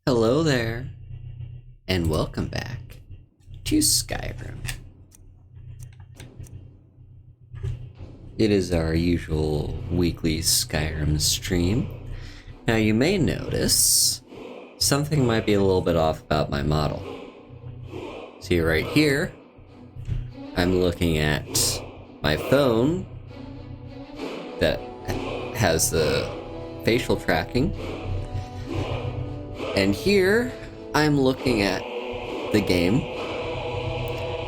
Hello there, and welcome back to Skyrim. It is our usual weekly Skyrim stream. Now you may notice something might be a little bit off about my model. See right here, I'm looking at my phone that has the facial tracking. And here, I'm looking at the game.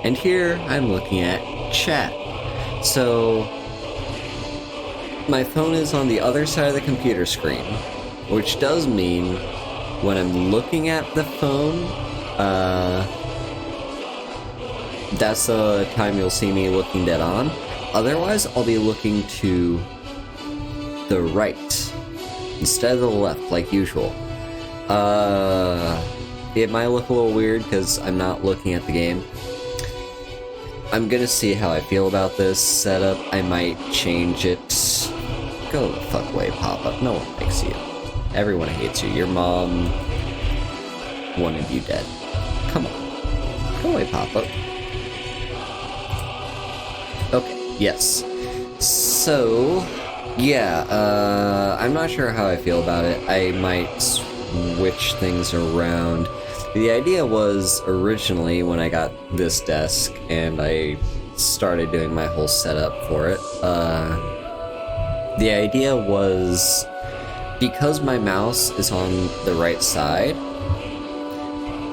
And here, I'm looking at chat. So, my phone is on the other side of the computer screen, which does mean when I'm looking at the phone, that's the time you'll see me looking dead on. Otherwise, I'll be looking to the right instead of the left, like usual. It might look a little weird because I'm not looking at the game. I'm gonna see how I feel about this setup. I might change it. Go the fuck away, Pop-Up. No one likes you. Everyone hates you. Your mom wanted you dead. Come on. Go away, Pop-Up. Okay, yes. So, yeah, I'm not sure how I feel about it. I might switch things around. The idea was originally when I got this desk and I started doing my whole setup for it, the idea was because my mouse is on the right side,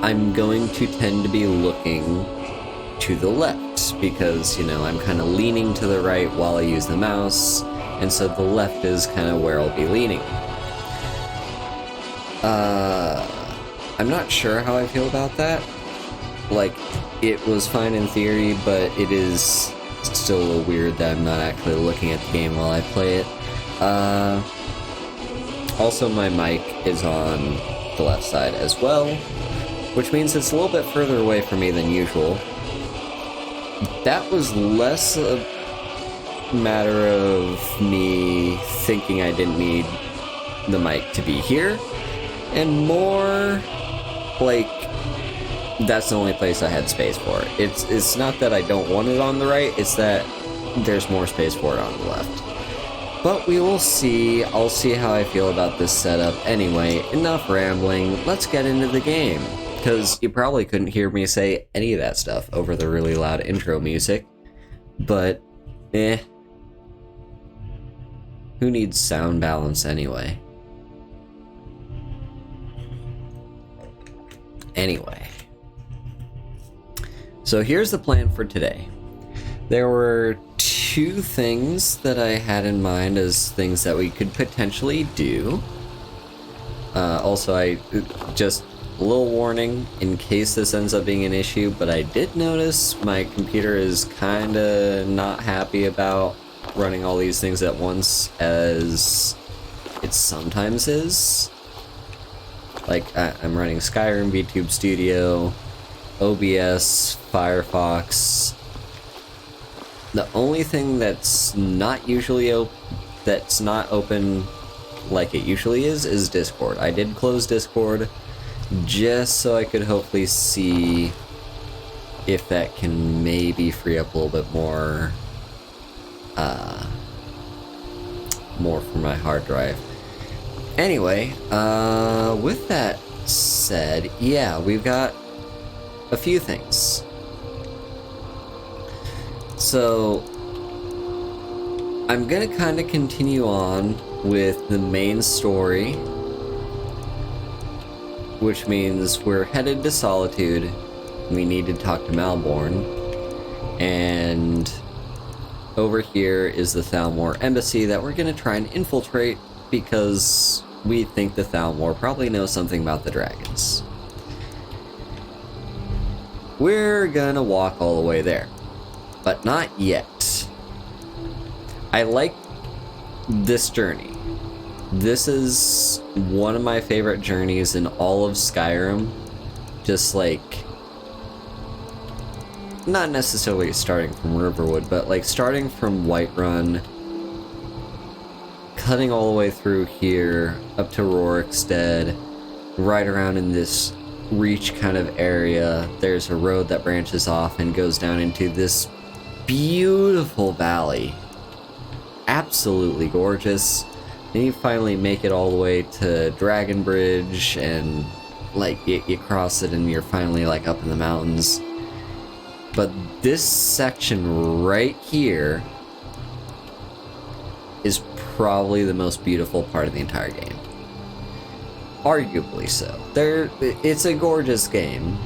I'm going to tend to be looking to the left because, you know, I'm kind of leaning to the right while I use the mouse, and so the left is kind of where I'll be leaning. I'm not sure how I feel about that. Like, it was fine in theory, but it is still a little weird that I'm not actually looking at the game while I play it. Also, my mic is on the left side as well, which means it's a little bit further away from me than usual. That was less a matter of me thinking I didn't need the mic to be here, and more like that's the only place I had space for it. It's not that I don't want it on the right, it's that there's more space for it on the left. But we will see. I'll see how I feel about this setup. Anyway, enough rambling. Let's get into the game. Because you probably couldn't hear me say any of that stuff over the really loud intro music. But, who needs sound balance anyway? Anyway. So here's the plan for today. There were two things that I had in mind as things that we could potentially do. Also, I just a little warning in case this ends up being an issue, but I did notice my computer is kinda not happy about running all these things at once as it sometimes is. Like, I'm running Skyrim, Vtuber Studio, OBS, Firefox. The only thing that's not usually that's not open like it usually is Discord. I did close Discord just so I could hopefully see if that can maybe free up a little bit more for my hard drive. Anyway, with that said, yeah, we've got a few things. So, I'm gonna kind of continue on with the main story, which means we're headed to Solitude. We need to talk to Malborn, and over here is the Thalmor Embassy that we're gonna try and infiltrate because we think the Thalmor probably knows something about the dragons. We're gonna walk all the way there, but not yet. I like this journey. This is one of my favorite journeys in all of Skyrim. Just like, not necessarily starting from Riverwood, but like starting from Whiterun, cutting all the way through here, up to Rorikstead, right around in this reach kind of area, there's a road that branches off and goes down into this beautiful valley. Absolutely gorgeous. Then you finally make it all the way to Dragon Bridge, and like you cross it and you're finally like up in the mountains. But this section right here is probably the most beautiful part of the entire game. Arguably so. It's a gorgeous game.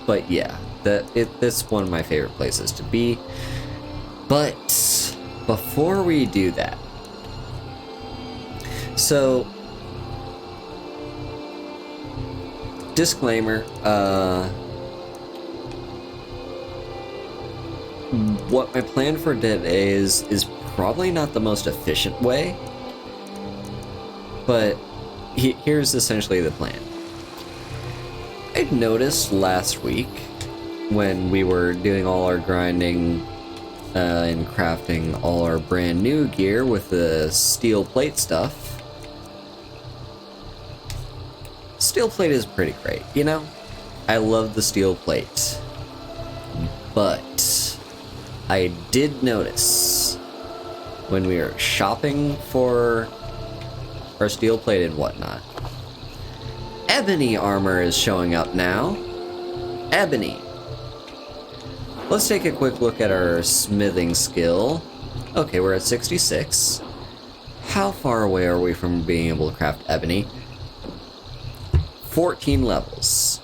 But yeah, it's one of my favorite places to be. But before we do that, so disclaimer, what my plan for today is probably not the most efficient way, but here's essentially the plan. I noticed last week when we were doing all our grinding and crafting all our brand new gear with the steel plate stuff. Steel plate is pretty great, you know? I love the steel plate. But I did notice when we were shopping for our steel plate and whatnot, ebony armor is showing up now. Ebony. Let's take a quick look at our smithing skill. Okay, we're at 66. How far away are we from being able to craft ebony? 14 levels.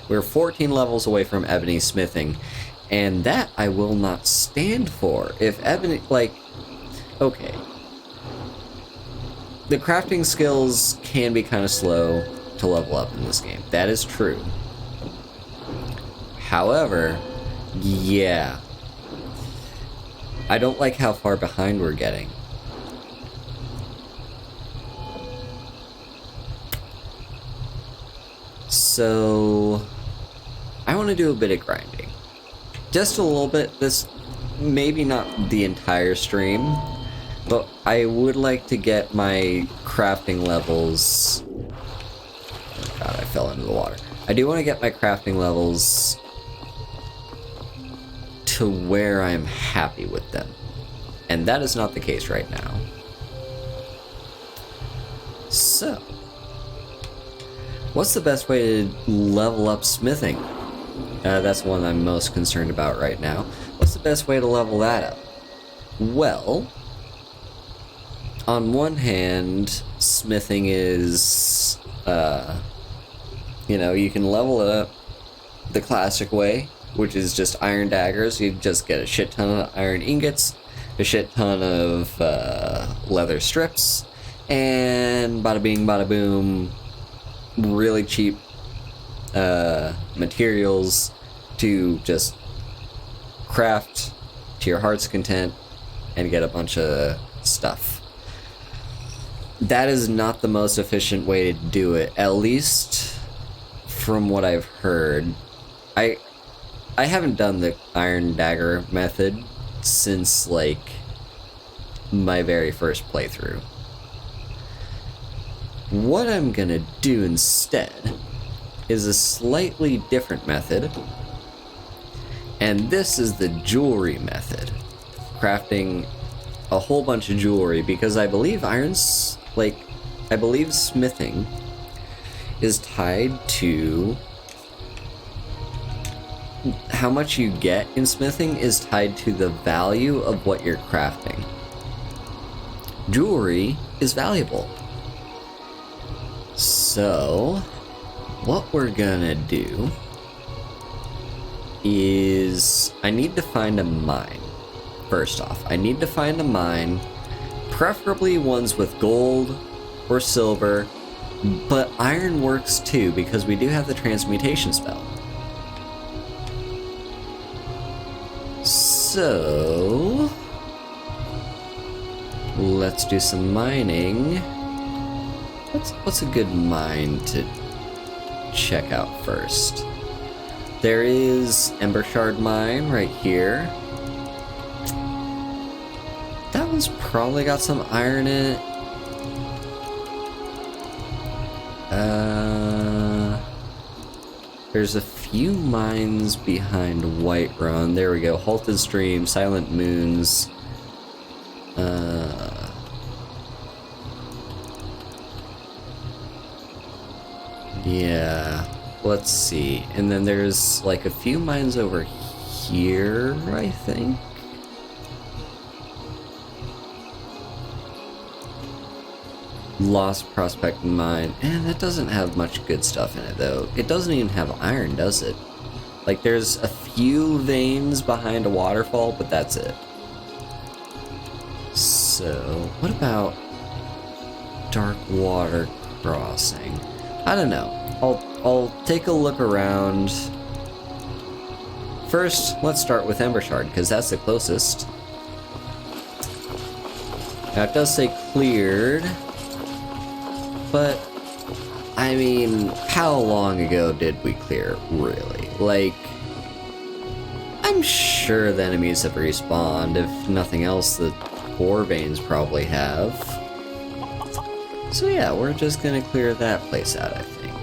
We're 14 levels away from ebony smithing, and that I will not stand for. If ebony, like, okay. The crafting skills can be kind of slow to level up in this game. That is true. However, yeah, I don't like how far behind we're getting. So I want to do a bit of grinding. Just a little bit. This, maybe not the entire stream, but I would like to get my crafting levels. Oh god, I fell into the water. I do want to get my crafting levels to where I'm happy with them. And that is not the case right now. So, what's the best way to level up smithing? That's one I'm most concerned about right now. What's the best way to level that up? Well, on one hand, smithing is, you know, you can level it up the classic way, which is just iron daggers. You just get a shit ton of iron ingots, a shit ton of leather strips, and bada bing, bada boom, really cheap materials to just craft to your heart's content and get a bunch of stuff. That is not the most efficient way to do it, at least from what I've heard. I haven't done the iron dagger method since, like, my very first playthrough. What I'm gonna do instead is a slightly different method, and this is the jewelry method. Crafting a whole bunch of jewelry, because I believe I believe smithing is tied to how much you get in smithing is tied to the value of what you're crafting. Jewelry is valuable. So, what we're gonna do is I need to find a mine. First off, I need to find a mine, preferably ones with gold or silver, but iron works too because we do have the transmutation spell. So, let's do some mining. What's a good mine to check out first? There is Ember Shard Mine right here. That one's probably got some iron in it. There's a few mines behind Whiterun. There we go. Halted Stream, Silent Moons. Yeah. Let's see. And then there's like a few mines over here, I think. Lost Prospect Mine. That doesn't have much good stuff in it, though. It doesn't even have iron, does it? Like, there's a few veins behind a waterfall, but that's it. So, what about Dark Water Crossing? I don't know. I'll take a look around. First, let's start with Ember Shard, because that's the closest. Now, it does say cleared. But, I mean, how long ago did we clear it, really? Like, I'm sure the enemies have respawned. If nothing else, the ore veins probably have. So yeah, we're just gonna clear that place out, I think.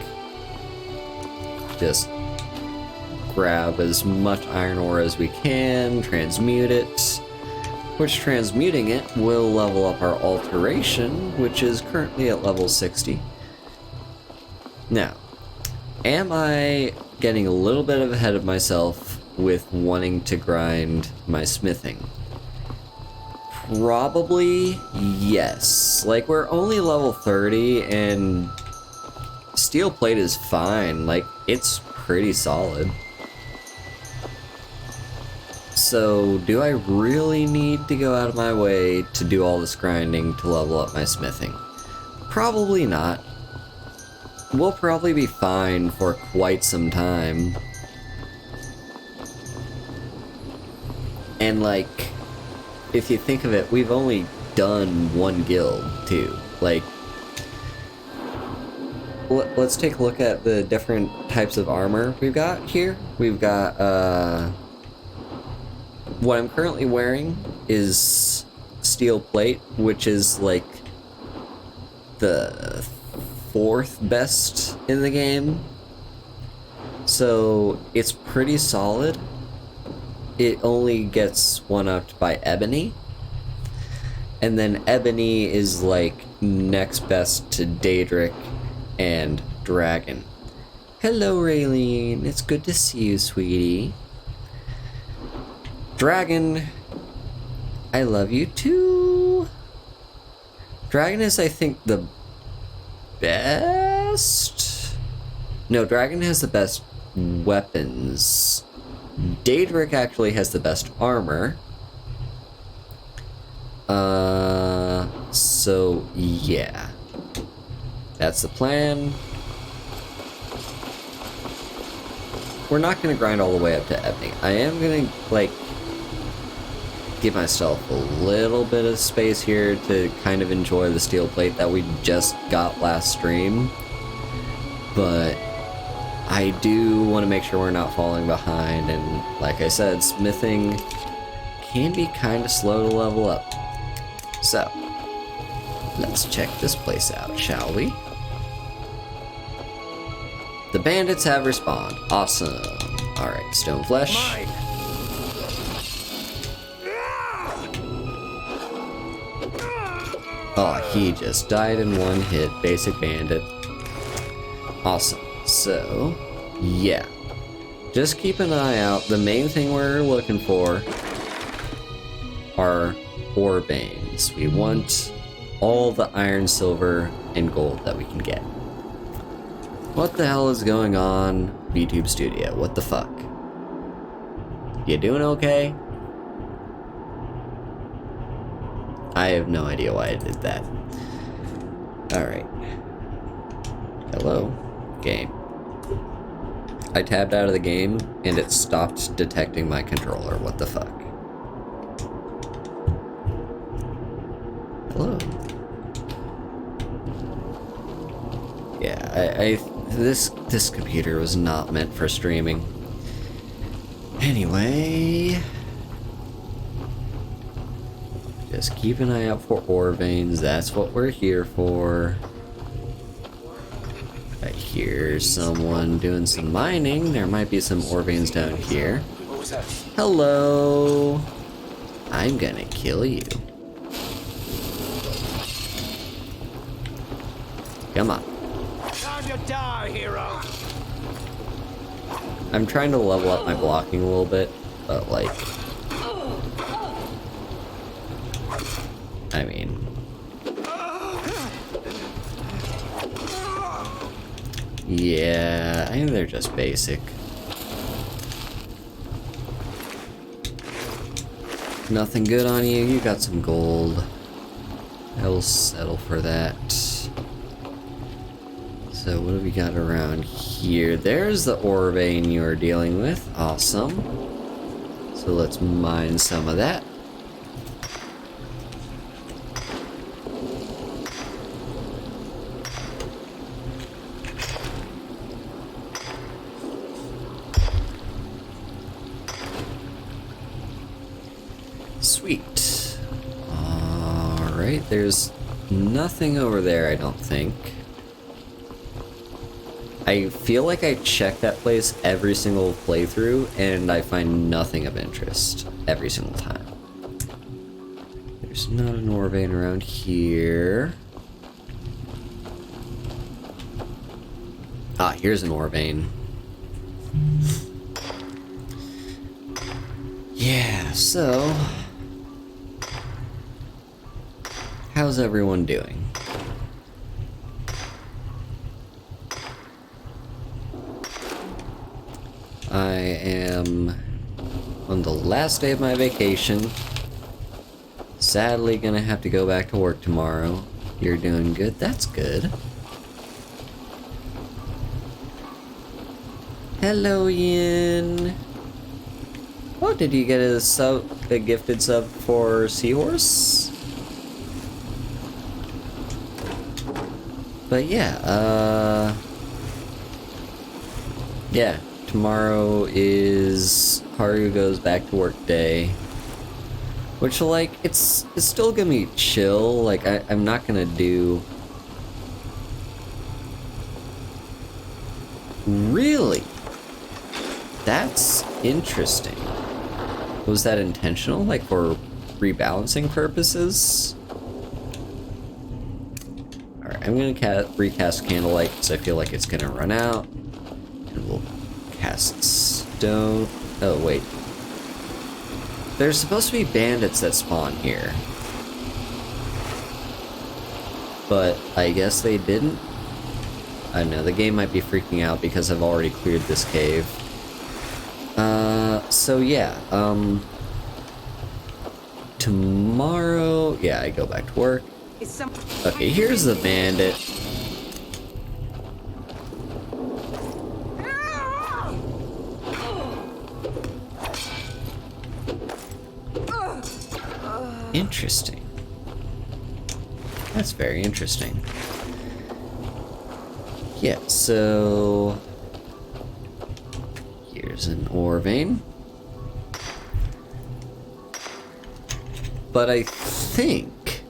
Just grab as much iron ore as we can, transmute it. Which transmuting it will level up our alteration, which is currently at level 60. Now, am I getting a little bit ahead of myself with wanting to grind my smithing? Probably yes. Like, we're only level 30 and steel plate is fine. Like, it's pretty solid. So, do I really need to go out of my way to do all this grinding to level up my smithing? Probably not. We'll probably be fine for quite some time. And like, if you think of it, we've only done one guild, too. Like, let's take a look at the different types of armor we've got here. We've got, what I'm currently wearing is steel plate, which is like the 4th best in the game. So it's pretty solid. It only gets one-upped by ebony. And then ebony is like next best to Daedric and dragon. Hello, Raylene. It's good to see you, sweetie. Dragon, I love you too. Dragon is, I think, the best? No, Dragon has the best weapons. Daedric actually has the best armor. So, yeah. That's the plan. We're not gonna grind all the way up to ebony. I am gonna, like, give myself a little bit of space here to kind of enjoy the steel plate that we just got last stream. But I do want to make sure we're not falling behind, and like I said, smithing can be kind of slow to level up. So, let's check this place out, shall we? The bandits have respawned. Awesome. Alright, stone flesh. Mine. Oh, he just died in one hit. Basic bandit. Awesome. So, yeah. Just keep an eye out. The main thing we're looking for are ore veins. We want all the iron, silver, and gold that we can get. What the hell is going on, VTube Studio? What the fuck? You doing okay? I have no idea why I did that. Alright. Hello, game. I tabbed out of the game and it stopped detecting my controller. What the fuck? Hello. Yeah, this computer was not meant for streaming. Anyway, just keep an eye out for ore veins. That's what we're here for. hear someone doing some mining. There might be some ore veins down here. What was that? Hello. I'm gonna kill you. Come on. Time to die, hero. I'm trying to level up my blocking a little bit, but like... I mean... Yeah, I think they're just basic. Nothing good on you, you got some gold. I'll settle for that. So what do we got around here? There's the ore vein you're dealing with. Awesome. So let's mine some of that. Sweet. Alright, there's nothing over there, I don't think. I feel like I check that place every single playthrough, and I find nothing of interest every single time. There's not an ore vein around here. Ah, here's an ore vein. Yeah, so... how's everyone doing? I am on the last day of my vacation. Sadly gonna have to go back to work tomorrow. You're doing good? That's good. Hello, Yin. Oh, did you get a gifted sub for Seahorse? But yeah, yeah. Tomorrow is Haru goes back to work day, which like it's still gonna be chill. Like I'm not gonna do. Really? That's interesting. Was that intentional, like for rebalancing purposes? Alright, I'm gonna recast Candlelight because I feel like it's gonna run out. And we'll cast Stone. Oh, wait. There's supposed to be bandits that spawn here. But I guess they didn't. I don't know, the game might be freaking out because I've already cleared this cave. So yeah, tomorrow, yeah, I go back to work. Okay, here's the bandit. Interesting. That's very interesting. Yeah, so... here's an ore vein. But I think...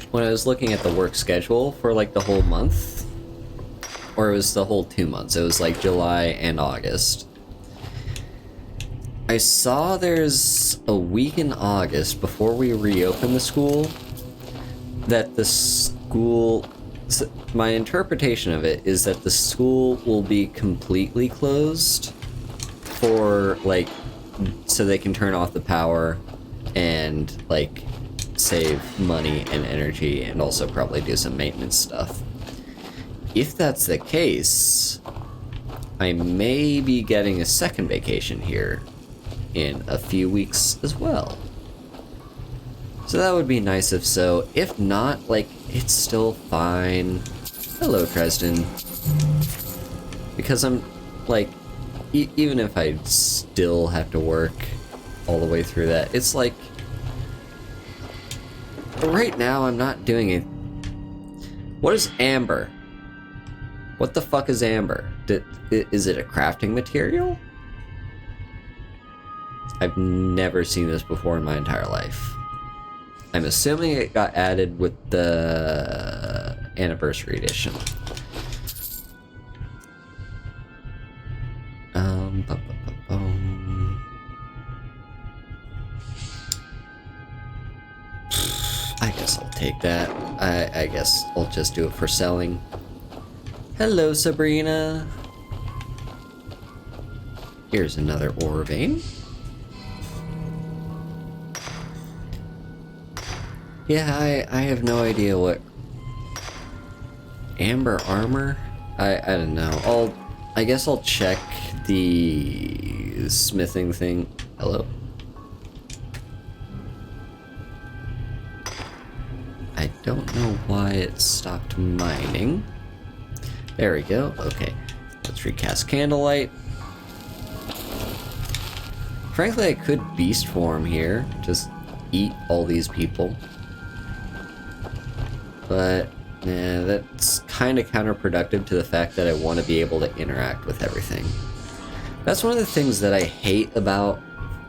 when I was looking at the work schedule for like the whole month, or it was the whole 2 months, it was like July and August, I saw there's a week in August before we reopen the school that the school, my interpretation of it is that the school will be completely closed for like, so they can turn off the power and like save money and energy and also probably do some maintenance stuff. If that's the case, I may be getting a second vacation here in a few weeks as well. So that would be nice if so. If not, like, it's still fine. Hello, Dresden. Because I'm, like, even if I still have to work all the way through that, it's like, right now I'm not doing it. What is amber? What the fuck is amber? Is it a crafting material? I've never seen this before in my entire life. I'm assuming it got added with the Anniversary Edition. I guess I'll take that. I guess I'll just do it for selling. Hello, Sabrina. Here's another ore vein. Yeah, I have no idea what... Amber armor? I don't know. I guess I'll check the smithing thing. Hello? I don't know why it stopped mining. There we go. Okay. Let's recast Candlelight. Frankly, I could beast form here. Just eat all these people. But, nah, that's kind of counterproductive to the fact that I want to be able to interact with everything. That's one of the things that I hate about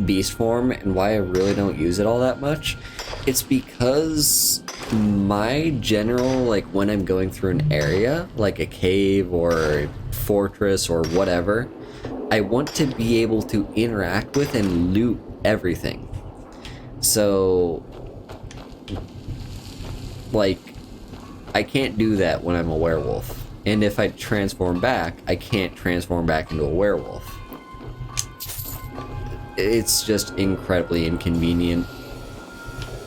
beast form and why I really don't use it all that much. It's because my general, like when I'm going through an area, like a cave or a fortress or whatever, I want to be able to interact with and loot everything. So, like, I can't do that when I'm a werewolf. And if I transform back, I can't transform back into a werewolf. It's just incredibly inconvenient.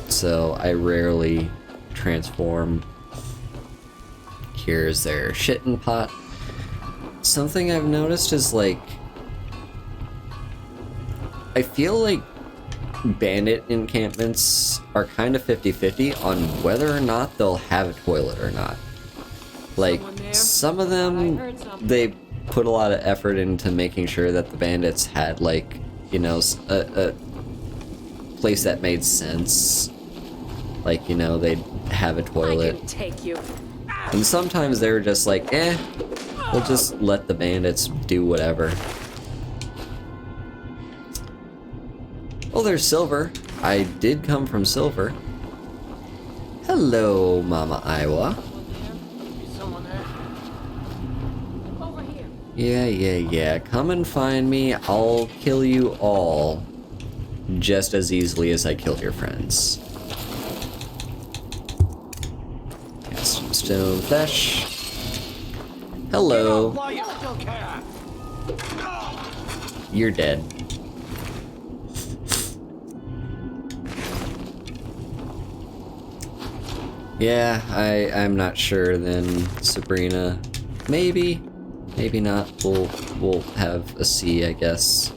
So I rarely transform. Here's their shitting pot. Something I've noticed is, like, I feel like bandit encampments are kind of 50-50 on whether or not they'll have a toilet or not. Like, some of them, they put a lot of effort into making sure that the bandits had, like, you know, a place that made sense. Like, you know, they'd have a toilet. I can take you. And sometimes they were just like, we'll just let the bandits do whatever. Oh, there's Silver. I did come from Silver. Hello, Mama Iowa. Someone there? Over here. Yeah. Come and find me. I'll kill you all just as easily as I killed your friends. Cast some stone flesh. Hello. Why you still care? You're dead. Yeah, I'm not sure then, Sabrina. Maybe not. We'll have a see, I guess.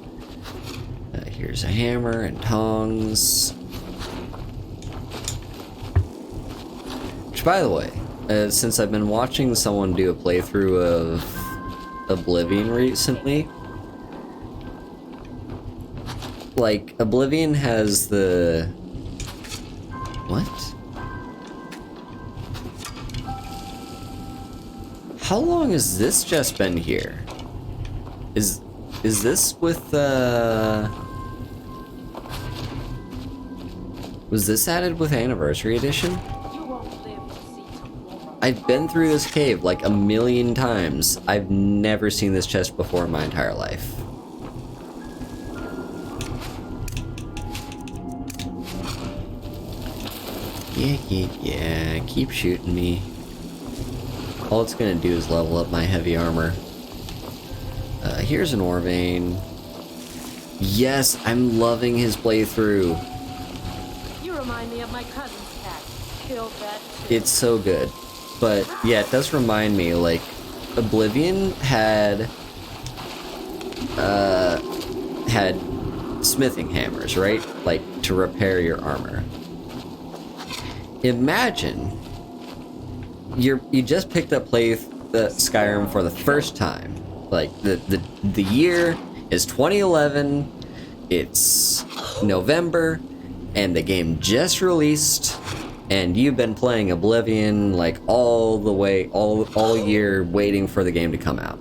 Here's a hammer and tongs. Which, by the way, since I've been watching someone do a playthrough of Oblivion recently, like, Oblivion has the... What? How long has this just been here? Is this with was this added with Anniversary Edition? You won't live to see tomorrow. I've been through this cave like a million times. I've never seen this chest before in my entire life. Yeah. Keep shooting me. All it's gonna do is level up my heavy armor. Here's an ore vein. Yes, I'm loving his playthrough. You remind me of my cousin's cat. Killed that too. It's so good. But yeah, it does remind me, like, Oblivion had smithing hammers, right? Like, to repair your armor. Imagine you just picked up Skyrim for the first time. Like, the year is 2011, it's November, and the game just released, and you've been playing Oblivion like all year waiting for the game to come out.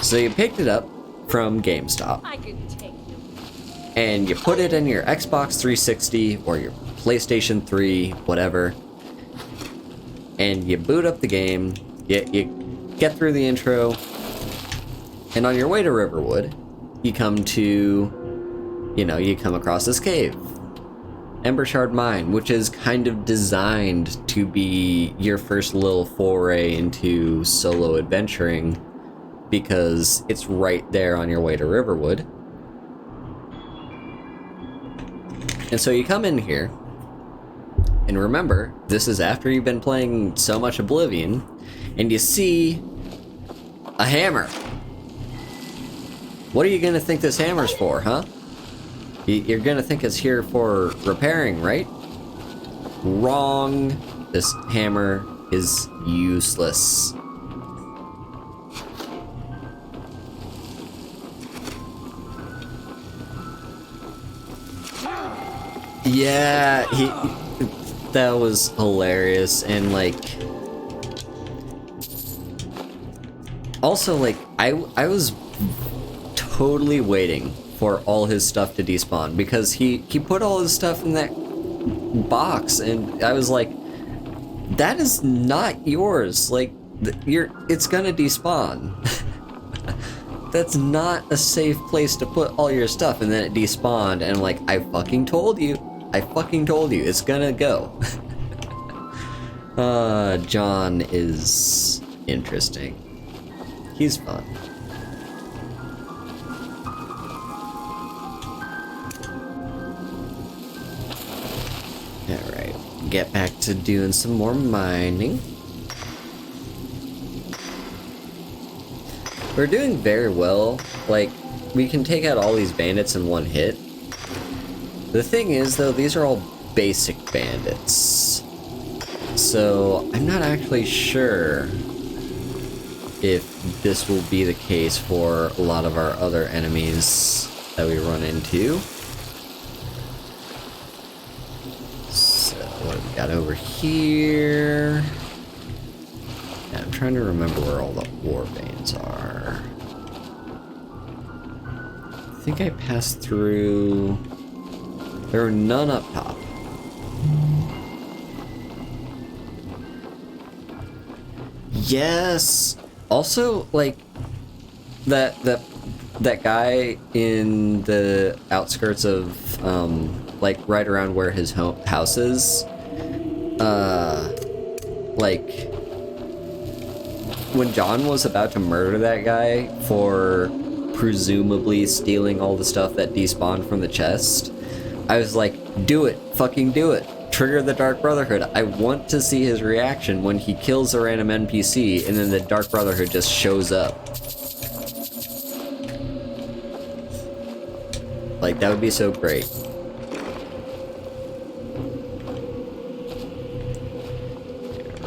So you picked it up from GameStop, I can take you. and you put it in your Xbox 360 or your PlayStation 3, whatever. and you boot up the game, you get through the intro, and on your way to Riverwood, you come to, you come across this cave. Embershard Mine, which is kind of designed to be your first little foray into solo adventuring because it's right there on your way to Riverwood. And so you come in here, and remember, this is after you've been playing so much Oblivion, and you see a hammer. What are you gonna think this hammer's for, huh? You're gonna think it's here for repairing, right? Wrong. This hammer is useless. Yeah, that was hilarious, and like, also like, I was totally waiting for all his stuff to despawn, because he put all his stuff in that box, and I was like, that is not yours. Like, it's gonna despawn. That's not a safe place to put all your stuff. And then it despawned, and I'm like, I fucking told you, it's gonna go. John is interesting. He's fun. Alright, get back to doing some more mining. We're doing very well. Like, we can take out all these bandits in one hit. The thing is, though, these are all basic bandits. So, I'm not actually sure if this will be the case for a lot of our other enemies that we run into. What have we got over here? Yeah, I'm trying to remember where all the war veins are. I think I passed through... There are none up top. Yes! Also, like, that guy in the outskirts of, like, right around where his house is, like, when John was about to murder that guy for presumably stealing all the stuff that despawned from the chest, I was like, do it, fucking do it. Trigger the Dark Brotherhood. I want to see his reaction when he kills a random NPC and then the Dark Brotherhood just shows up. Like, that would be so great.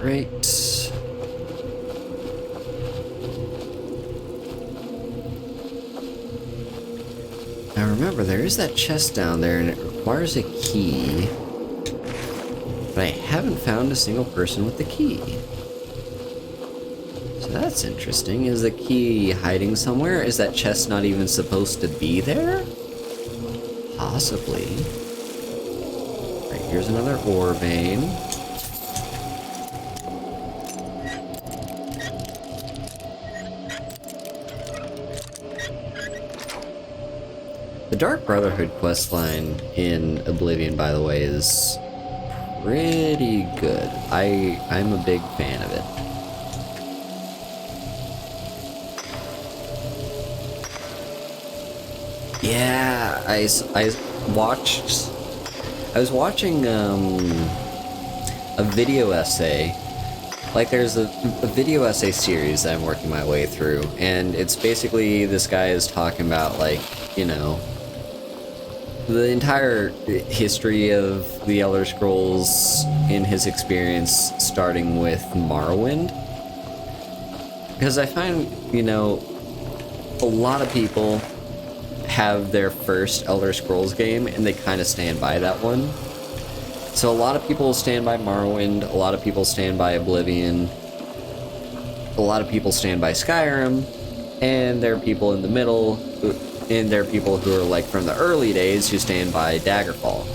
Right. Now remember, there is that chest down there and it requires a key. But I haven't found a single person with the key. So that's interesting. Is the key hiding somewhere? Is that chest not even supposed to be there? Possibly. Right, here's another ore vein. The Dark Brotherhood questline in Oblivion, by the way, is pretty good. I'm a big fan of it. Yeah, I was watching a video essay. Like, there's a video essay series that I'm working my way through, and it's basically this guy is talking about, like, you know, the entire history of the Elder Scrolls in his experience, starting with Morrowind. Because I find, you know, a lot of people have their first Elder Scrolls game and they kind of stand by that one. So a lot of people stand by Morrowind, a lot of people stand by Oblivion, a lot of people stand by Skyrim, and there are people in the middle, and there are people who are like from the early days who stand by Daggerfall.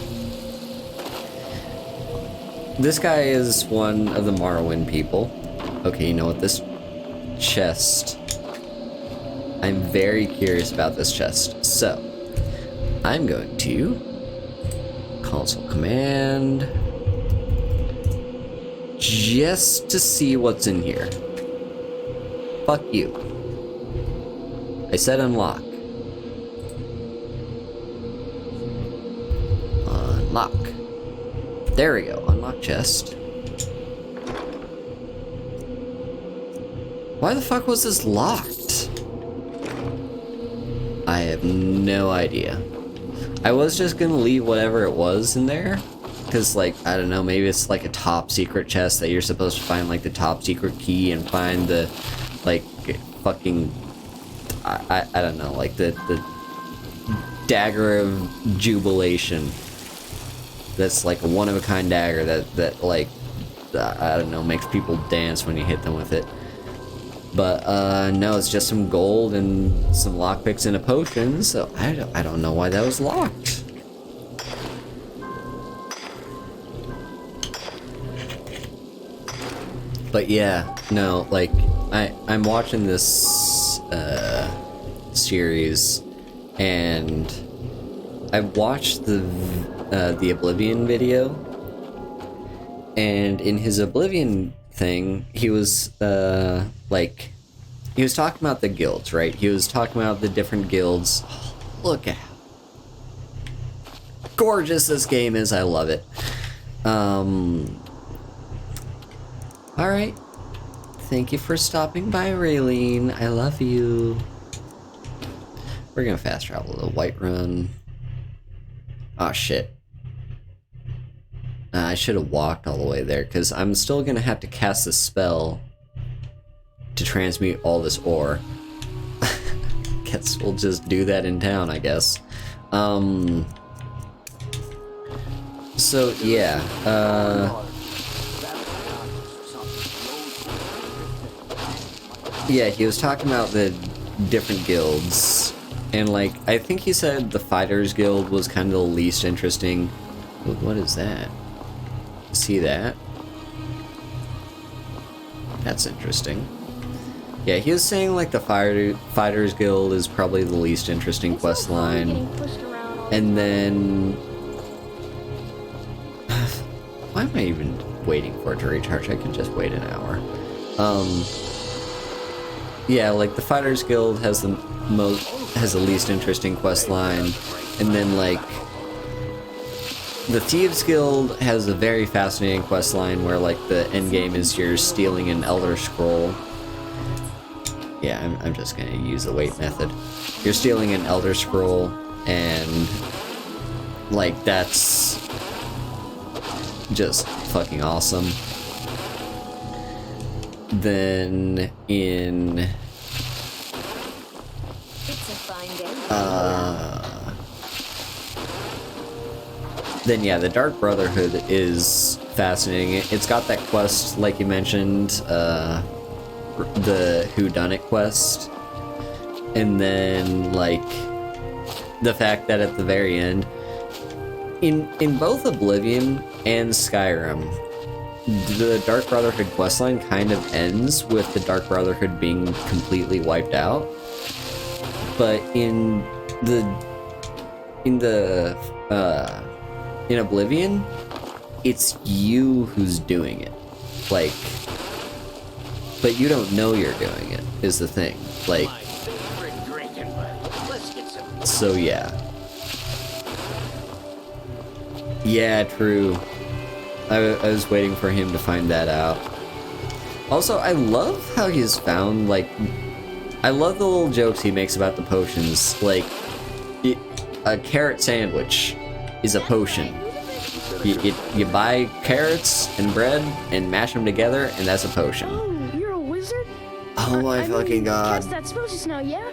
this guy is one of the Morrowind people. Okay, you know what? This chest... I'm very curious about this chest. So, I'm going to... console command... just to see what's in here. Fuck you. I said unlock. Unlock. There we go. Unlock chest. Why the fuck was this locked? I have no idea. I was just gonna leave whatever it was in there. Because, like, I don't know, maybe it's like a top secret chest that you're supposed to find, like, the top secret key and find the, like, fucking, I don't know, like, the dagger of jubilation. That's, like, a one-of-a-kind dagger that, like, I don't know, makes people dance when you hit them with it. But, no, it's just some gold and some lockpicks and a potion, so I don't know why that was locked. But yeah, no, like, I'm watching this, series, and I watched the Oblivion video, and in his Oblivion thing, he was, like, he was talking about the guilds, right? He was talking about the different guilds. Oh, look at how gorgeous this game is, I love it. Alright. Thank you for stopping by, Raylene. I love you. We're gonna fast travel to Whiterun. Oh shit. I should have walked all the way there, because I'm still gonna have to cast a spell to transmute all this ore. Guess we'll just do that in town, I guess. So, yeah. Yeah, he was talking about the different guilds, and like, I think he said the Fighters Guild was kind of the least interesting. What is that? See that? That's interesting. Yeah, he was saying like the Fighters Guild is probably the least interesting quest line, and then... why am I even waiting for it to recharge? I can just wait an hour. Yeah, like the Fighters Guild has the least interesting quest line, and then like the Thieves Guild has a very fascinating quest line where like the end game is you're stealing an Elder Scroll. Yeah, I'm just gonna use the wait method. You're stealing an Elder Scroll, and like that's just fucking awesome. Then in then yeah, the Dark Brotherhood is fascinating. It's got that quest, like you mentioned, the Whodunit quest, and then like the fact that at the very end, in both Oblivion and Skyrim, the Dark Brotherhood questline kind of ends with the Dark Brotherhood being completely wiped out. But in Oblivion, it's you who's doing it. Like, but you don't know you're doing it, is the thing. Like, so yeah. Yeah, true. I was waiting for him to find that out. Also, I love how he's found, like... I love the little jokes he makes about the potions. Like, a carrot sandwich is a potion. You buy carrots and bread and mash them together, and that's a potion. Oh, you're a wizard? Oh my fucking god. Cast that spell just now, yeah?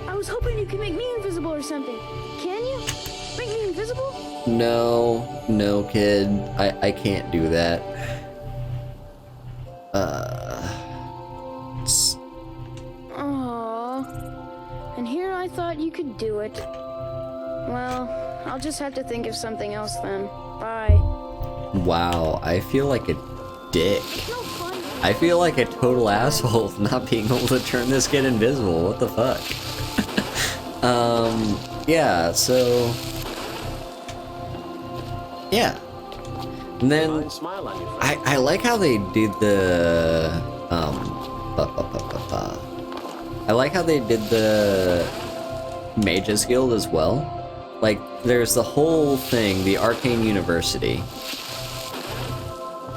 I was hoping you could make me invisible or something. Can you? Make me invisible? No, kid. I can't do that. Aww. And here I thought you could do it. Well, I'll just have to think of something else then. Bye. Wow, I feel like a dick. No fun. I feel like a total asshole not being able to turn this kid invisible. What the fuck? Yeah, so... Yeah. And then... Smile on your face. I like how they did the... I like how they did the Mages Guild as well. Like, there's the whole thing, the Arcane University,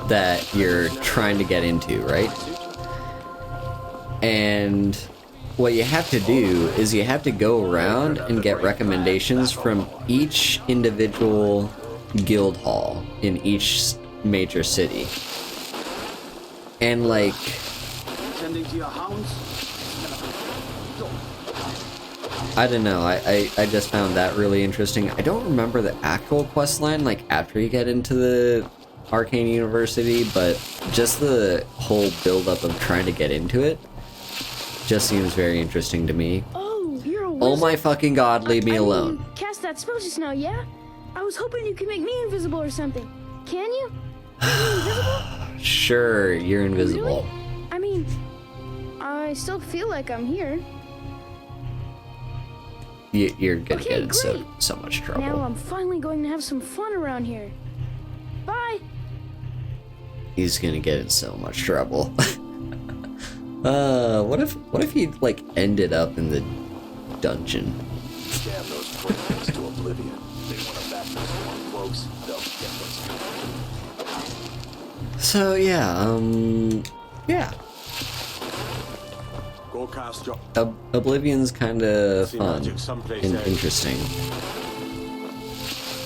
that you're trying to get into, right? And what you have to do is you have to go around and get recommendations from each individual guild hall in each major city. And like... Tending to your hounds? I don't know, I just found that really interesting. I don't remember the actual quest line, like, after you get into the Arcane University, but just the whole build-up of trying to get into it just seems very interesting to me. Oh, you're a wizard? Oh my fucking god, leave me alone. Mean, cast that spell just now, yeah? I was hoping you could make me invisible or something. Can you? Make me invisible? Sure, you're invisible. Really? I mean, I still feel like I'm here. You're gonna Okay, get in great. so much Now trouble. I'm finally going to have some fun around here. Bye. He's gonna get in so much trouble. What if he, like, ended up in the dungeon? Damn those footprints to oblivion. They want to back those one folks. They'll get what's So, yeah, yeah. Go cast your Oblivion's kinda See fun magic someplace and else. interesting.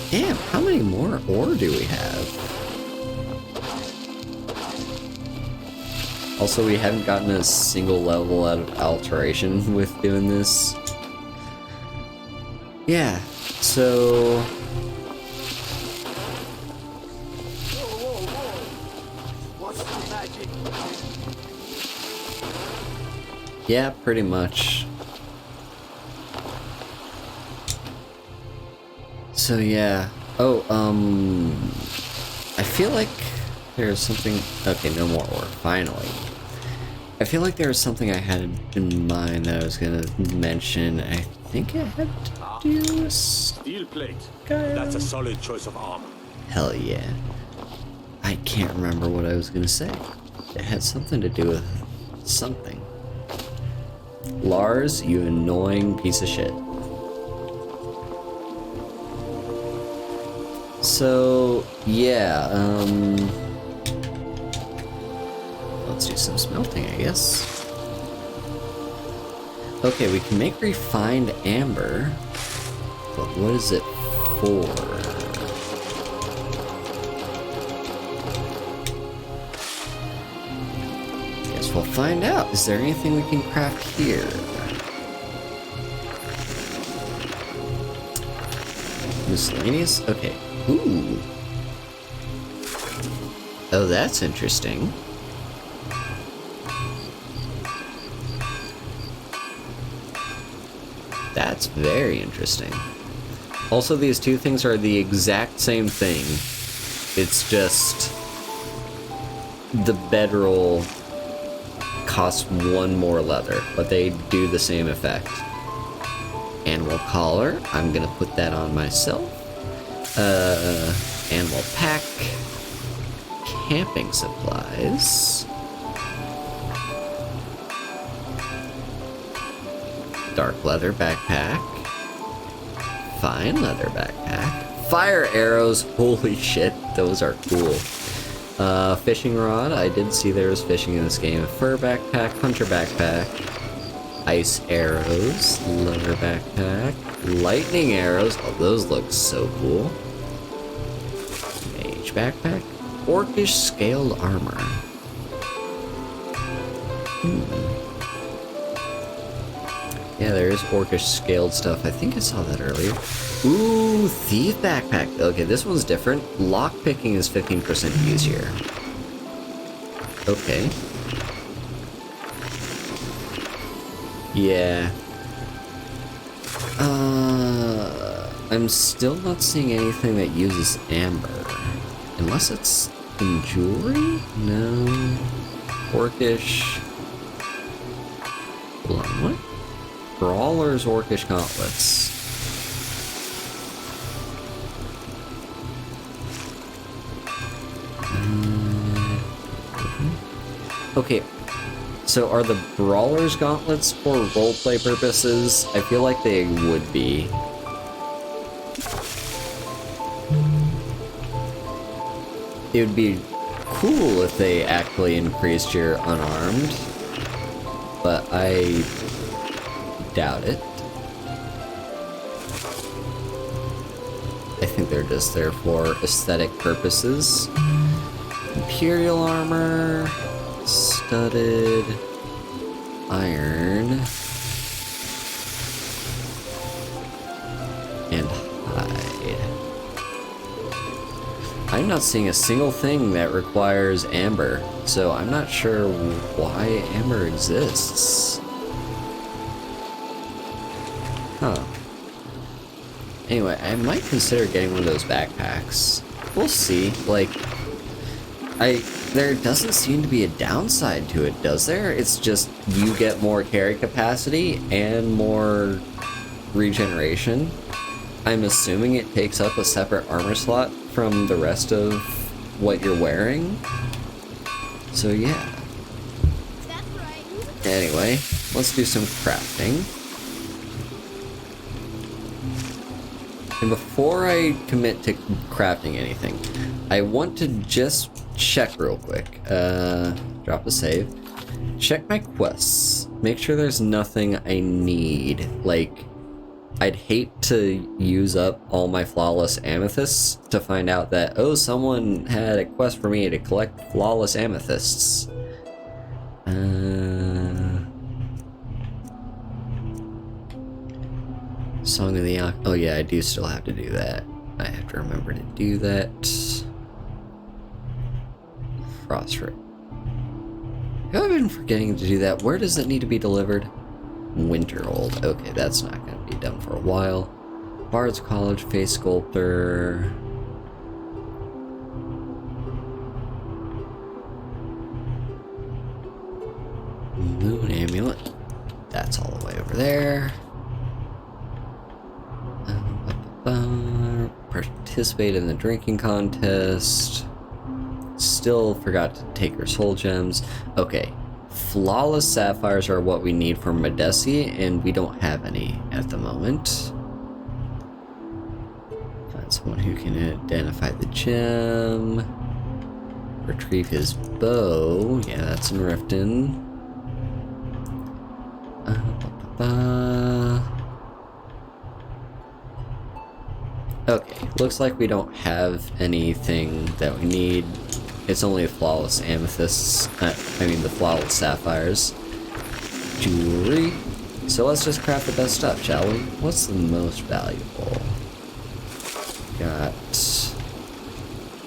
Damn, how many more ore do we have? Also, we haven't gotten a single level out of alteration with doing this. Yeah, so... What's the magic? Yeah, pretty much. So yeah. Oh, I feel like there's something... Okay, no more ore, finally. I feel like there was something I had in mind that I was gonna mention. I think it had to do with Steel plate. Skyrim. That's a solid choice of armor. Hell yeah. I can't remember what I was gonna say. It had something to do with something. Lars, you annoying piece of shit. So, yeah, let's do some smelting, I guess. Okay, we can make refined amber, but what is it for? Guess we'll find out. Is there anything we can craft here? Miscellaneous? Okay. Ooh. Oh, that's interesting. That's very interesting. Also, these two things are the exact same thing. It's just the bedroll costs one more leather, but they do the same effect. Animal collar, I'm gonna put that on myself. Animal pack. Camping supplies. Dark leather backpack. Fine leather backpack. Fire arrows, holy shit, those are cool. Fishing rod, I did see there was fishing in this game. Fur backpack, hunter backpack. Ice arrows, leather backpack. Lightning arrows, oh those look so cool. Mage backpack. Orcish scaled armor. Yeah, there is orcish scaled stuff. I think I saw that earlier. Ooh, thief backpack. Okay, this one's different. Lockpicking is 15% easier. Okay. Yeah. I'm still not seeing anything that uses amber. Unless it's in jewelry? No. Orcish. Hold on, what? Brawler's Orcish gauntlets. Okay, so are the Brawler's gauntlets for roleplay purposes? I feel like they would be. It would be cool if they actually increased your unarmed, but I doubt it. I think they're just there for aesthetic purposes. Imperial armor, studded, iron, and hide. I'm not seeing a single thing that requires amber, so I'm not sure why amber exists. Huh. Anyway, I might consider getting one of those backpacks. We'll see. Like, there doesn't seem to be a downside to it, does there? It's just you get more carry capacity and more regeneration. I'm assuming it takes up a separate armor slot from the rest of what you're wearing. So yeah. That's right. Anyway, let's do some crafting. And before I commit to crafting anything, I want to just check real quick. Drop a save. Check my quests. Make sure there's nothing I need. Like, I'd hate to use up all my flawless amethysts to find out that, oh, someone had a quest for me to collect flawless amethysts. Song of the oh yeah, I do still have to do that. I have to remember to do that. Frostfruit. I've been forgetting to do that. Where does it need to be delivered? Winterold. Okay, that's not going to be done for a while. Bard's College, Face Sculptor. Moon Amulet. That's all the way over there. Participate in the drinking contest. Still forgot to take her soul gems. Okay, flawless sapphires are what we need for Madesi, and we don't have any at the moment. Find someone who can identify the gem. Retrieve his bow. Yeah, that's in Riften. Okay, looks like we don't have anything that we need. It's only the flawless amethysts. I mean the flawless sapphires. Jewelry. So let's just craft the best stuff, shall we? What's the most valuable? Got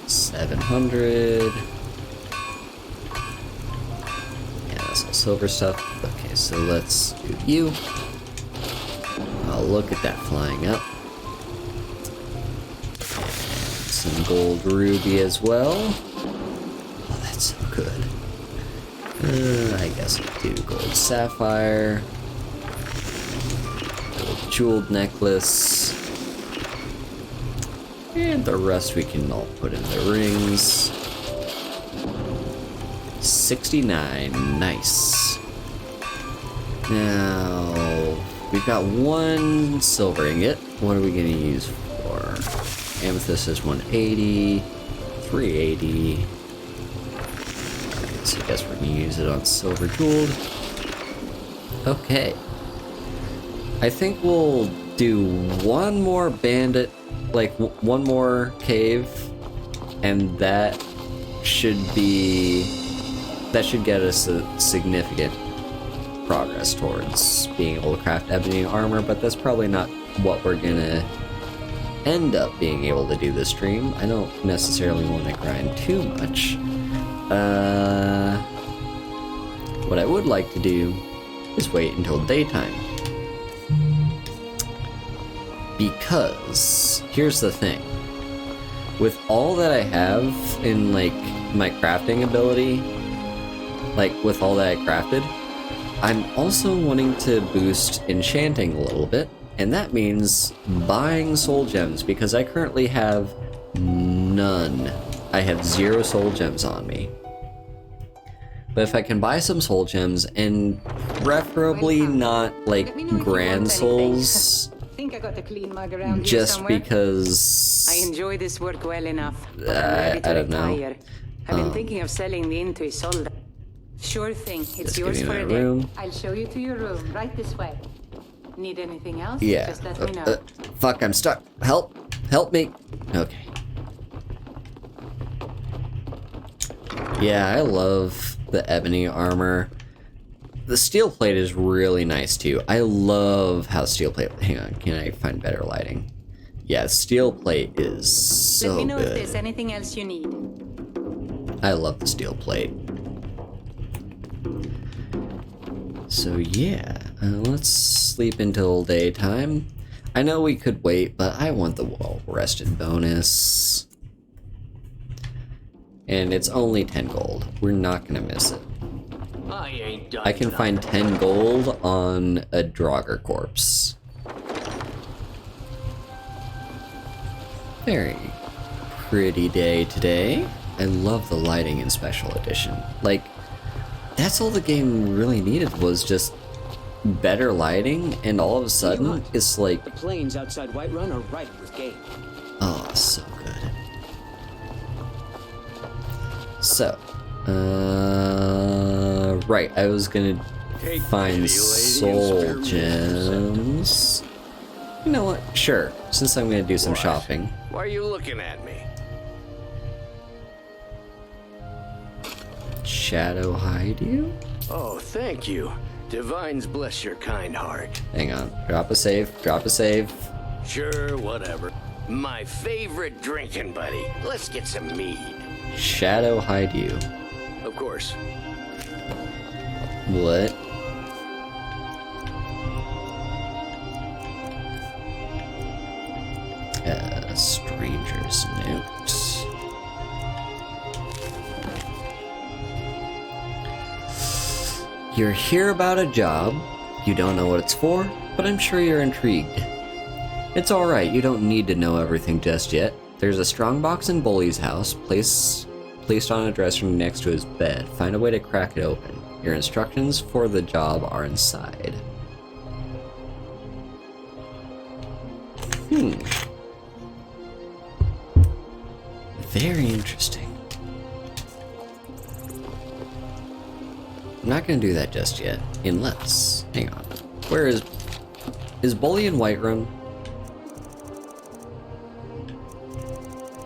700. Yeah, that's all silver stuff. Okay, so let's do you. Oh, look at that flying up. Some gold ruby as well. Oh, that's so good. I guess I'll do gold sapphire. Gold jeweled necklace. And the rest we can all put in the rings. 69. Nice. Now, we've got one silver ingot. What are we going to use for? Amethyst is 180, 380. Alright, so I guess we're gonna use it on silver jeweled. Okay. I think we'll do one more bandit, like one more cave, and that should get us a significant progress towards being able to craft ebony armor, but that's probably not what we're gonna end up being able to do this stream. I don't necessarily want to grind too much. What I would like to do is wait until daytime. Because, here's the thing. with all that I have in, like, my crafting ability, like, with all that I crafted, I'm also wanting to boost enchanting a little bit, and that means buying soul gems, because I currently have none. I have 0 soul gems on me. But if I can buy some soul gems, and preferably not, like, grand souls, Think I got a clean mug around here just somewhere? because... I enjoy this work well enough, but I'm ready to I don't know. retire. I've been thinking of selling the inn to Isolde. Sure thing, it's Just yours give me for a my day. room. I'll show you to your room, right this way. Need anything else? Yeah. Just let me know. Fuck, I'm stuck. Help! Help me! Okay. Yeah, I love the ebony armor. The steel plate is really nice too. I love how steel plate... Hang on, can I find better lighting? Yeah, steel plate is so let me know good. if there's anything else you need. I love the steel plate. So yeah, let's sleep until daytime. I know we could wait, but I want the well-rested bonus. And it's only 10 gold. We're not gonna miss it. I ain't done. I can find 10 gold on a Draugr corpse. Very pretty day today. I love the lighting in Special Edition. Like, that's all the game really needed, was just better lighting, and all of a sudden, it's like, The plains outside Whiterun are ripe with game. oh, so good. So, right, I was gonna Take find pity, lady, soul and spare me for a gems. You know what? Sure, since I'm gonna do some What? shopping. Why are you looking at me? Shadow hide you? Oh, thank you. Divines bless your kind heart. Hang on, drop a save, drop a save. Sure, whatever. My favorite drinking buddy. Let's get some mead. Shadow hide you. Of course. What? Stranger's note. You're here about a job. You don't know what it's for, but I'm sure you're intrigued. It's alright, you don't need to know everything just yet. There's a strongbox in Bully's house, placed on a dresser next to his bed. Find a way to crack it open. Your instructions for the job are inside. Very interesting. I'm not gonna do that just yet, unless... Hang on. Where is... Is Bully in Whiterun?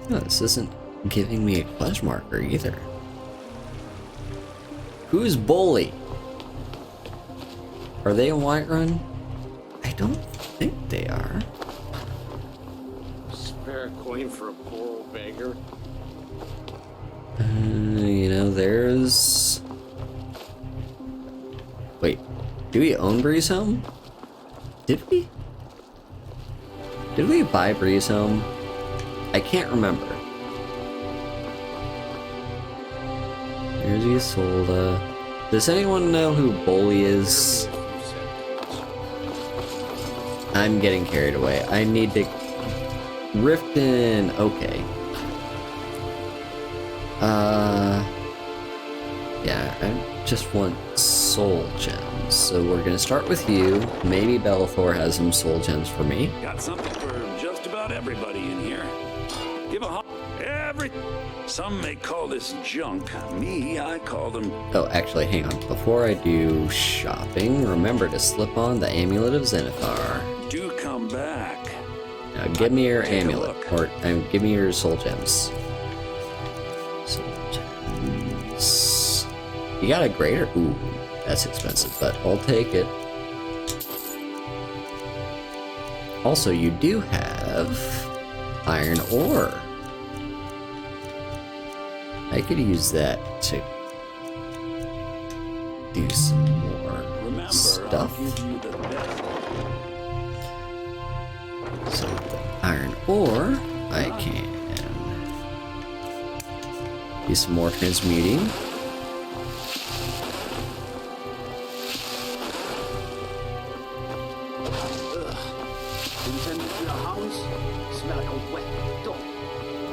No, this isn't giving me a quest marker either. Who's Bully? Are they in Whiterun? I don't think they are. Spare coin for a poor old beggar. You know, there's... Wait, do we own Breeze Home? Did we? Did we buy Breeze Home? I can't remember. There's Isolde. Does anyone know who Bully is? I'm getting carried away. I need to... Riften... Okay. Yeah, I just want soul gems. So we're gonna start with you. Maybe Bellathor has some soul gems for me. Got something for just about everybody in here. Give a Some may call this junk. Me, I call them... Oh, actually, hang on. Before I do shopping, remember to slip on the Amulet of Zenithar. Do come back. Now give me your Take a amulet, look. or give me your soul gems. Soul gems. You got a greater? Ooh, that's expensive, but I'll take it. Also, you do have iron ore. I could use that to do some more Remember, stuff. I'll give you the best. So the iron ore, I can Do some more transmuting.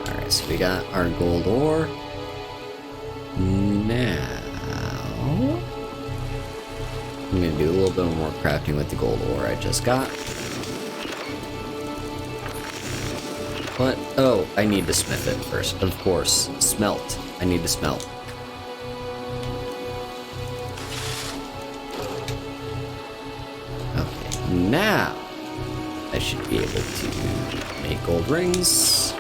Alright, so we got our gold ore. Now I'm gonna do a little bit more crafting with the gold ore I just got. But, oh, I need to smith it first. Of course, smelt. I need to smelt. Okay, now I should be able to make gold rings.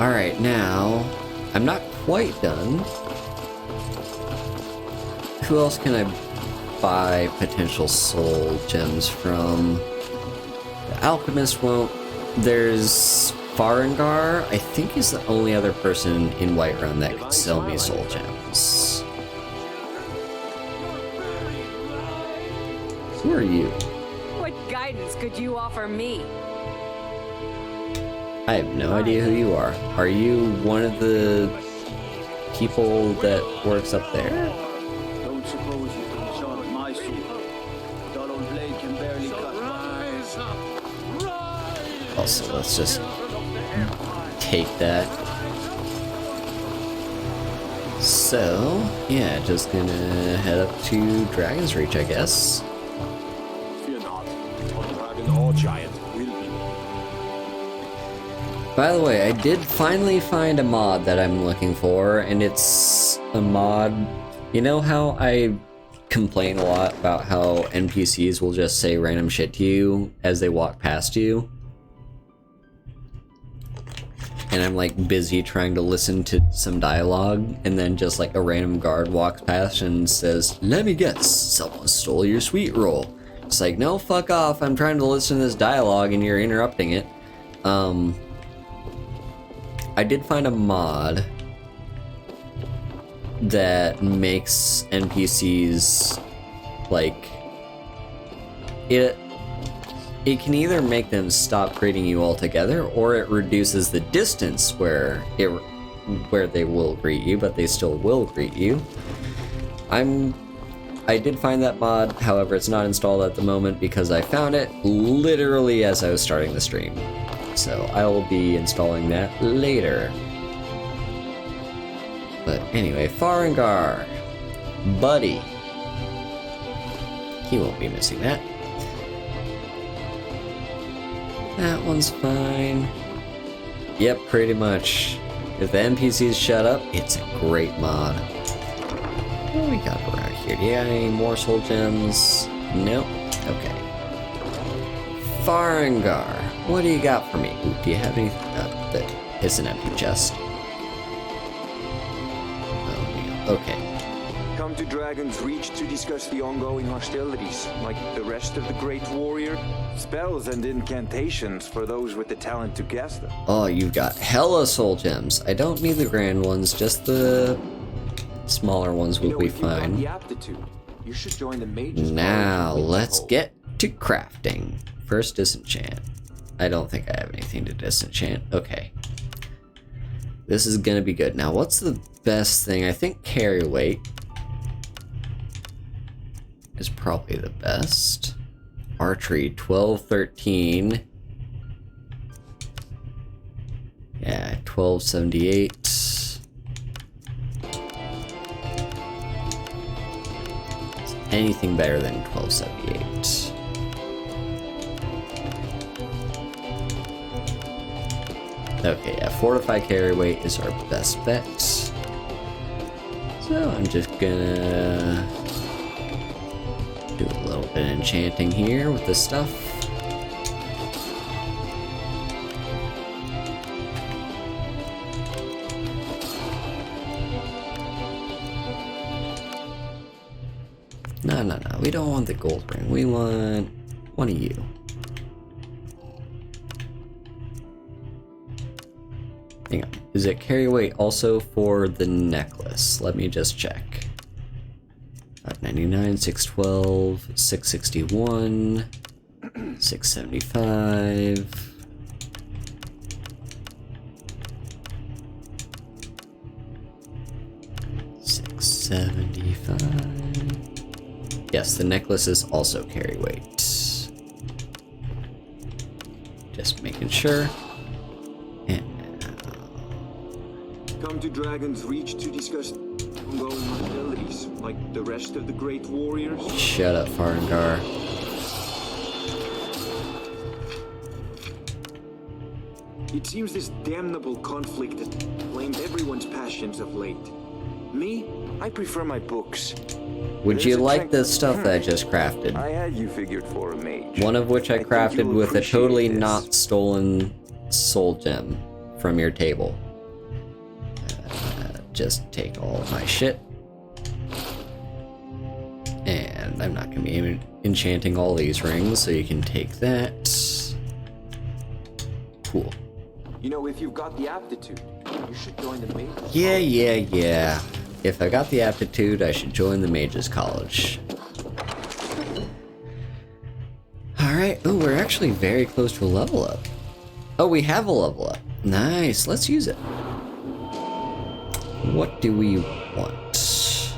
Alright, now I'm not quite done. Who else can I buy potential soul gems from? The alchemist won't. There's Farengar, I think he's the only other person in Whiterun that could sell me soul gems. Who are you? What guidance could you offer me? I have no idea who you are. Are you one of the people that works up there? Don't suppose you can sharpen my sword. That old blade can barely cut. Also, let's just take that. So, yeah, just gonna head up to Dragon's Reach, I guess. Fear not. Dragon or giant will be. By the way, I did finally find a mod that I'm looking for, and it's a mod. You know how I complain a lot about how NPCs will just say random shit to you as they walk past you? And I'm like busy trying to listen to some dialogue, and then just like a random guard walks past and says, "Let me guess, someone stole your sweet roll." It's like, no, fuck off, I'm trying to listen to this dialogue and you're interrupting it. I did find a mod that makes NPCs like it can either make them stop greeting you altogether, or it reduces the distance where they will greet you, but they still will greet you. I did find that mod, however it's not installed at the moment because I found it literally as I was starting the stream. So I will be installing that later. But anyway, Farengar, buddy. He won't be missing that. That one's fine. Yep, pretty much. If the NPCs shut up, it's a great mod. What do we got around here? Do you got any more soul gems? Nope. Okay. Farengar, what do you got for me? Ooh, do you have anything? That is an empty chest. Oh, man. Okay. Come to Dragon's Reach to discuss the ongoing hostilities, like the rest of the Great Warrior. Spells and incantations for those with the talent to cast them. Oh, you've got hella soul gems. I don't need the grand ones, just the smaller ones will be If you have fine. the aptitude, you should join the mages. Now, College. let's get to crafting. First, disenchant. I don't think I have anything to disenchant. Okay. This is gonna be good. Now, what's the best thing? I think carry weight is probably the best. Archery, 12, 13. Yeah, 1278. Anything better than 1278. Okay, yeah, fortify carry weight is our best bet. So I'm just gonna do a little bit of enchanting here with this stuff. No, we don't want the gold ring. We want one of you. Hang on. Is it carry weight also for the necklace? Let me just check. 599, 612, 661, 675. 75. Yes, the necklaces also carry weight. Just making sure. And Come to Dragon's Reach to discuss ongoing hostilities, like the rest of the great warriors. shut up, Farengar. It seems this damnable conflict has claimed everyone's passions of late. Me, I prefer my books. Would There's you a like the stuff that I just crafted? I had you figured for a mage. One of which I think crafted you'll with a appreciate totally this. not stolen soul gem from your table. Just take all of my shit. And I'm not going to be enchanting all these rings, so you can take that. Cool. You know, if you've got the aptitude, you should join the mage. Yeah. If I got the aptitude, I should join the Mages College. Alright, oh, we're actually very close to a level up. Oh, we have a level up. Nice, let's use it. What do we want?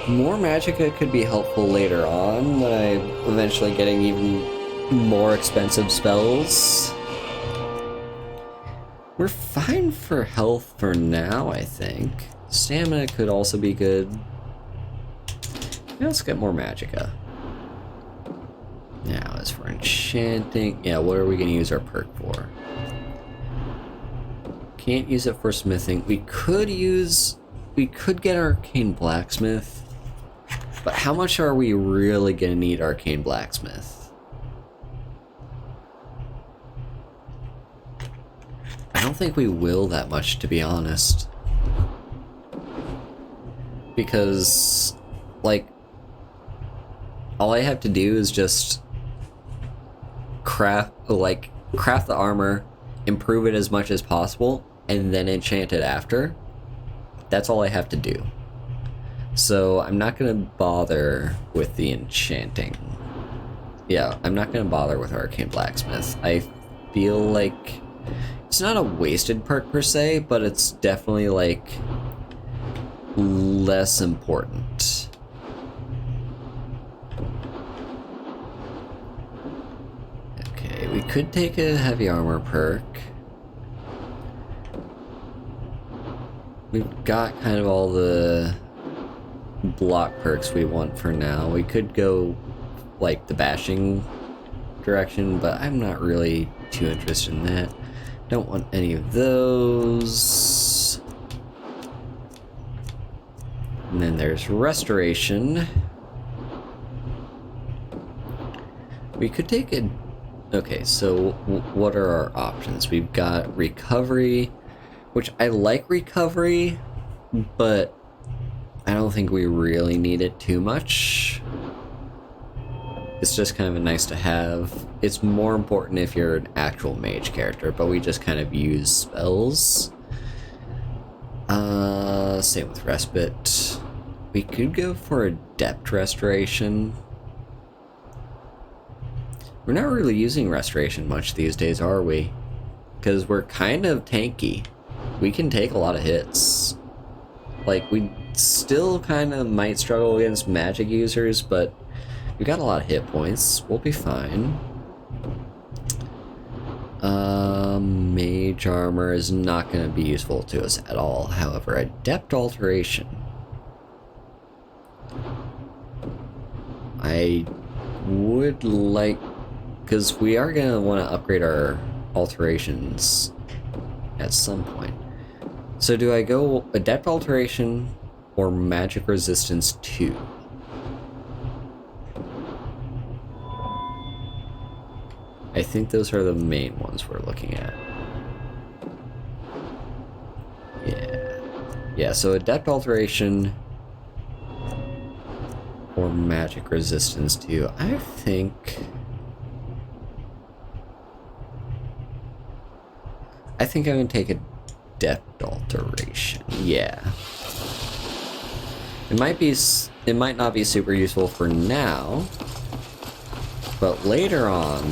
More magicka could be helpful later on, when I'm eventually getting even more expensive spells. We're fine for health for now, I think. Stamina could also be good. Let's get more magicka. Now, as for enchanting, yeah, what are we going to use our perk for? Can't use it for smithing. We could get Arcane Blacksmith, but how much are we really going to need Arcane Blacksmith? I don't think we will that much, to be honest. Because, like, all I have to do is just craft the armor, improve it as much as possible, and then enchant it after. That's all I have to do. So I'm not gonna bother with the enchanting. Yeah, I'm not gonna bother with Arcane Blacksmith. I feel like it's not a wasted perk per se, but it's definitely like less important. Okay, we could take a heavy armor perk. We've got kind of all the block perks we want for now. We could go like the bashing direction, but I'm not really too interested in that. Don't want any of those. And then there's restoration. We could take a... Okay, so what are our options? We've got recovery, which I like recovery, but I don't think we really need it too much. It's just kind of a nice to have. It's more important if you're an actual mage character, but we just kind of use spells. Same with respite. We could go for adept restoration. We're not really using restoration much these days, are we? Because we're kind of tanky. We can take a lot of hits. Like, we still kind of might struggle against magic users, but we got a lot of hit points. We'll be fine. Mage armor is not going to be useful to us at all. However, adept alteration. I would like, because we are going to want to upgrade our alterations at some point. So do I go adept alteration or magic resistance 2? I think those are the main ones we're looking at. Yeah, so adept alteration or magic resistance 2. I think I'm gonna take adept alteration. Yeah. It might not be super useful for now, but later on,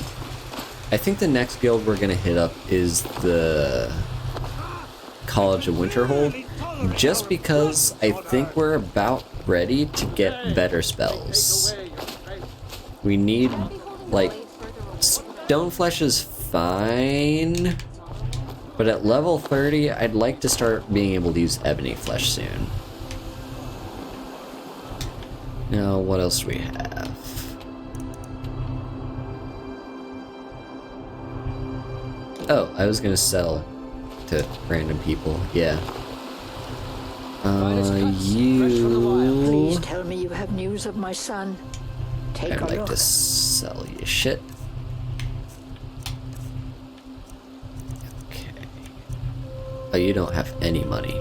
I think the next guild we're gonna hit up is the College of Winterhold, just because I think we're about ready to get better spells. We need, like, Stoneflesh is fine, but at level 30, I'd like to start being able to use Ebony Flesh soon. Now, what else do we have? Oh, I was gonna sell to random people, yeah. Please tell me you have news of my son. Take I'd a like look. to sell you shit. Okay. Oh, you don't have any money.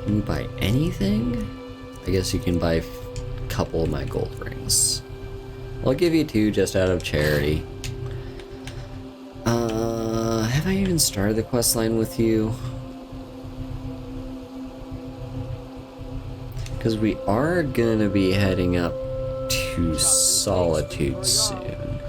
Can you buy anything? I guess you can buy a couple of my gold rings. I'll give you 2 just out of charity. Have I even started the quest line with you? Because we are gonna be heading up to Solitude soon.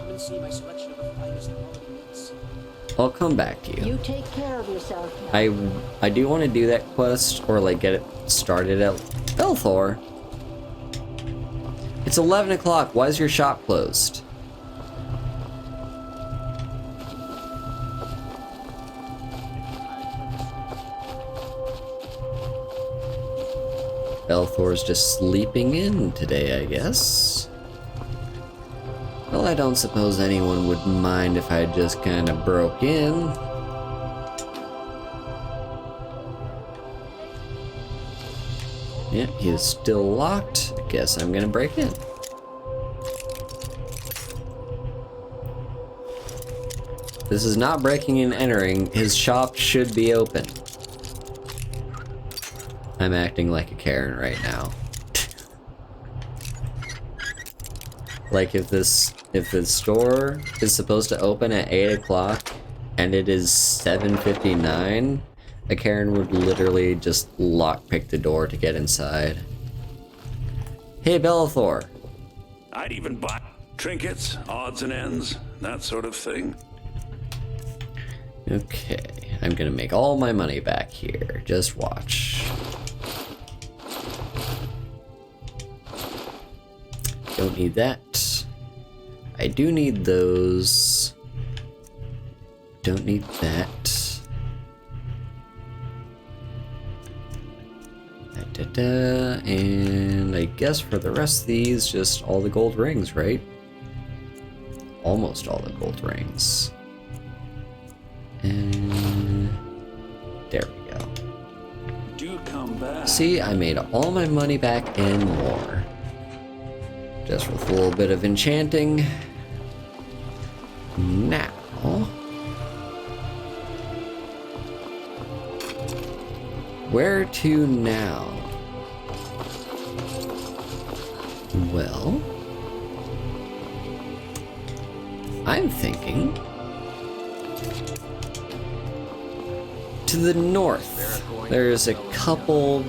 I'll come back to you. You take care of yourself now. I do want to do that quest, or like get it started at Belthor. It's 11 o'clock. Why is your shop closed? Belthor's just sleeping in today, I guess. Well, I don't suppose anyone would mind if I just kind of broke in. Yeah, he is still locked. I guess I'm gonna break in. This is not breaking and entering. His shop should be open. I'm acting like a Karen right now. Like if the store is supposed to open at 8 o'clock and it is 7:59, a Karen would literally just lockpick the door to get inside. Hey, Belthor. I'd even buy trinkets, odds and ends, that sort of thing. Okay, I'm gonna make all my money back here. Just watch. Don't need that. I do need those. Don't need that. And I guess for the rest of these, just all the gold rings, right? Almost all the gold rings. And there we go. Do come back. See, I made all my money back and more. Just with a little bit of enchanting. Now, where to now? Well, I'm thinking to the north. There's a couple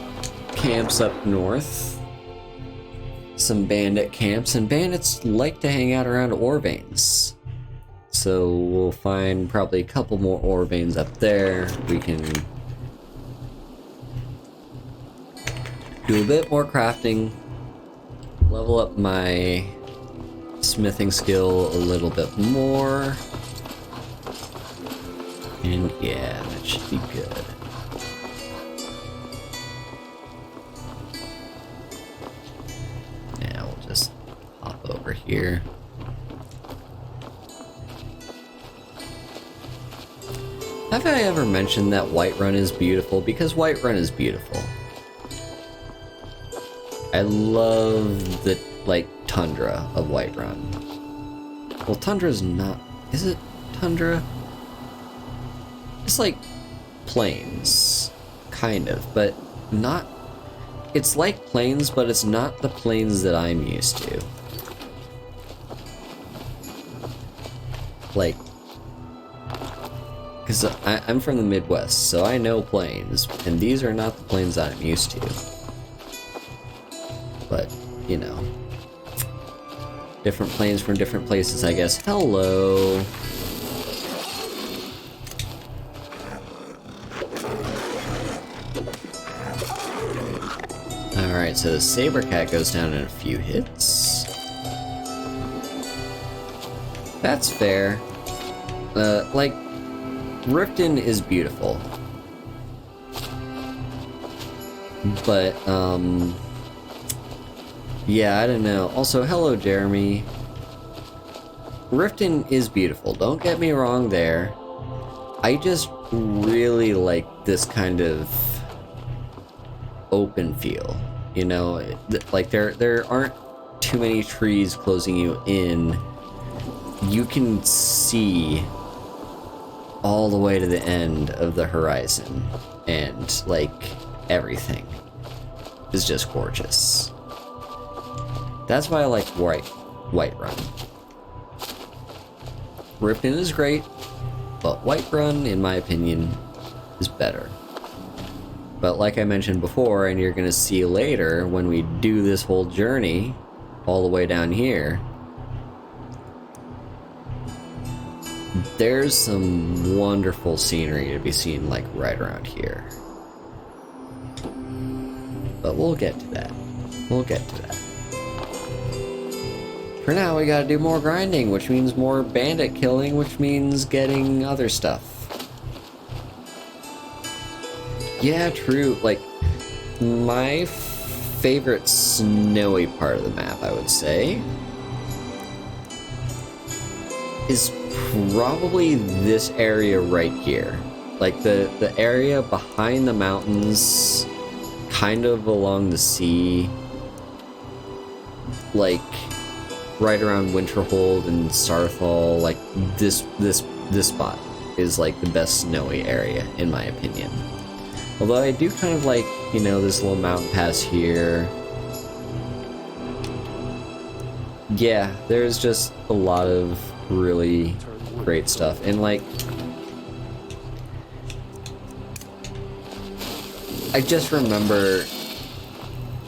camps up north. Some bandit camps, and bandits like to hang out around ore veins. So we'll find probably a couple more ore veins up there. We can do a bit more crafting, level up my smithing skill a little bit more, and yeah, that should be good. Just hop over here. Have I ever mentioned that Whiterun is beautiful? Because Whiterun is beautiful. I love the, like, tundra of Whiterun. Well, tundra's not... Is it tundra? It's like plains. Kind of, but not... It's like plains, but it's not the plains that I'm used to. Like, because I'm from the Midwest, so I know plains, and these are not the plains that I'm used to. But, you know, different plains from different places, I guess. Hello. Alright, so the saber cat goes down in a few hits. That's fair. Like, Riften is beautiful. But, yeah, I don't know. Also, hello, Jeremy. Riften is beautiful, don't get me wrong there. I just really like this kind of open feel, you know? Like, there aren't too many trees closing you in. You can see all the way to the end of the horizon, and, like, everything is just gorgeous. That's why I like Whiterun. Riften is great, but Whiterun, in my opinion, is better. But like I mentioned before, and you're gonna see later when we do this whole journey all the way down here, there's some wonderful scenery to be seen, like, right around here. But we'll get to that. We'll get to that. For now, we gotta do more grinding, which means more bandit killing, which means getting other stuff. Yeah, true. Like, my favorite snowy part of the map, I would say, is probably this area right here. Like, the area behind the mountains, kind of along the sea, like, right around Winterhold and Starthal. Like, this spot is, like, the best snowy area, in my opinion. Although I do kind of like, you know, this little mountain pass here. Yeah, there's just a lot of really great stuff. And, like, I just remember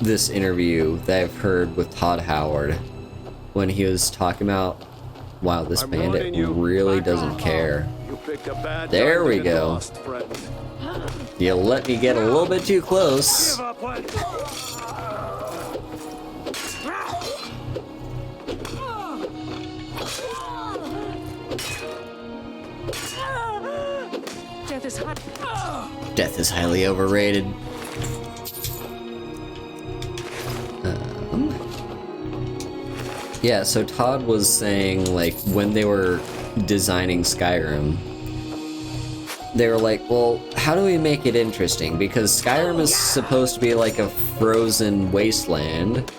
this interview that I've heard with Todd Howard when he was talking about, wow, this bandit really doesn't care. There we go. You let me get a little bit too close. Death is highly overrated. Yeah, so Todd was saying, like, when they were designing Skyrim, they were like, well, how do we make it interesting? Because Skyrim is supposed to be like a frozen wasteland.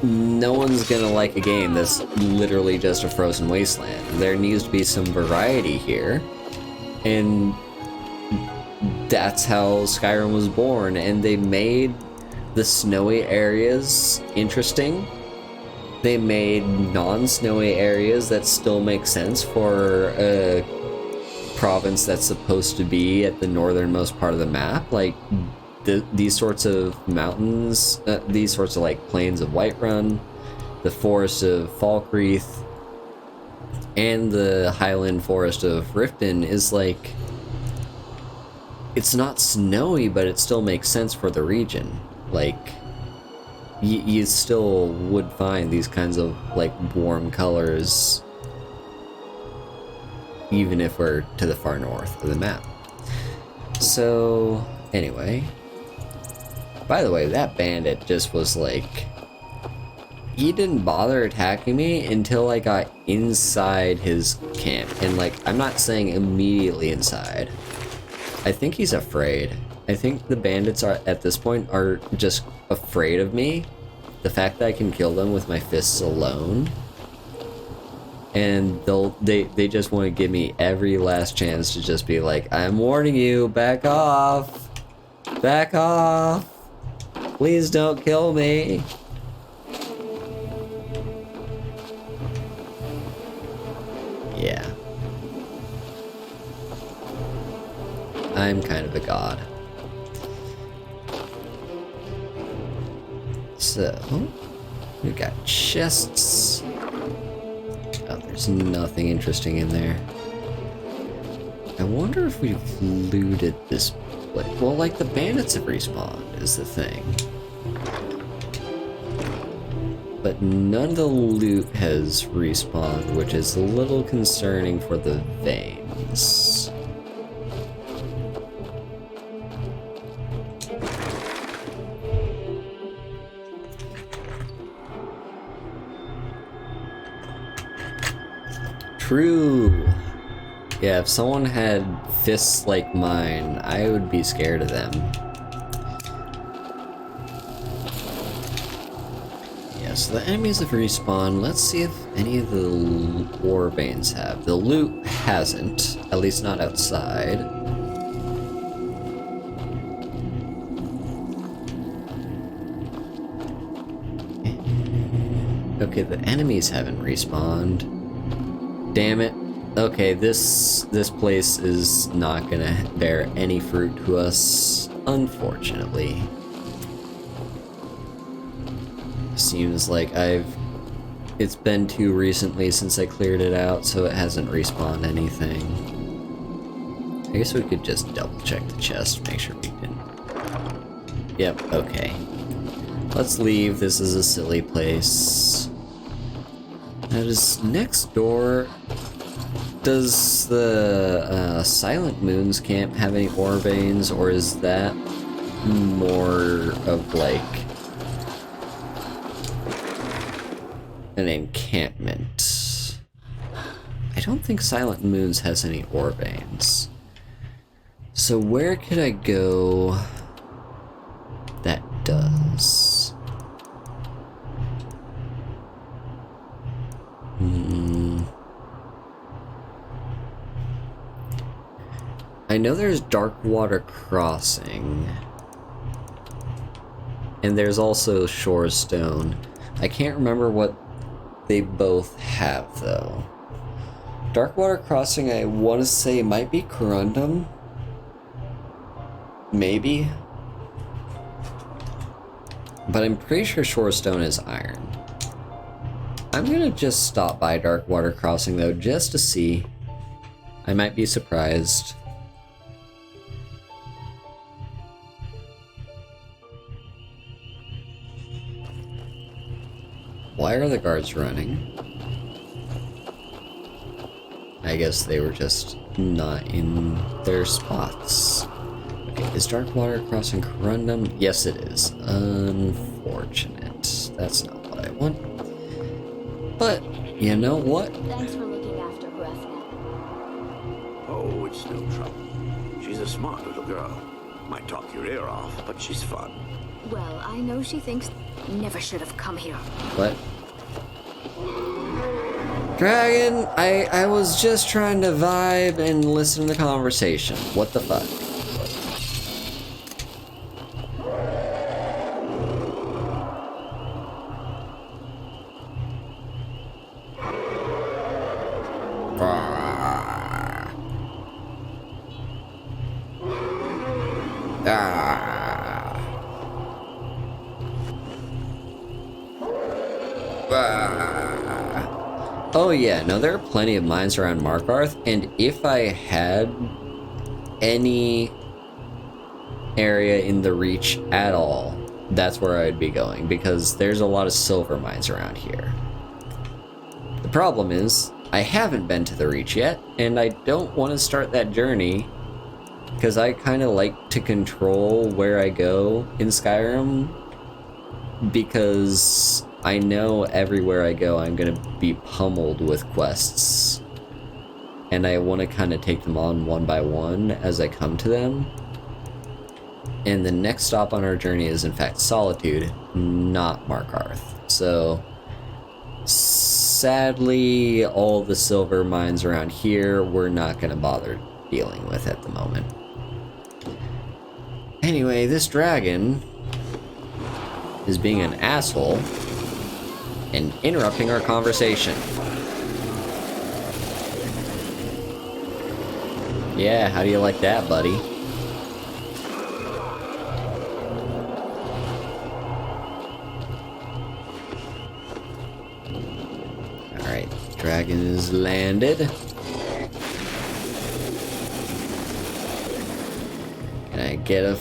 No one's gonna like a game that's literally just a frozen wasteland. There needs to be some variety here. And that's how Skyrim was born. And they made the snowy areas interesting. They made non-snowy areas that still make sense for a province that's supposed to be at the northernmost part of the map. Like, these sorts of mountains, these sorts of, like, plains of Whiterun, the forest of Falkreath, and the highland forest of Riften is, like, it's not snowy, but it still makes sense for the region. Like, you still would find these kinds of, like, warm colors even if we're to the far north of the map. So, anyway. By the way, that bandit just was like, he didn't bother attacking me until I got inside his camp. And, like, I'm not saying immediately inside. I think he's afraid. I think the bandits are, at this point, are just afraid of me. The fact that I can kill them with my fists alone. And they just want to give me every last chance to just be like, I'm warning you, back off! Back off! Please don't kill me! Yeah. I'm kind of a god. So, we got chests. Oh, there's nothing interesting in there. I wonder if we've looted this place. Well, like the bandits have respawned is the thing. But none of the loot has respawned, which is a little concerning for the veins. True. Yeah, if someone had fists like mine, I would be scared of them. Yeah, so the enemies have respawned. Let's see if any of the warbanes have. The loot hasn't, at least not outside. Okay, the enemies haven't respawned. Damn it. Okay, this place is not gonna bear any fruit to us, unfortunately. Seems like it's been too recently since I cleared it out, so it hasn't respawned anything. I guess we could just double check the chest, make sure we didn't. Yep, okay. Let's leave, this is a silly place. Now does next door, does the Silent Moon's camp have any warbanes, or is that more of like an encampment? I don't think Silent Moon's has any warbanes. So where could I go that does? I know there's Darkwater Crossing. And there's also Shorestone. I can't remember what they both have, though. Darkwater Crossing, I want to say, might be Corundum. Maybe. But I'm pretty sure Shorestone is iron. I'm gonna just stop by Darkwater Crossing, though, just to see. I might be surprised. Why are the guards running? I guess they were just not in their spots. Okay, is Darkwater Crossing Corundum? Yes, it is. Unfortunate. That's not what I want. But, you know what? Thanks for looking after Hrefna. Oh, it's no trouble. She's a smart little girl. Might talk your ear off, but she's fun. Well, I know she thinks never should have come here. What? Dragon, I was just trying to vibe and listen to the conversation. What the fuck? Oh yeah, no, there are plenty of mines around Markarth, and if I had any area in the Reach at all, that's where I'd be going, because there's a lot of silver mines around here. The problem is, I haven't been to the Reach yet, and I don't want to start that journey, because I kind of like to control where I go in Skyrim, because I know everywhere I go I'm gonna be pummeled with quests, and I want to kind of take them on one by one as I come to them. And the next stop on our journey is in fact Solitude, not Markarth. So sadly, all the silver mines around here we're not gonna bother dealing with at the moment. Anyway, this dragon is being an asshole and interrupting our conversation. Yeah, how do you like that, buddy? Alright, dragon is landed. Can I Get a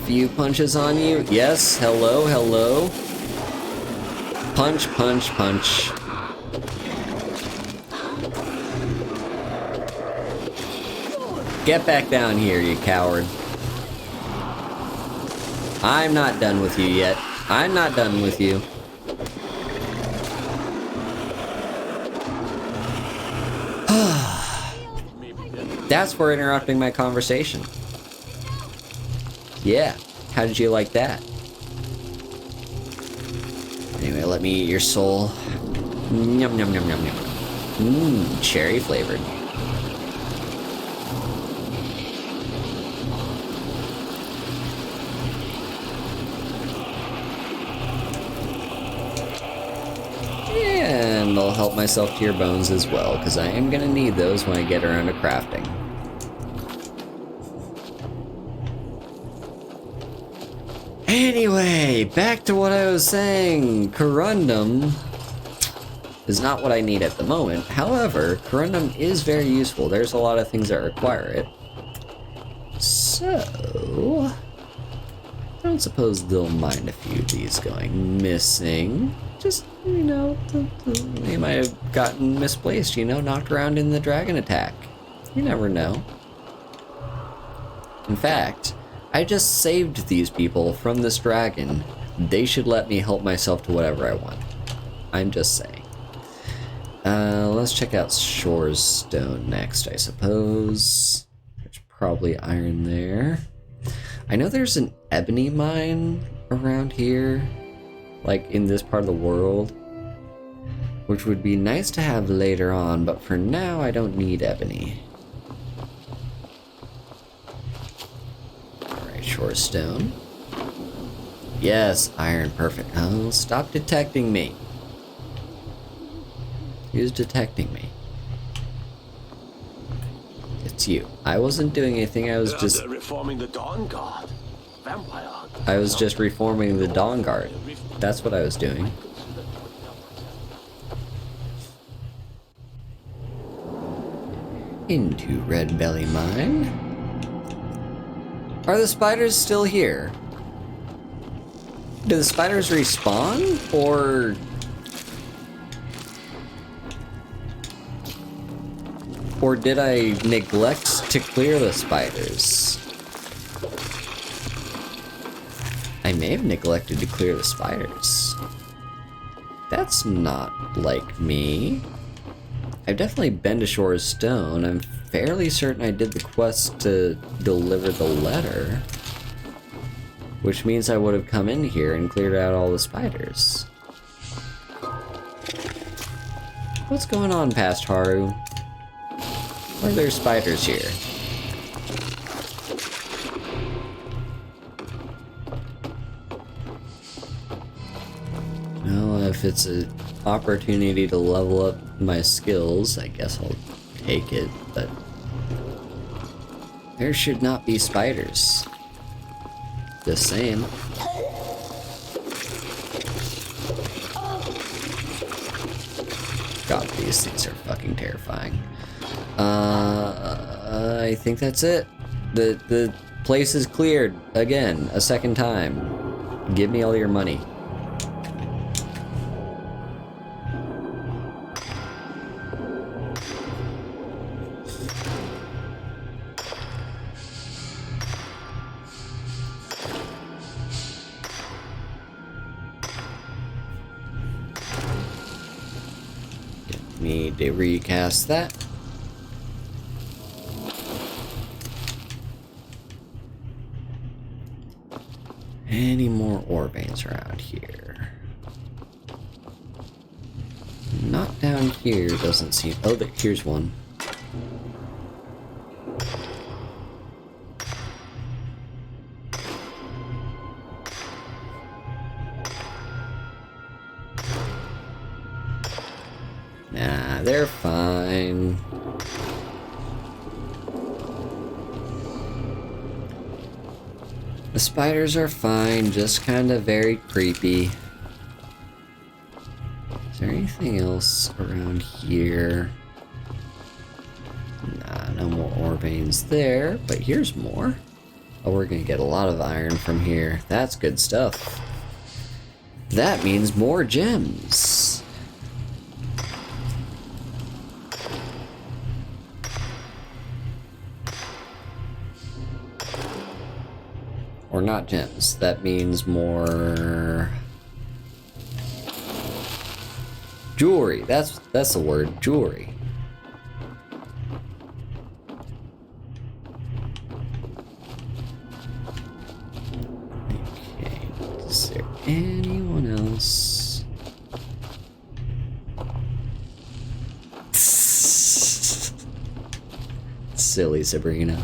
few punches on you. Yes, hello, hello. Punch, punch, punch. Get back down here, you coward. I'm not done with you yet. I'm not done with you. That's for interrupting my conversation. Yeah, how did you like that? Anyway, let me eat your soul. Yum, yum, yum, yum, yum. Mmm, cherry flavored. And I'll help myself to your bones as well, because I am going to need those when I get around to crafting. Anyway, back to what I was saying. Corundum is not what I need at the moment. However, Corundum is very useful. There's a lot of things that require it. So, I don't suppose they'll mind a few of these going missing. Just, you know, they might have gotten misplaced, you know, knocked around in the dragon attack. You never know. In fact, I just saved these people from this dragon. They should let me help myself to whatever I want. I'm just saying. Let's check out Shore's Stone next, I suppose. There's probably iron there. I know there's an ebony mine around here, like in this part of the world, which would be nice to have later on, but for now I don't need ebony. Alright, Shore Stone. Yes, iron, perfect. Oh, stop detecting me. Who's detecting me? It's you. I wasn't doing anything, I was just... reforming the Dawn Guard. Vampire hunter. I was just reforming the Dawn Guard. That's what I was doing. Into Red Belly Mine. Are the spiders still here? Do the spiders respawn? Or did I neglect to clear the spiders? I may have neglected to clear the spiders. That's not like me. I've definitely been to Shore's Stone. I'm fairly certain I did the quest to deliver the letter. Which means I would have come in here and cleared out all the spiders. What's going on past Haru? Why are there spiders here? Well, if it's an opportunity to level up my skills, I guess I'll take it, but there should not be spiders. Just saying. God, these things are fucking terrifying. I think that's it. The place is cleared again, a second time. Give me all your money. Need to recast that. Any more ore veins around here? Not down here, doesn't seem. Oh, here's one. Nah, they're fine. The spiders are fine, just kind of very creepy. Is there anything else around here? Nah, no more ore veins there, but here's more. Oh, we're gonna get a lot of iron from here. That's good stuff. That means more gems. Or not gems. That means more jewelry. That's the word, jewelry. Okay, is there anyone else? Silly Sabrina.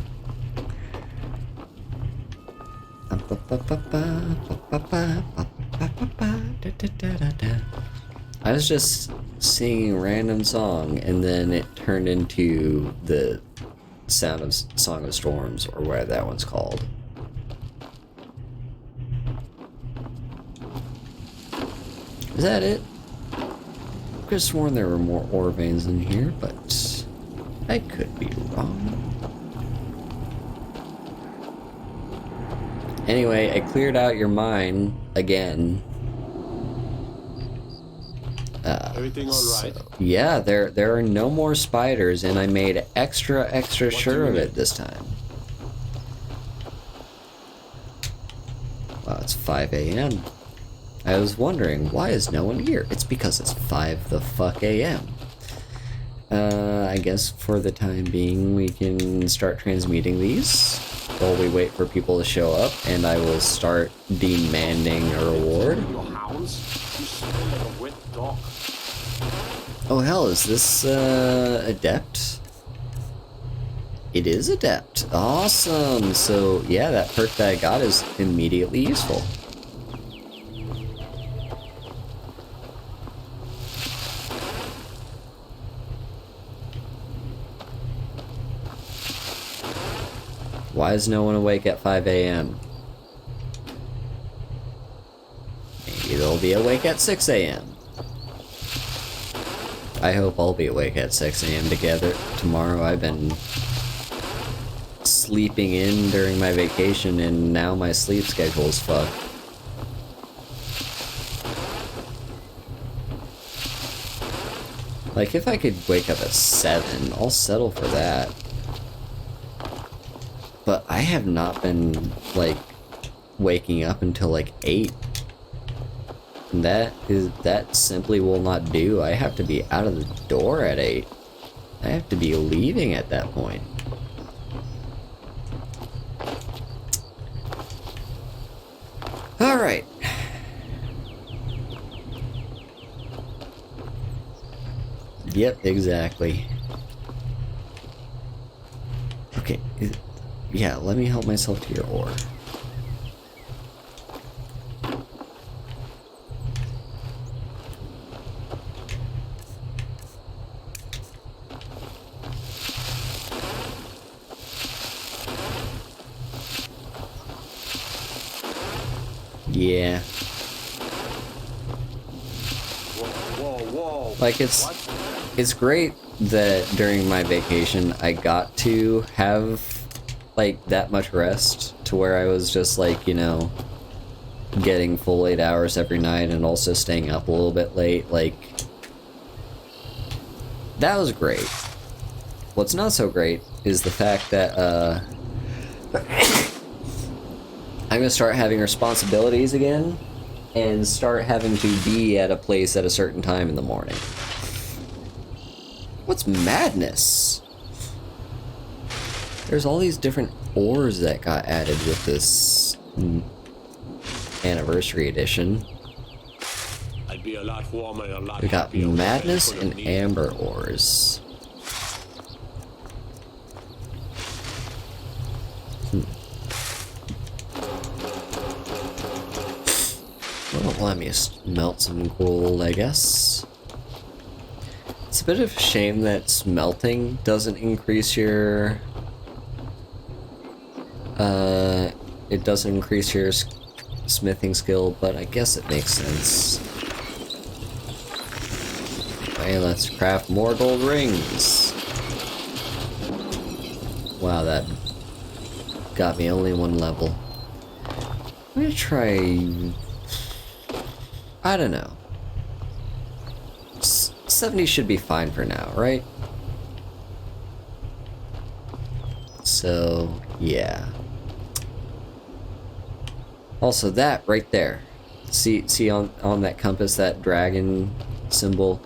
I was just singing a random song and then it turned into the sound of Song of Storms, or whatever that one's called. Is that it? I could have sworn there were more ore veins in here, but I could be wrong. Anyway, I cleared out your mine again. Everything all right? Yeah, there are no more spiders, and I made extra sure of it this time. Wow, it's 5 a.m. I was wondering, why is no one here? It's because it's 5 the fuck a.m. I guess for the time being, we can start transmuting these while we wait for people to show up, and I will start demanding a reward. Your hounds? You smell like a wet dog. Oh hell, is this adept? It is adept. Awesome. So yeah, that perk that I got is immediately useful. Why is no one awake at 5 a.m.? Maybe they'll be awake at 6 a.m. I hope I'll be awake at 6 a.m. together tomorrow. I've been sleeping in during my vacation and now my sleep schedule is fucked. Like, if I could wake up at 7, I'll settle for that. But I have not been, like, waking up until, like, 8. And that simply will not do. I have to be out of the door at 8. I have to be leaving at that point. Alright. Yep, exactly. Okay, yeah, let me help myself to your ore. Yeah. Whoa. Like, it's great that during my vacation I got to have, like, that much rest to where I was just, like, you know, getting full 8 hours every night and also staying up a little bit late. Like, that was great. What's not so great is the fact that, I'm gonna start having responsibilities again and start having to be at a place at a certain time in the morning. What's madness? There's all these different ores that got added with this anniversary edition. I'd be a lot warmer and a lot We got happier if I madness couldn't and eat. amber ores. Well, let me smelt some gold, I guess. It's a bit of a shame that smelting doesn't increase your... it doesn't increase your smithing skill, but I guess it makes sense. Okay, let's craft more gold rings. Wow, that got me only one level. I'm gonna try... I don't know. 70 should be fine for now, right? So, yeah. Also, that right there. See on that compass, that dragon symbol?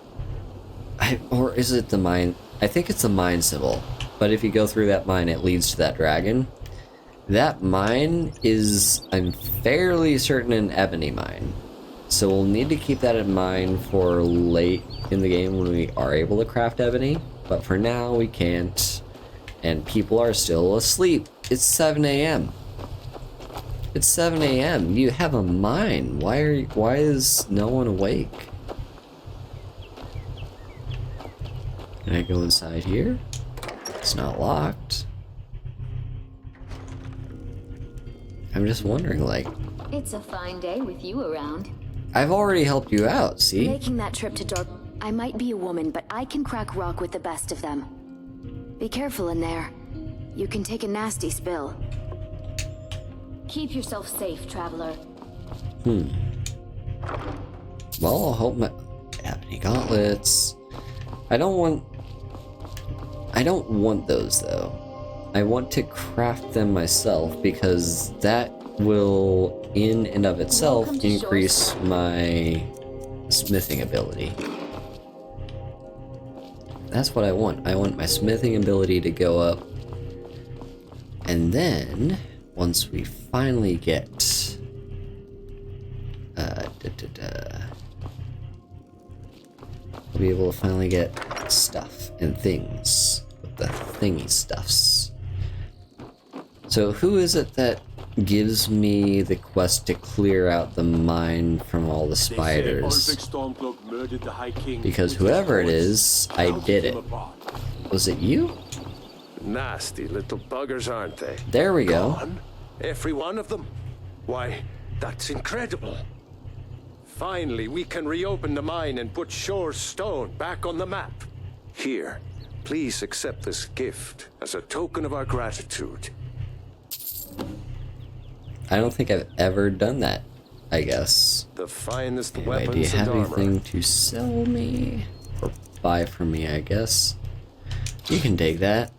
Or is it the mine? I think it's the mine symbol. But if you go through that mine, it leads to that dragon. That mine is, I'm fairly certain, an ebony mine. So we'll need to keep that in mind for late in the game when we are able to craft ebony. But for now, we can't. And people are still asleep. It's 7 a.m. It's 7 a.m. You have a mine. Why is no one awake? Can I go inside here? It's not locked. I'm just wondering, like... It's a fine day with you around. I've already helped you out, see? Making that trip to Dark... I might be a woman, but I can crack rock with the best of them. Be careful in there. You can take a nasty spill. Keep yourself safe, traveler. Well, I'll hope my... Ebony gauntlets... I don't want those, though. I want to craft them myself, because that will, in and of itself, increase my smithing ability. That's what I want. I want my smithing ability to go up. And then, once we finally get... we'll be able to finally get stuff and things with the thingy stuffs. So who is it that gives me the quest to clear out the mine from all the spiders? Because whoever it is, I did it. Was it you? Nasty little buggers, aren't they? There we go. Gone? Every one of them? Why, that's incredible. Finally, we can reopen the mine and put Shore's stone back on the map. Here, please accept this gift as a token of our gratitude. I don't think I've ever done that, I guess. The finest anyway, weapons do you have and armor. anything to sell me? Or buy from me, I guess. You can take that.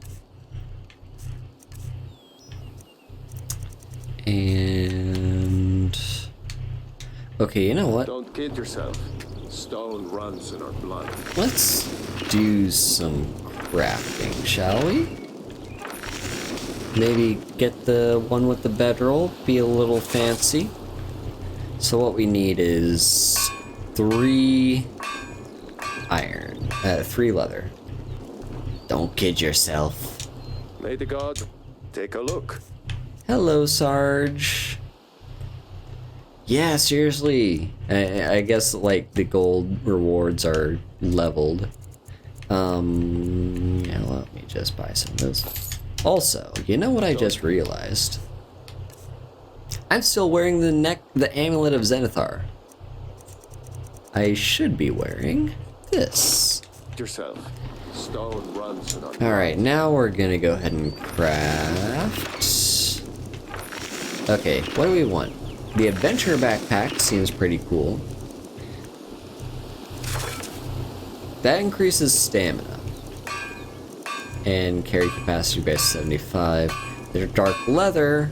And... okay, you know what? Don't kid yourself. Stone runs in our blood. Let's do some crafting, shall we? Maybe get the one with the bedroll, be a little fancy. So what we need is 3 iron, 3 leather. Don't kid yourself. May the gods take a look. Hello, Sarge. Yeah, seriously. I guess, like, the gold rewards are leveled. Yeah, let me just buy some of those. Also, you know what I just realized? I'm still wearing the Amulet of Zenithar. I should be wearing this. Yourself. Stone runs in our blood. Alright, now we're gonna go ahead and craft. Okay, what do we want? The adventure backpack seems pretty cool. That increases stamina and carry capacity by 75. The dark leather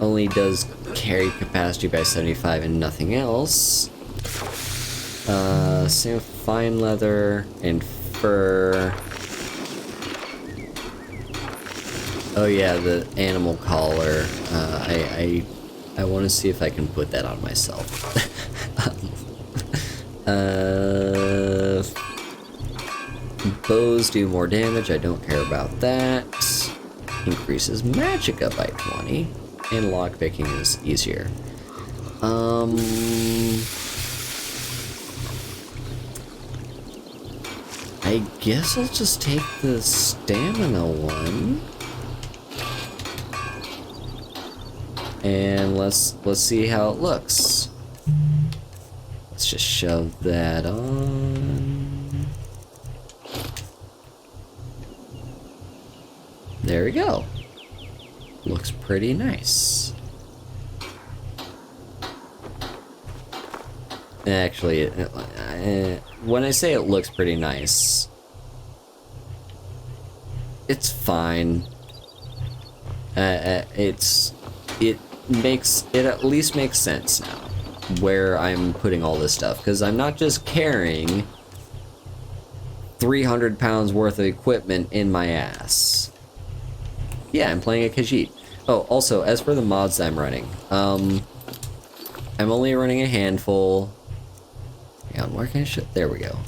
only does carry capacity by 75 and nothing else. Same with fine leather and fur. Oh yeah, the animal collar. I want to see if I can put that on myself. Bows do more damage, I don't care about that. Increases magicka by 20, and lockpicking is easier. I guess I'll just take the stamina one. And let's see how it looks. Let's just shove that on. There we go. looks pretty nice. Actually, when I say it looks pretty nice, it's fine. It at least makes sense now where I'm putting all this stuff, because I'm not just carrying 300 pounds worth of equipment in my ass. Yeah, I'm playing a Khajiit. Oh, also, as for the mods I'm running, I'm only running a handful. Yeah, where can I shit? There we go.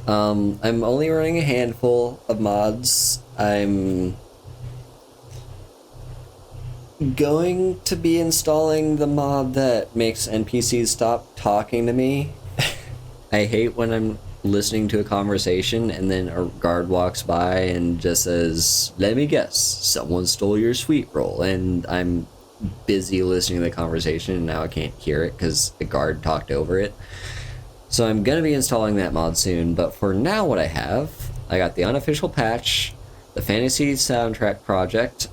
I'm only running a handful of mods. I'm going to be installing the mod that makes NPCs stop talking to me. I hate when I'm listening to a conversation and then a guard walks by and just says, "Let me guess, someone stole your sweet roll," and I'm busy listening to the conversation and now I can't hear it because the guard talked over it. So I'm gonna be installing that mod soon, but for now what I got the unofficial patch, the fantasy soundtrack project.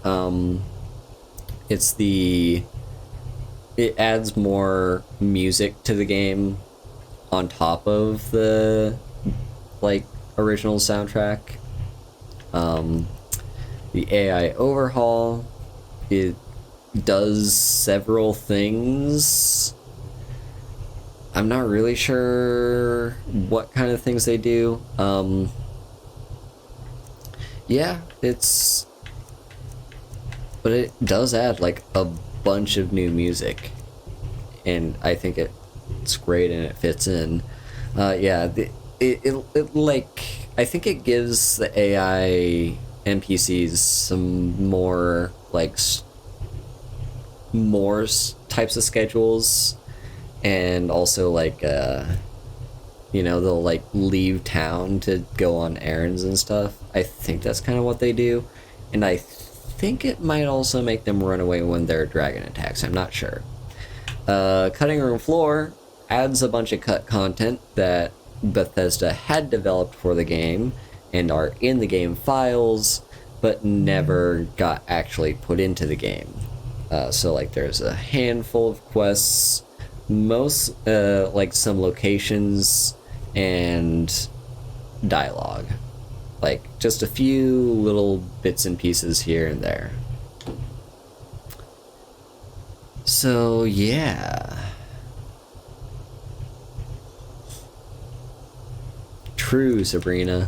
It adds more music to the game on top of the original soundtrack. The AI overhaul, it does several things. I'm not really sure what kind of things they do. Yeah, but it does add a bunch of new music, and I think it's great and it fits in. Yeah, I think it gives the AI NPCs some more more types of schedules, and also they'll leave town to go on errands and stuff. I think that's kind of what they do, and I think it might also make them run away when their dragon attacks. I'm not sure. Cutting room floor adds a bunch of cut content that Bethesda had developed for the game and are in the game files, but never got actually put into the game. So there's a handful of quests, most some locations and dialogue, just a few little bits and pieces here and there. So yeah, true, Sabrina.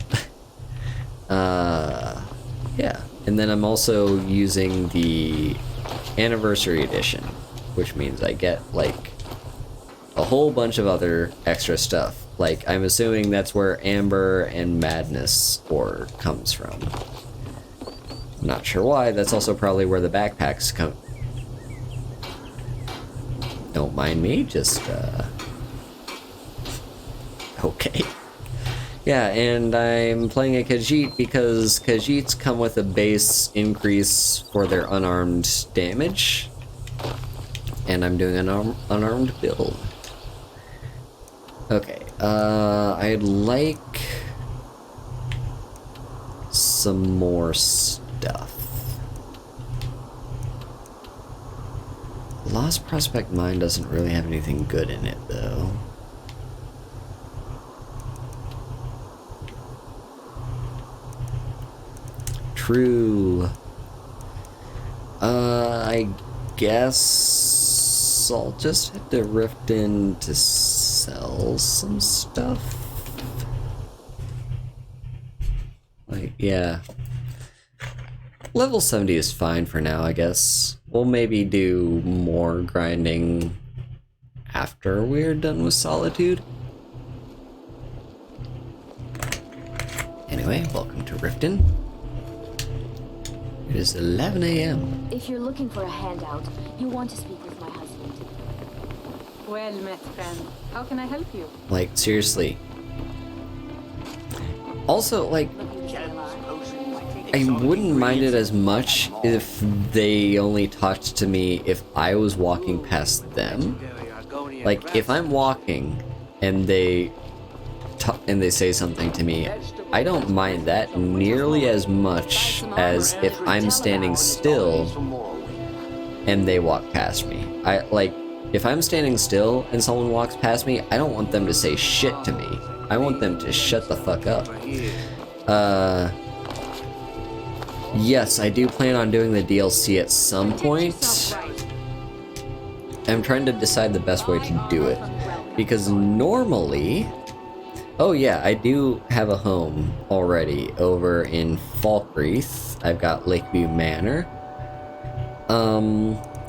Yeah, and then I'm also using the anniversary edition, which means I get a whole bunch of other extra stuff. I'm assuming that's where Amber and Madness ore comes from. I'm not sure why. That's also probably where the backpacks come. Don't mind me, just okay. Yeah, and I'm playing a Khajiit because Khajiits come with a base increase for their unarmed damage, and I'm doing an unarmed build. Okay, I'd like some more stuff. Lost Prospect Mine doesn't really have anything good in it, though. True. I guess I'll just have to rift in to sell some stuff. Yeah. Level 70 is fine for now, I guess. We'll maybe do more grinding after we're done with Solitude. Anyway, welcome to Riften. It is 11 a.m. If you're looking for a handout, you want to speak with my husband. Well met, friend. How can I help you? Seriously. Also, I wouldn't mind it as much if they only talked to me if I was walking past them. If I'm walking and they say something to me, I don't mind that nearly as much as if I'm standing still and they walk past me. If I'm standing still and someone walks past me, I don't want them to say shit to me. I want them to shut the fuck up. Yes, I do plan on doing the DLC at some point. I'm trying to decide the best way to do it. Because normally... Oh yeah, I do have a home already over in Falkreath. I've got Lakeview Manor.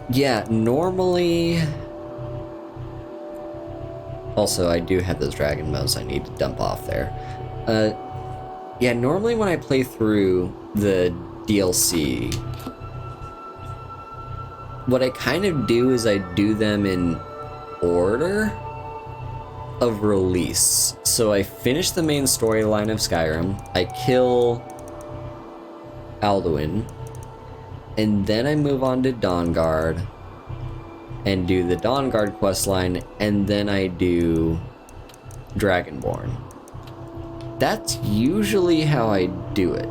Yeah, normally... Also, I do have those dragon bones I need to dump off there. Yeah, normally when I play through the DLC, what I kind of do is I do them in order of release. So I finish the main storyline of Skyrim, I kill Alduin, and then I move on to Dawnguard and do the Dawnguard questline, and then I do Dragonborn. That's usually how I do it.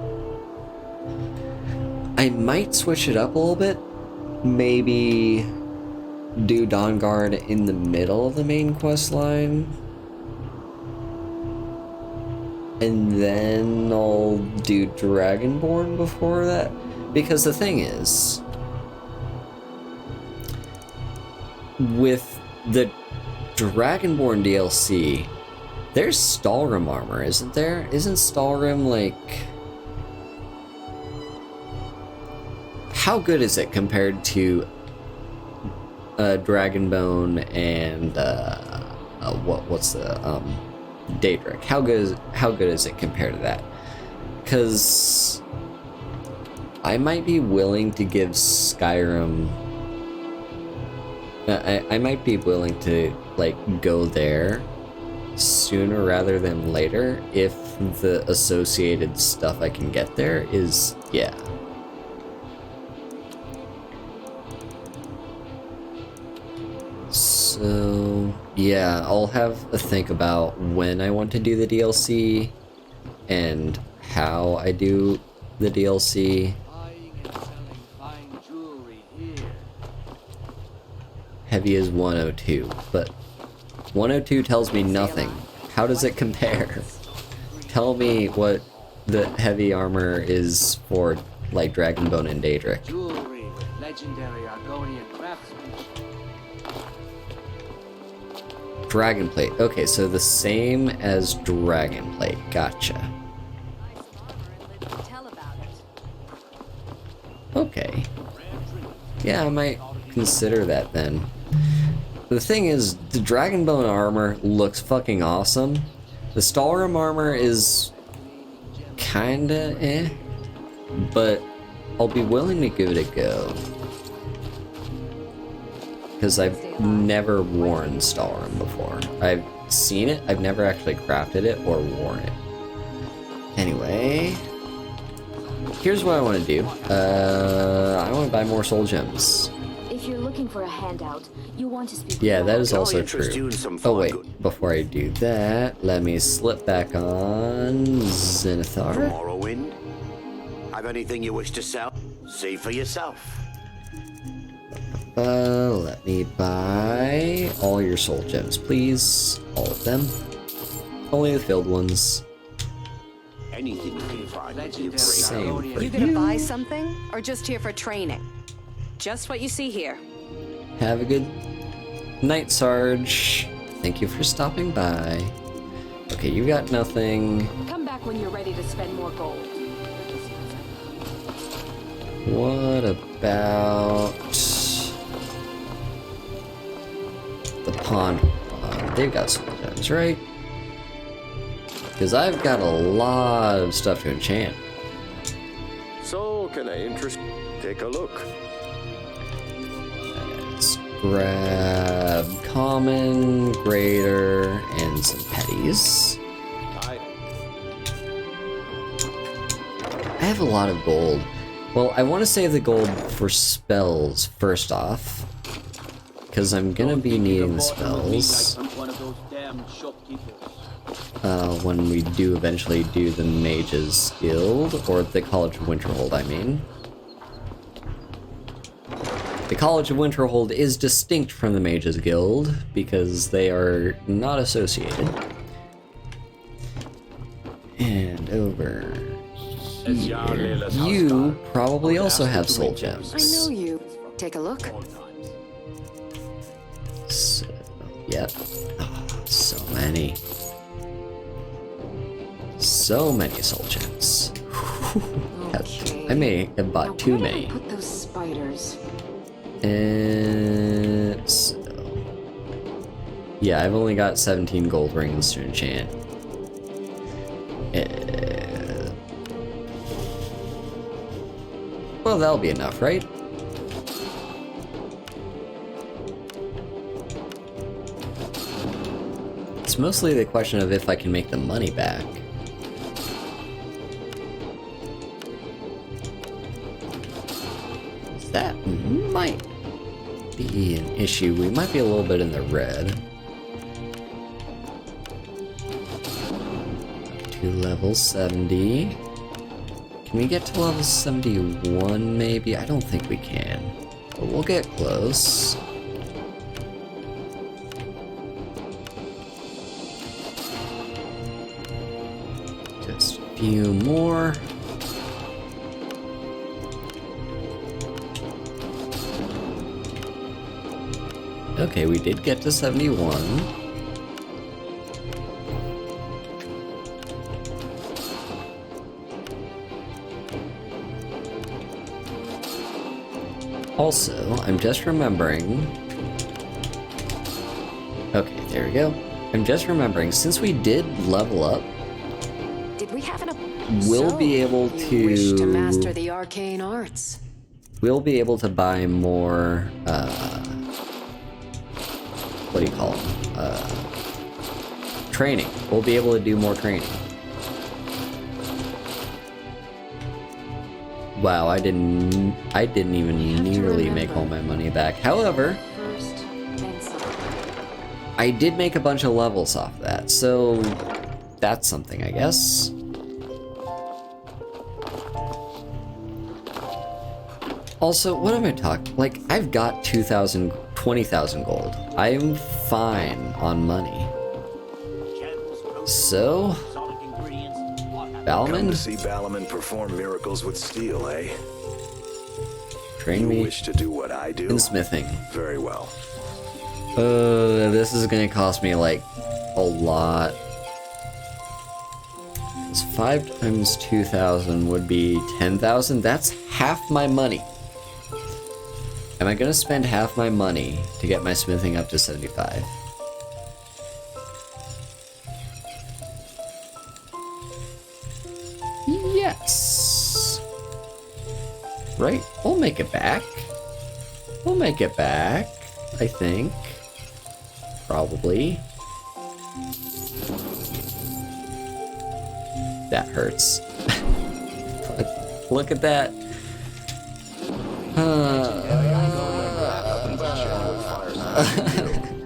I might switch it up a little bit. Maybe do Dawnguard in the middle of the main quest line, and then I'll do Dragonborn before that. Because the thing is, with the Dragonborn DLC, there's Stalrim armor, isn't there? Isn't Stalrim like... How good is it compared to Dragonbone and what's the Daedric? How good is it compared to that? Because I might be willing to give Skyrim. I might be willing to like go there sooner rather than later if the associated stuff I can get there is, yeah. So, yeah, I'll have a think about when I want to do the DLC and how I do the DLC. Heavy is 102, but 102 tells me nothing. How does it compare? Tell me what the heavy armor is for, like, Dragonbone and Daedric. Dragonplate. Okay, so the same as Dragonplate. Gotcha. Okay. Yeah, I might consider that then. The thing is, the Dragonbone armor looks fucking awesome. The Stalrim armor is kinda eh, but I'll be willing to give it a go. Because I've never worn Stalrim before. I've seen it, I've never actually crafted it or worn it. Anyway, here's what I want to do. I want to buy more soul gems. If you're looking for a handout, you want to speak. Yeah, that is also true. Oh wait, before I do that, let me slip back on Zenithar. Morrowind? Have anything you wish to sell? See for yourself. Let me buy all your soul gems, please. All of them. Only the filled ones. Anything you can find. Same for You gonna buy something, or just here for training? Just what you see here. Have a good night, Sarge. Thank you for stopping by. Okay, you got nothing. Come back when you're ready to spend more gold. What about the pond? They've got soul gems, right? Because I've got a lot of stuff to enchant. So, can I take a look? Let's grab common, greater, and some petties. I have a lot of gold. Well, I want to save the gold for spells first off, because I'm gonna be needing the spells. when we do eventually do the Mages Guild, or the College of Winterhold, I mean. The College of Winterhold is distinct from the Mages Guild, because they are not associated. And over here, you probably also have soul gems. I know you. Take a look. So, yep. Oh, so many. So many soul gems. Okay. I may have bought too many. Put those spiders. And so, yeah, I've only got 17 gold rings to enchant. Well, that'll be enough, right? It's mostly the question of if I can make the money back. That might be an issue. We might be a little bit in the red. To level 70. Can we get to level 71 maybe? I don't think we can. But we'll get close. Just a few more. Okay, we did get to 71. Also, I'm just remembering... Okay, there we go. I'm just remembering, since we did level up, Did we have we'll be able you wish to master to... the arcane arts. We'll be able to buy more, what do you call them? Training. We'll be able to do more training. Wow, I didn't even nearly make all my money back. However, I did make a bunch of levels off that, so that's something, I guess. Also, what am I talking? Like, I've got 20,000 gold. I am fine on money. So, Balman? Come to see Balman perform miracles with steel, eh? Train me. You wish to do what I do? In smithing. Very well. This is gonna cost me, like, a lot. 5 times 2,000 would be 10,000. That's half my money. Am I gonna spend half my money to get my smithing up to 75? Yes. Right? We'll make it back. We'll make it back, I think. Probably. That hurts. Look at that.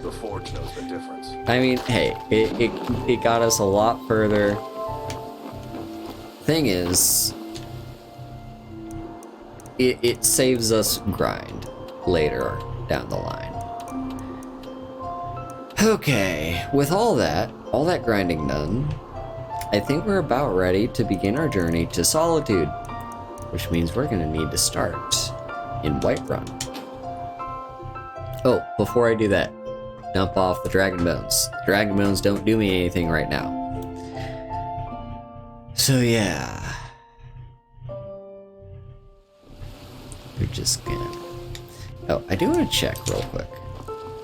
The forge knows the difference. I mean, hey, it got us a lot further. Thing is, it saves us grind later down the line. Okay, with all that grinding done, I think we're about ready to begin our journey to Solitude, which means we're gonna need to start in Whiterun. Oh, before I do that, dump off the Dragon Bones. The Dragon Bones don't do me anything right now. So yeah. We're just gonna... Oh, I do want to check real quick.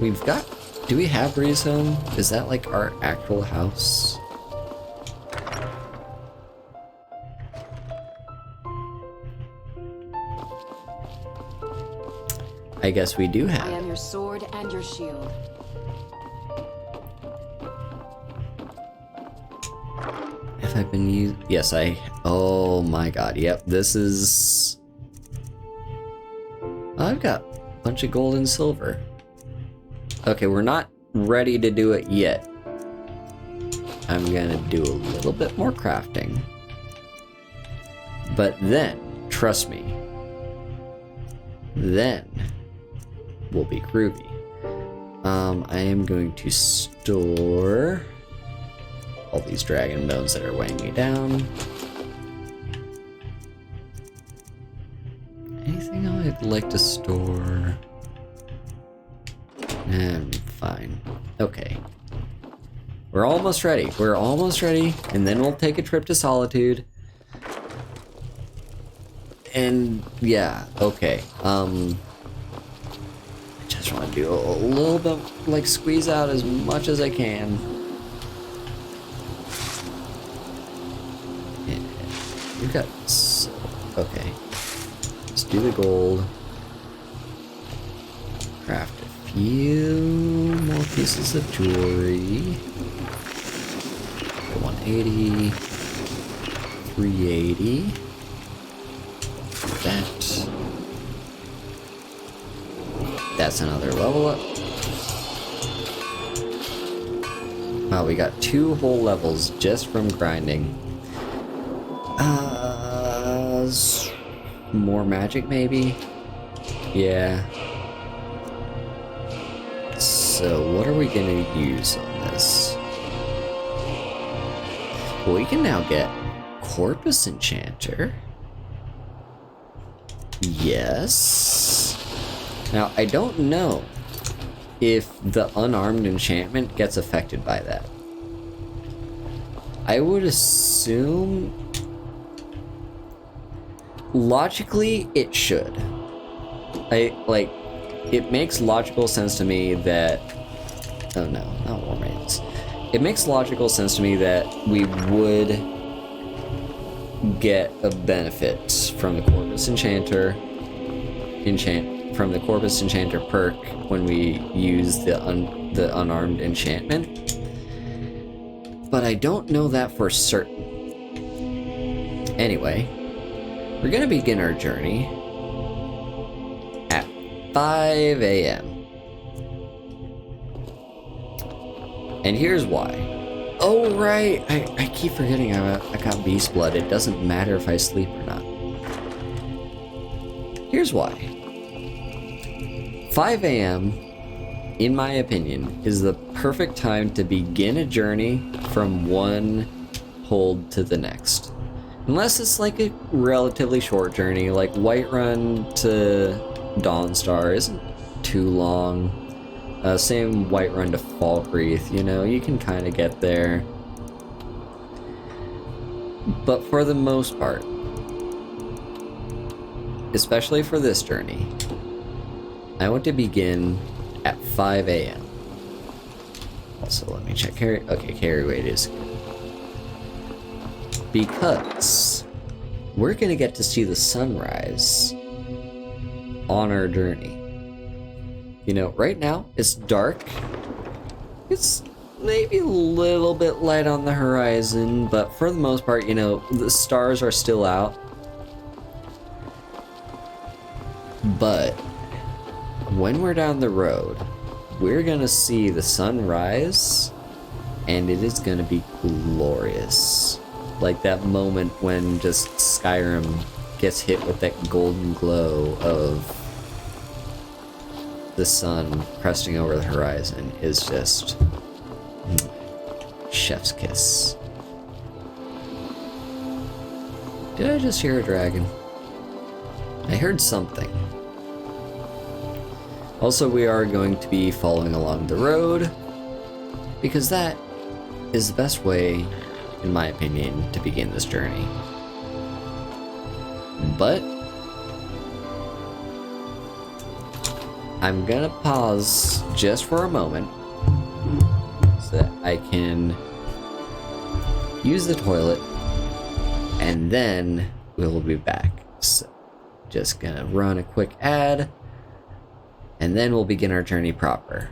We've got... Do we have Breeze Home? Is that like our actual house? I guess we do have. I am your sword and your shield. Have I been used? Yes, I... Oh my god, yep, this is... I've got a bunch of gold and silver. Okay, we're not ready to do it yet. I'm gonna do a little bit more crafting. But then, trust me, then we'll be groovy. I am going to store all these dragon bones that are weighing me down. Anything I'd like to store? I'm fine. Okay. We're almost ready. We're almost ready, and then we'll take a trip to Solitude. And yeah, okay. I just want to do a little bit, like, squeeze out as much as I can. Yeah, we've got okay. Let's do the gold. Craft a few more pieces of jewelry. 180, 380. That's another level up. Wow, we got 2 whole levels just from grinding. More magic maybe? Yeah. So what are we gonna use on this? Well, we can now get Corpus Enchanter. Yes. Now, I don't know if the unarmed enchantment gets affected by that. I would assume... logically, it should. It makes logical sense to me that... oh no, not War Maidens. It makes logical sense to me that we would get a benefit from the Corpus Enchanter perk when we use the unarmed enchantment, but I don't know that for certain. Anyway, we're gonna begin our journey at 5 a.m. And here's why. Oh right, I keep forgetting I got beast blood. It doesn't matter if I sleep or not. Here's why. 5 a.m., in my opinion, is the perfect time to begin a journey from one hold to the next. Unless it's like a relatively short journey, like Whiterun to Dawnstar isn't too long. Same Whiterun to Falkreath, you know, you can kind of get there. But for the most part, especially for this journey, I want to begin at 5 a.m. Also, let me check carry. Okay, carry weight is good. Because we're gonna get to see the sunrise on our journey. You know, right now it's dark. It's maybe a little bit light on the horizon, but for the most part, you know, the stars are still out. But when we're down the road, we're gonna see the sunrise, and it is gonna be glorious. Like that moment when just Skyrim gets hit with that golden glow of the sun cresting over the horizon is just chef's kiss. Did I just hear a dragon? I heard something. Also, we are going to be following along the road, because that is the best way, in my opinion, to begin this journey. But I'm gonna pause just for a moment so that I can use the toilet, and then we'll be back. So just gonna run a quick ad, and then we'll begin our journey proper.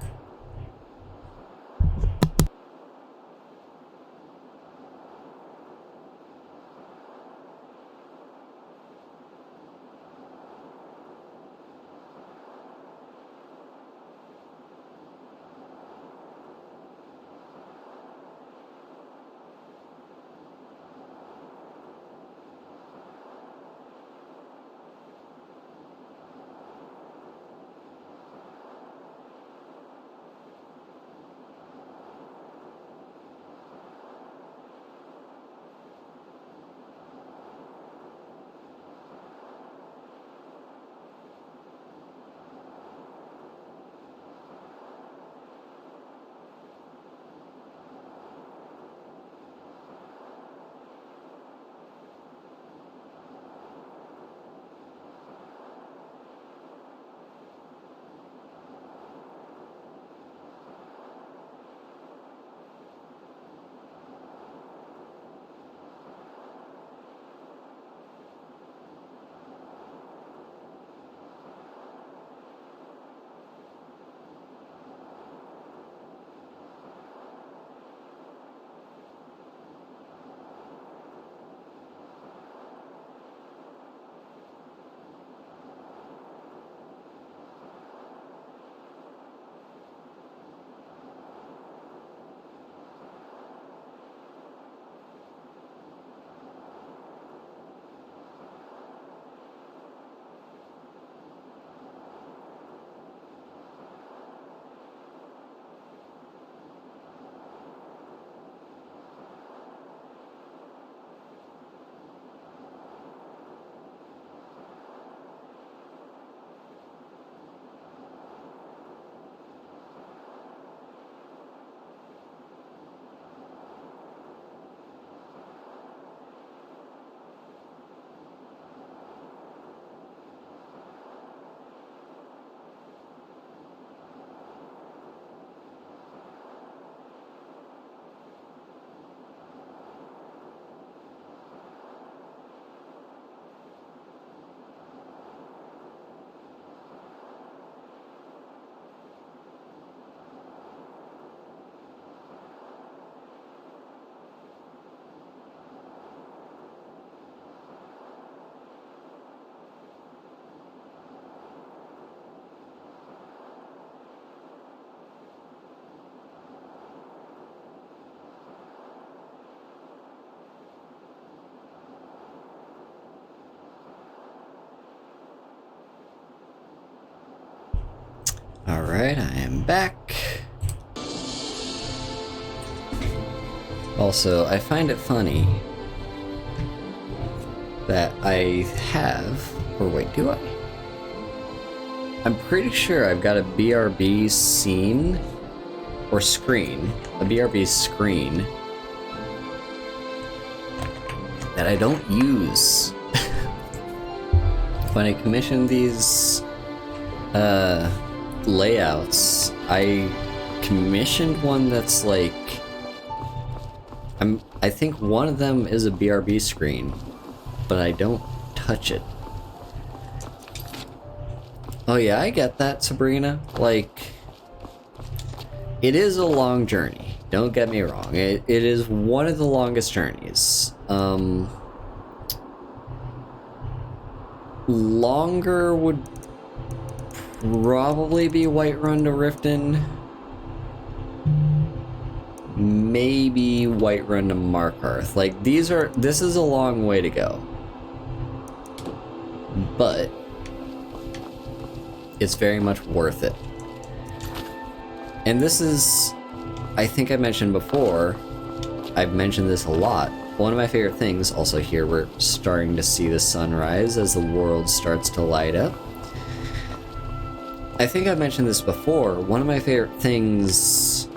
Alright, I am back. Also, I find it funny that I have, or wait, do I? I'm pretty sure I've got a BRB scene, or screen, a BRB screen, that I don't use. When I commission these layouts, I commissioned one that's like, I think one of them is a BRB screen, but I don't touch it. Oh yeah, I get that, Sabrina. Like, it is a long journey. Don't get me wrong. It is one of the longest journeys. Longer would probably be Whiterun to Riften. Maybe Whiterun to Markarth. Like, this is a long way to go. But it's very much worth it. And this is, I think I mentioned before, I've mentioned this a lot, one of my favorite things. Also here we're starting to see the sunrise as the world starts to light up. I think I've mentioned this before, one of my favorite things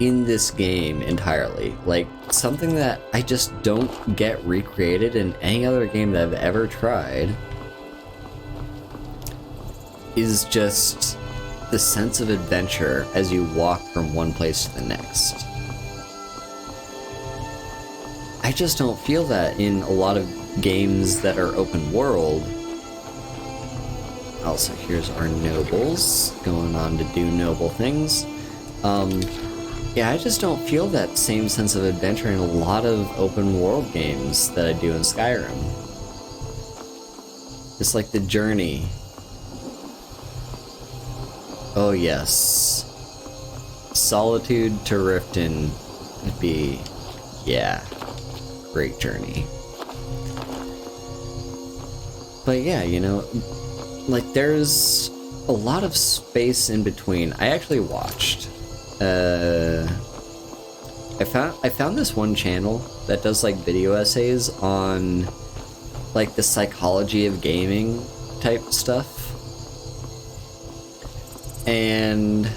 in this game entirely, like something that I just don't get recreated in any other game that I've ever tried, is just the sense of adventure as you walk from one place to the next. I just don't feel that in a lot of games that are open world. Also, here's our nobles going on to do noble things. Yeah, I just don't feel that same sense of adventure in a lot of open world games that I do in Skyrim. It's like the journey. Oh yes. Solitude to Riften would be, yeah, great journey. But yeah, you know, like there's a lot of space in between. I actually watched. I found this one channel that does like video essays on like the psychology of gaming type stuff. And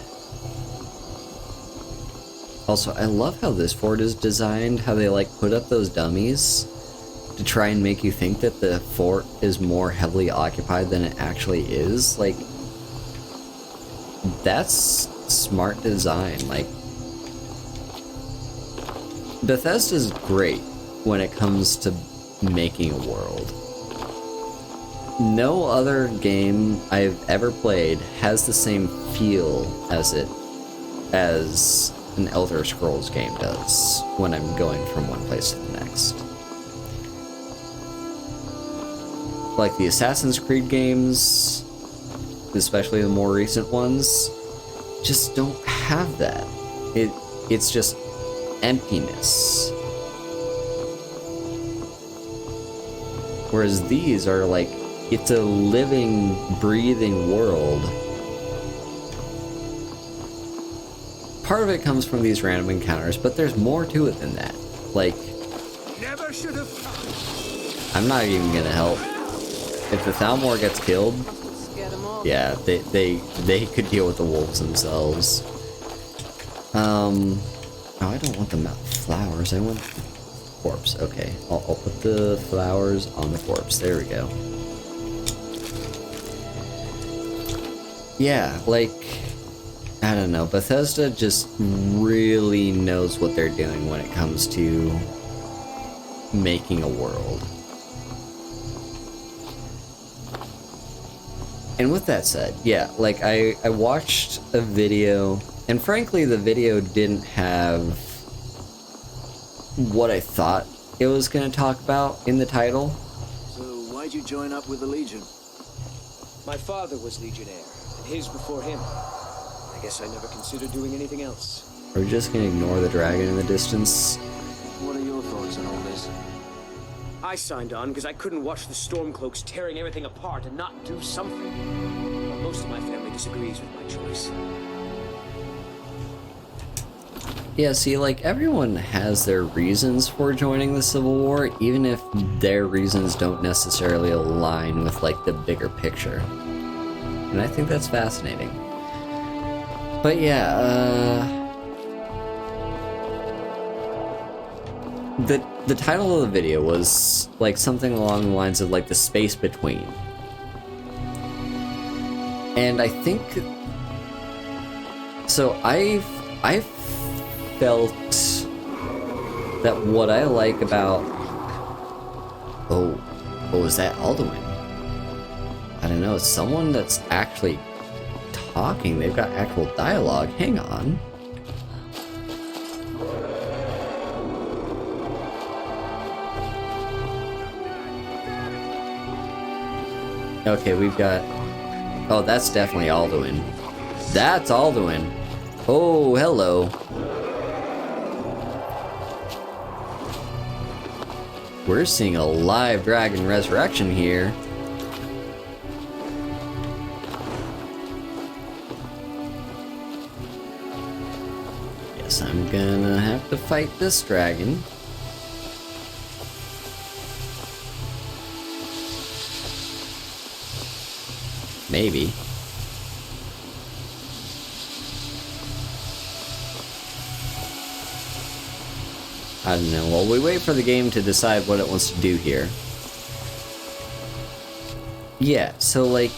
also, I love how this fort is designed, how they like put up those dummies to try and make you think that the fort is more heavily occupied than it actually is. Like, that's smart design. Like, Bethesda's great when it comes to making a world. No other game I've ever played has the same feel as an Elder Scrolls game does when I'm going from one place to the next. Like the Assassin's Creed games, especially the more recent ones, just don't have that. It's just emptiness. Whereas these are like, it's a living, breathing world. Part of it comes from these random encounters, but there's more to it than that. Like, Never should have. I'm not even gonna help. If the Thalmor gets killed, yeah, they could deal with the wolves themselves. Oh, I don't want the flowers. I want the corpse. Okay, I'll put the flowers on the corpse. There we go. Yeah, like, I don't know. Bethesda just really knows what they're doing when it comes to making a world. And with that said, yeah, like I watched a video, and frankly the video didn't have what I thought it was going to talk about in the title. So why'd you join up with the Legion? My father was Legionnaire, and his before him. I guess I never considered doing anything else. Are we just going to ignore the dragon in the distance? What are your thoughts on all this? I signed on because I couldn't watch the Stormcloaks tearing everything apart and not do something. Most of my family disagrees with my choice. Yeah, see, like, everyone has their reasons for joining the Civil War, even if their reasons don't necessarily align with, like, the bigger picture. And I think that's fascinating. But yeah, the title of the video was, like, something along the lines of, like, the space between. And I think... So I've felt that what I like about... Oh, is that Alduin? I don't know, it's someone that's actually talking. They've got actual dialogue. Hang on. Okay, we've got... Oh, that's definitely Alduin. That's Alduin. Oh, hello. We're seeing a live dragon resurrection here. Guess I'm gonna have to fight this dragon. Maybe. I don't know. Well, we wait for the game to decide what it wants to do here. Yeah, so like...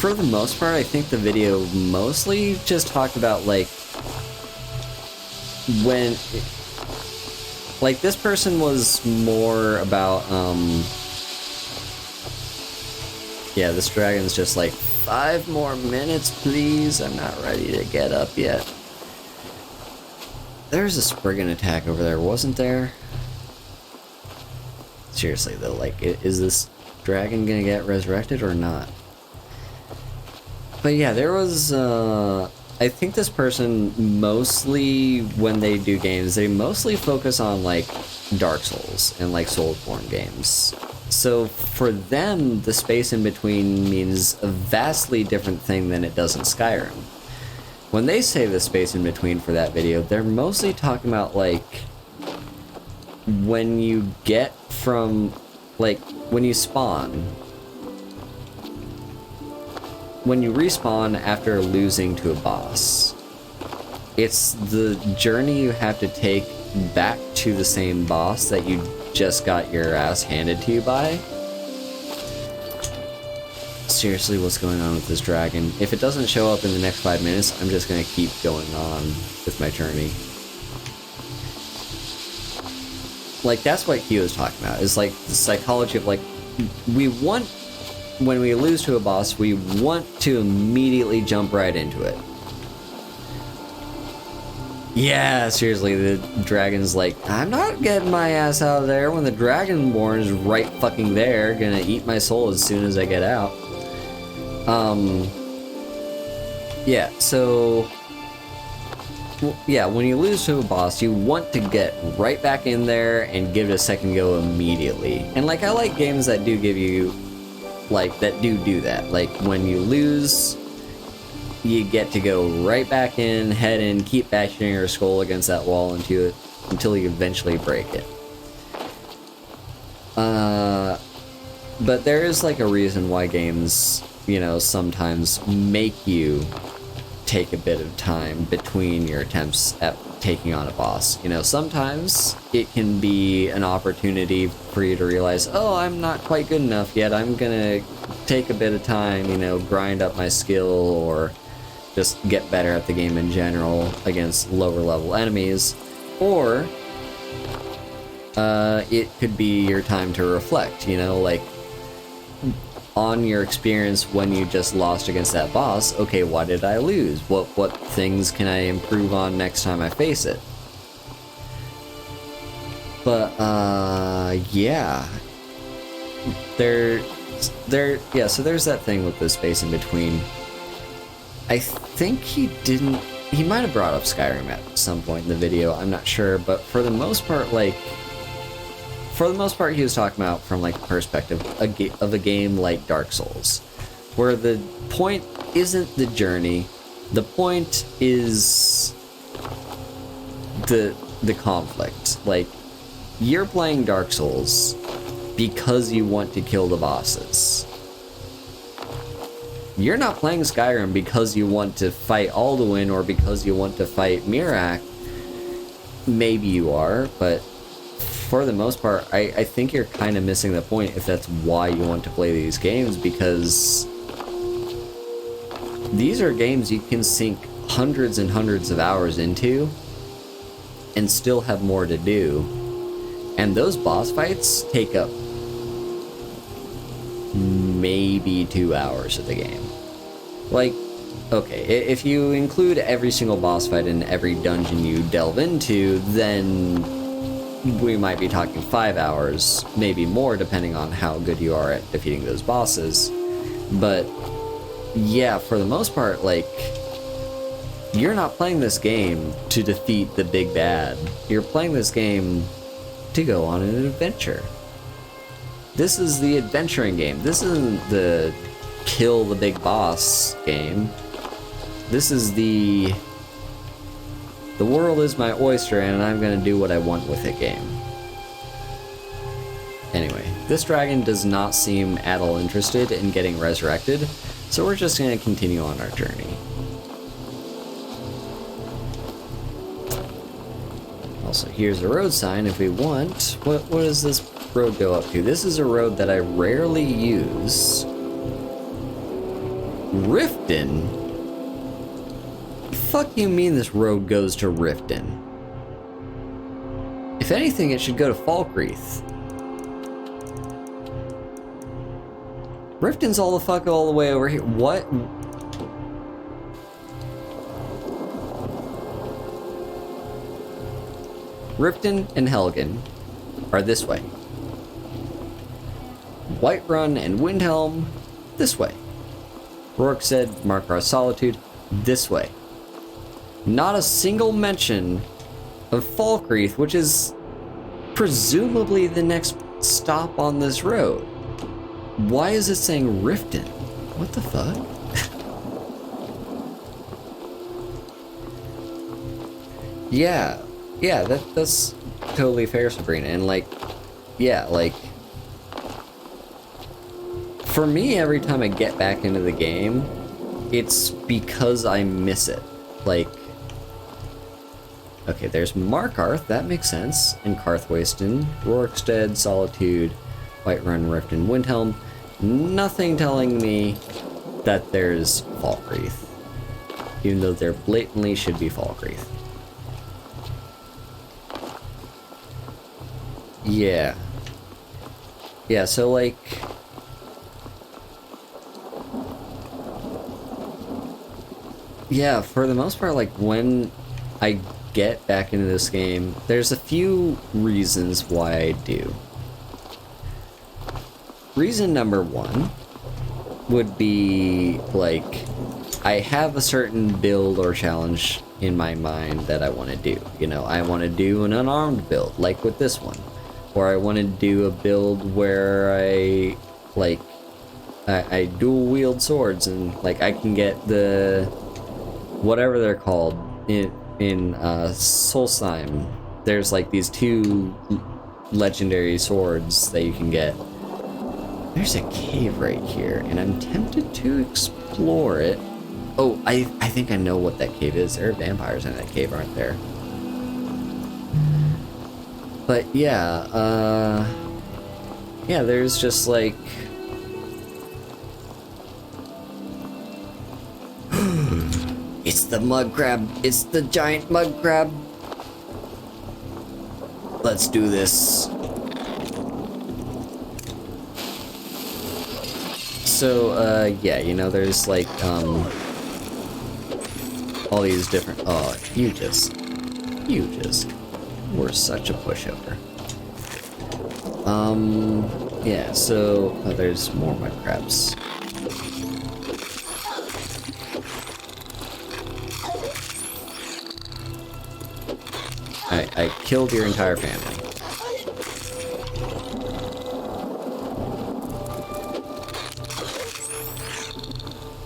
For the most part, I think the video mostly just talked about, like... When... Like, this person was more about, Yeah, this dragon's just like, 5 more minutes, please. I'm not ready to get up yet. There's a Spriggan attack over there, wasn't there? Seriously, though, like, is this dragon gonna get resurrected or not? But yeah, there was, I think this person mostly, when they do games, they mostly focus on, like, Dark Souls and, like, Soulsborne games. So for them, the space in between means a vastly different thing than it does in Skyrim. When they say the space in between for that video, they're mostly talking about, like, when you get from, like, when you spawn. When you respawn after losing to a boss, it's the journey you have to take back to the same boss that you just got your ass handed to you by. Seriously, what's going on with this dragon? If it doesn't show up in the next 5 minutes, I'm just gonna keep going on with my journey. Like, that's what he was talking about. It's like the psychology of, like, we want... When we lose to a boss, we want to immediately jump right into it. Yeah, seriously, the dragon's like, I'm not getting my ass out of there when the Dragonborn is right fucking there, gonna eat my soul as soon as I get out. Yeah, so... Yeah, when you lose to a boss, you want to get right back in there and give it a second go immediately. And, like, I like games that do give you... Like, that do that. Like, when you lose, you get to go right back in, head in, keep bashing your skull against that wall until you eventually break it. But there is, like, a reason why games, you know, sometimes make you take a bit of time between your attempts at taking on a boss. You know, sometimes it can be an opportunity for you to realize, oh, I'm not quite good enough yet, I'm gonna take a bit of time, you know, grind up my skill, or just get better at the game in general against lower level enemies. Or it could be your time to reflect, you know, like, on your experience when you just lost against that boss. Okay, why did I lose? What things can I improve on next time I face it? But yeah, yeah. So there's that thing with the space in between. I think he might have brought up Skyrim at some point in the video. I'm not sure, but for the most part, like, for the most part, he was talking about from like the perspective of a game like Dark Souls, where the point isn't the journey, the point is the conflict. Like, you're playing Dark Souls because you want to kill the bosses. You're not playing Skyrim because you want to fight Alduin or because you want to fight Miraak. Maybe you are, but for the most part, I think you're kind of missing the point if that's why you want to play these games, because these are games you can sink hundreds and hundreds of hours into and still have more to do. And those boss fights take up maybe 2 hours of the game. Like, okay, if you include every single boss fight in every dungeon you delve into, then we might be talking 5 hours, maybe more, depending on how good you are at defeating those bosses. But yeah, for the most part, like, you're not playing this game to defeat the big bad. You're playing this game to go on an adventure. This is the adventuring game. This isn't the kill the big boss game. This is the world is my oyster and I'm gonna do what I want with it game. Anyway, this dragon does not seem at all interested in getting resurrected, so we're just gonna continue on our journey. Also, here's a road sign if we want. What does this road go up to? This is a road that I rarely use. Riften? The fuck you mean this road goes to Riften? If anything, it should go to Falkreath. Riften's all the way over here. What? Riften and Helgen are this way. Whiterun and Windhelm, this way. Rorikstead, Markarth Solitude, this way. Not a single mention of Falkreath, which is presumably the next stop on this road. Why is it saying Riften? What the fuck? Yeah, that's totally fair, Sabrina. And like, yeah, like, for me, every time I get back into the game, it's because I miss it. Like, okay, there's Markarth, that makes sense, and Karthwasten, Rorikstead, Solitude, Whiterun, Riften, Windhelm. Nothing telling me that there's Falkreath, even though there blatantly should be Falkreath. Yeah. Yeah, so like, yeah, for the most part, like, when I get back into this game, there's a few reasons why I do. Reason number one would be, like, I have a certain build or challenge in my mind that I want to do. You know, I want to do an unarmed build, like with this one. Or I want to do a build where I, like, I dual wield swords and, like, I can get the, whatever they're called, in Solstheim. There's, like, these 2 legendary swords that you can get. There's a cave right here, and I'm tempted to explore it. Oh, I think I know what that cave is. There are vampires in that cave, aren't there? But yeah, yeah, there's just like... It's the mud crab! It's the giant mud crab! Let's do this. So, yeah, you know, there's like, all these different... Oh, you just were such a pushover. Yeah, so there's more mud crabs. I killed your entire family.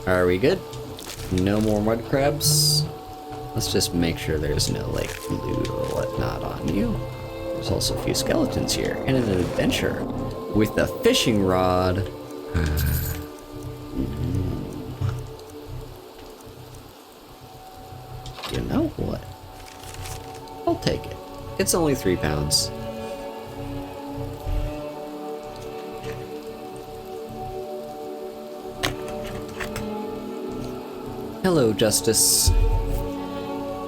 Are we good? No more mud crabs? Let's just make sure there's no, like, loot or whatnot on you. There's also a few skeletons here, and an adventure with a fishing rod. You know what? I'll take it. It's only 3 pounds. Hello, Justice.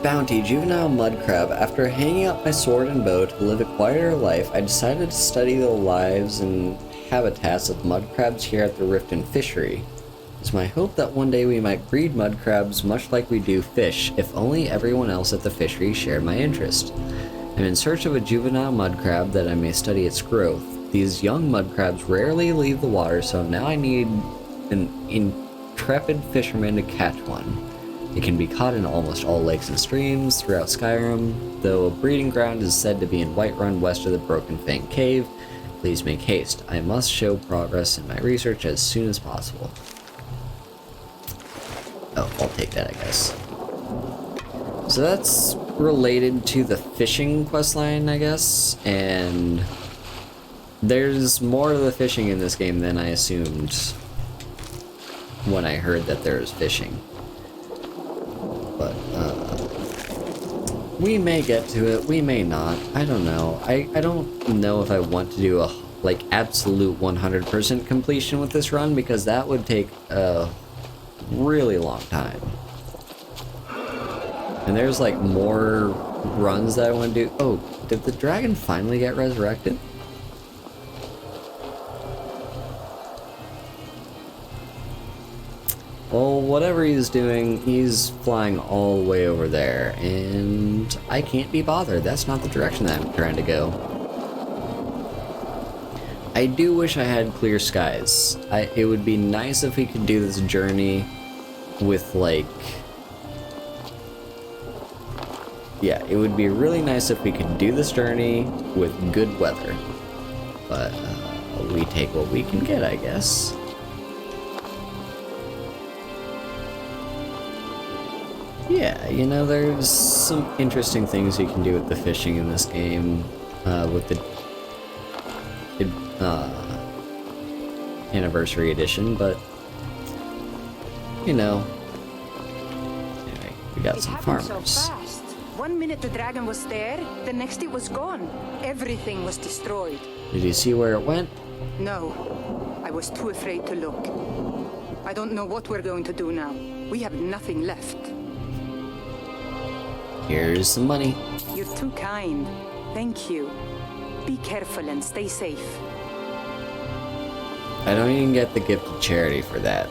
Bounty, juvenile mud crab. After hanging up my sword and bow to live a quieter life, I decided to study the lives and habitats of mud crabs here at the Riften Fishery. It's my hope that one day we might breed mud crabs much like we do fish, if only everyone else at the fishery shared my interest. I'm in search of a juvenile mud crab that I may study its growth. These young mud crabs rarely leave the water, so now I need an intrepid fisherman to catch one. It can be caught in almost all lakes and streams throughout Skyrim, though a breeding ground is said to be in Whiterun west of the Broken Fang Cave. Please make haste. I must show progress in my research as soon as possible. Oh, I'll take that, I guess. So that's related to the fishing questline, I guess, and there's more to the fishing in this game than I assumed when I heard that there was fishing. But, we may get to it, we may not, I don't know. I don't know if I want to do a, like, absolute 100% completion with this run, because that would take a really long time. And there's, like, more runs that I want to do. Oh, did the dragon finally get resurrected? Well, whatever he's doing, he's flying all the way over there, and I can't be bothered. That's not the direction that I'm trying to go. I do wish I had clear skies. It would be nice if we could do this journey with, like... Yeah, it would be really nice if we could do this journey with good weather. But, we take what we can get, I guess. Yeah, you know, there's some interesting things you can do with the fishing in this game, with the Anniversary Edition, but, you know, anyway, we got some farmers. So fast. 1 minute the dragon was there, the next it was gone. Everything was destroyed. Did you see where it went? No, I was too afraid to look. I don't know what we're going to do now. We have nothing left. Here's some money. You're too kind. Thank you. Be careful and stay safe. I don't even get the gift of charity for that.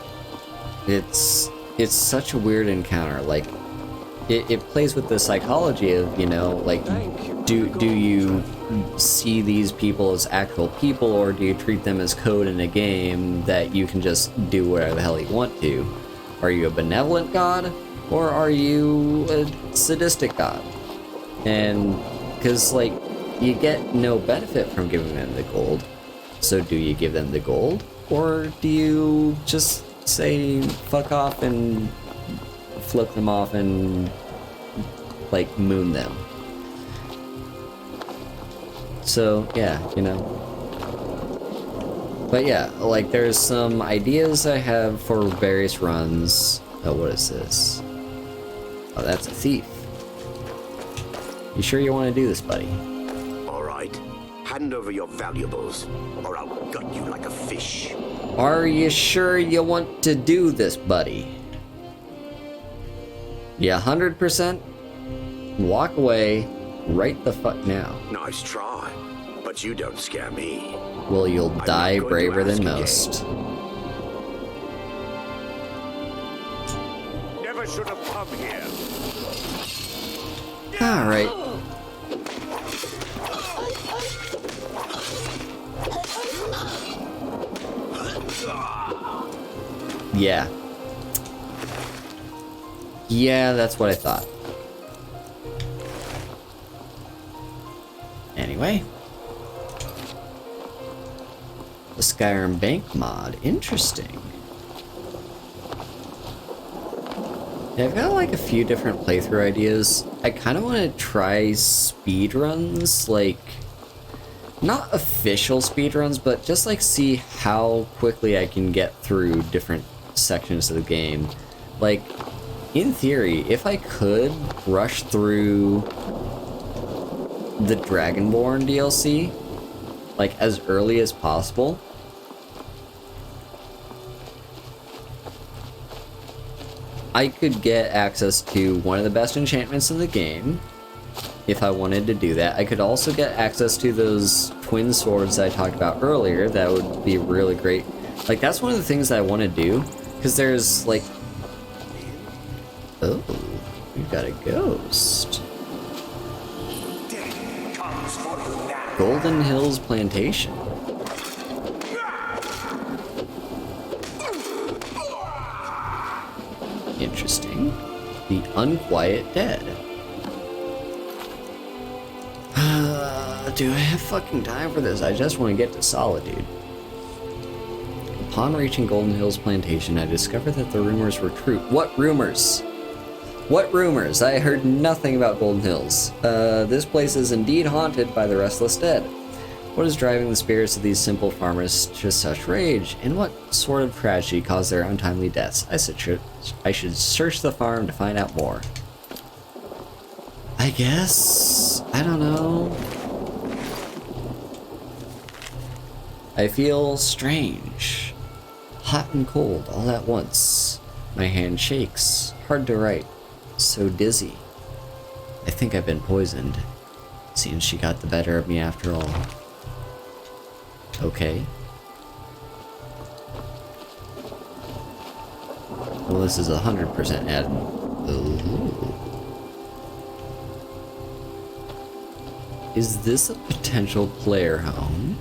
It's such a weird encounter. Like, it plays with the psychology of, you know, like, do you see these people as actual people, or do you treat them as code in a game that you can just do whatever the hell you want to? Are you a benevolent god? Or are you a sadistic god? And, because, like, you get no benefit from giving them the gold. So do you give them the gold? Or do you just say, fuck off and flip them off and, like, moon them? So, yeah, you know. But yeah, like, there's some ideas I have for various runs. Oh, what is this? Oh, that's a thief. You sure you want to do this, buddy? All right. Hand over your valuables, or I'll gut you like a fish. Are you sure you want to do this, buddy? Yeah, 100%? Walk away right the fuck now. Nice try, but you don't scare me. Well, you'll die braver than most. Never should have come here. Alright. Yeah. Yeah, that's what I thought. Anyway. The Skyrim bank mod. Interesting. Yeah, I've got like a few different playthrough ideas. I kind of want to try speedruns, like, not official speedruns, but just like see how quickly I can get through different sections of the game. Like, in theory, if I could rush through the Dragonborn DLC, like, as early as possible, I could get access to one of the best enchantments in the game, if I wanted to do that. I could also get access to those twin swords that I talked about earlier. That would be really great. Like, that's one of the things that I want to do, because there's, like... Oh, we've got a ghost. Golden Hills Plantation. Interesting. The Unquiet Dead. Do I have fucking time for this? I just want to get to Solitude. Upon reaching Golden Hills Plantation, I discovered that the rumors were true. What rumors? What rumors? I heard nothing about Golden Hills. This place is indeed haunted by the restless dead. What is driving the spirits of these simple farmers to such rage? And what sort of tragedy caused their untimely deaths? I should search the farm to find out more. I guess... I don't know. I feel strange. Hot and cold all at once. My hand shakes. Hard to write. So dizzy. I think I've been poisoned. Seems she got the better of me after all. Okay. Well, this is 100% add. Ooh. Is this a potential player home?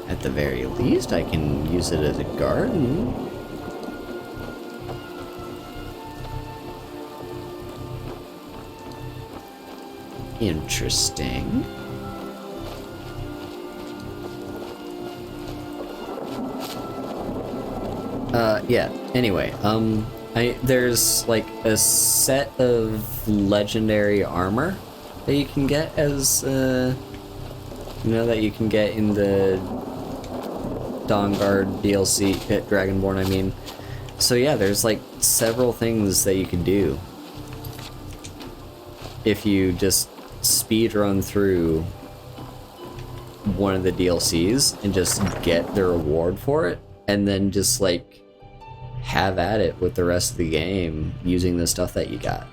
At the very least, I can use it as a garden. Interesting. Yeah, anyway, there's like a set of legendary armor that you can get as, that you can get in the Dawnguard DLC, Dragonborn, I mean. So yeah, there's like several things that you can do if you just speedrun through one of the DLCs and just get the reward for it, and then just like have at it with the rest of the game using the stuff that you got.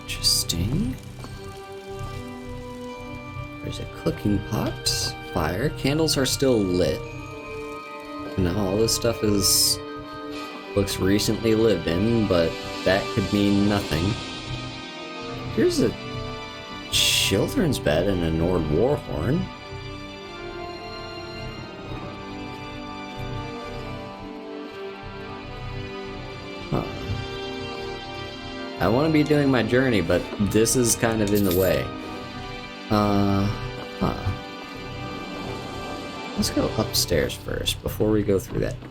Interesting. There's a cooking pot, fire, candles are still lit. No, all this stuff looks recently lived in, but that could mean nothing. Here's a children's bed and a Nord Warhorn. Huh. I want to be doing my journey, but this is kind of in the way. Let's go upstairs first before we go through that door.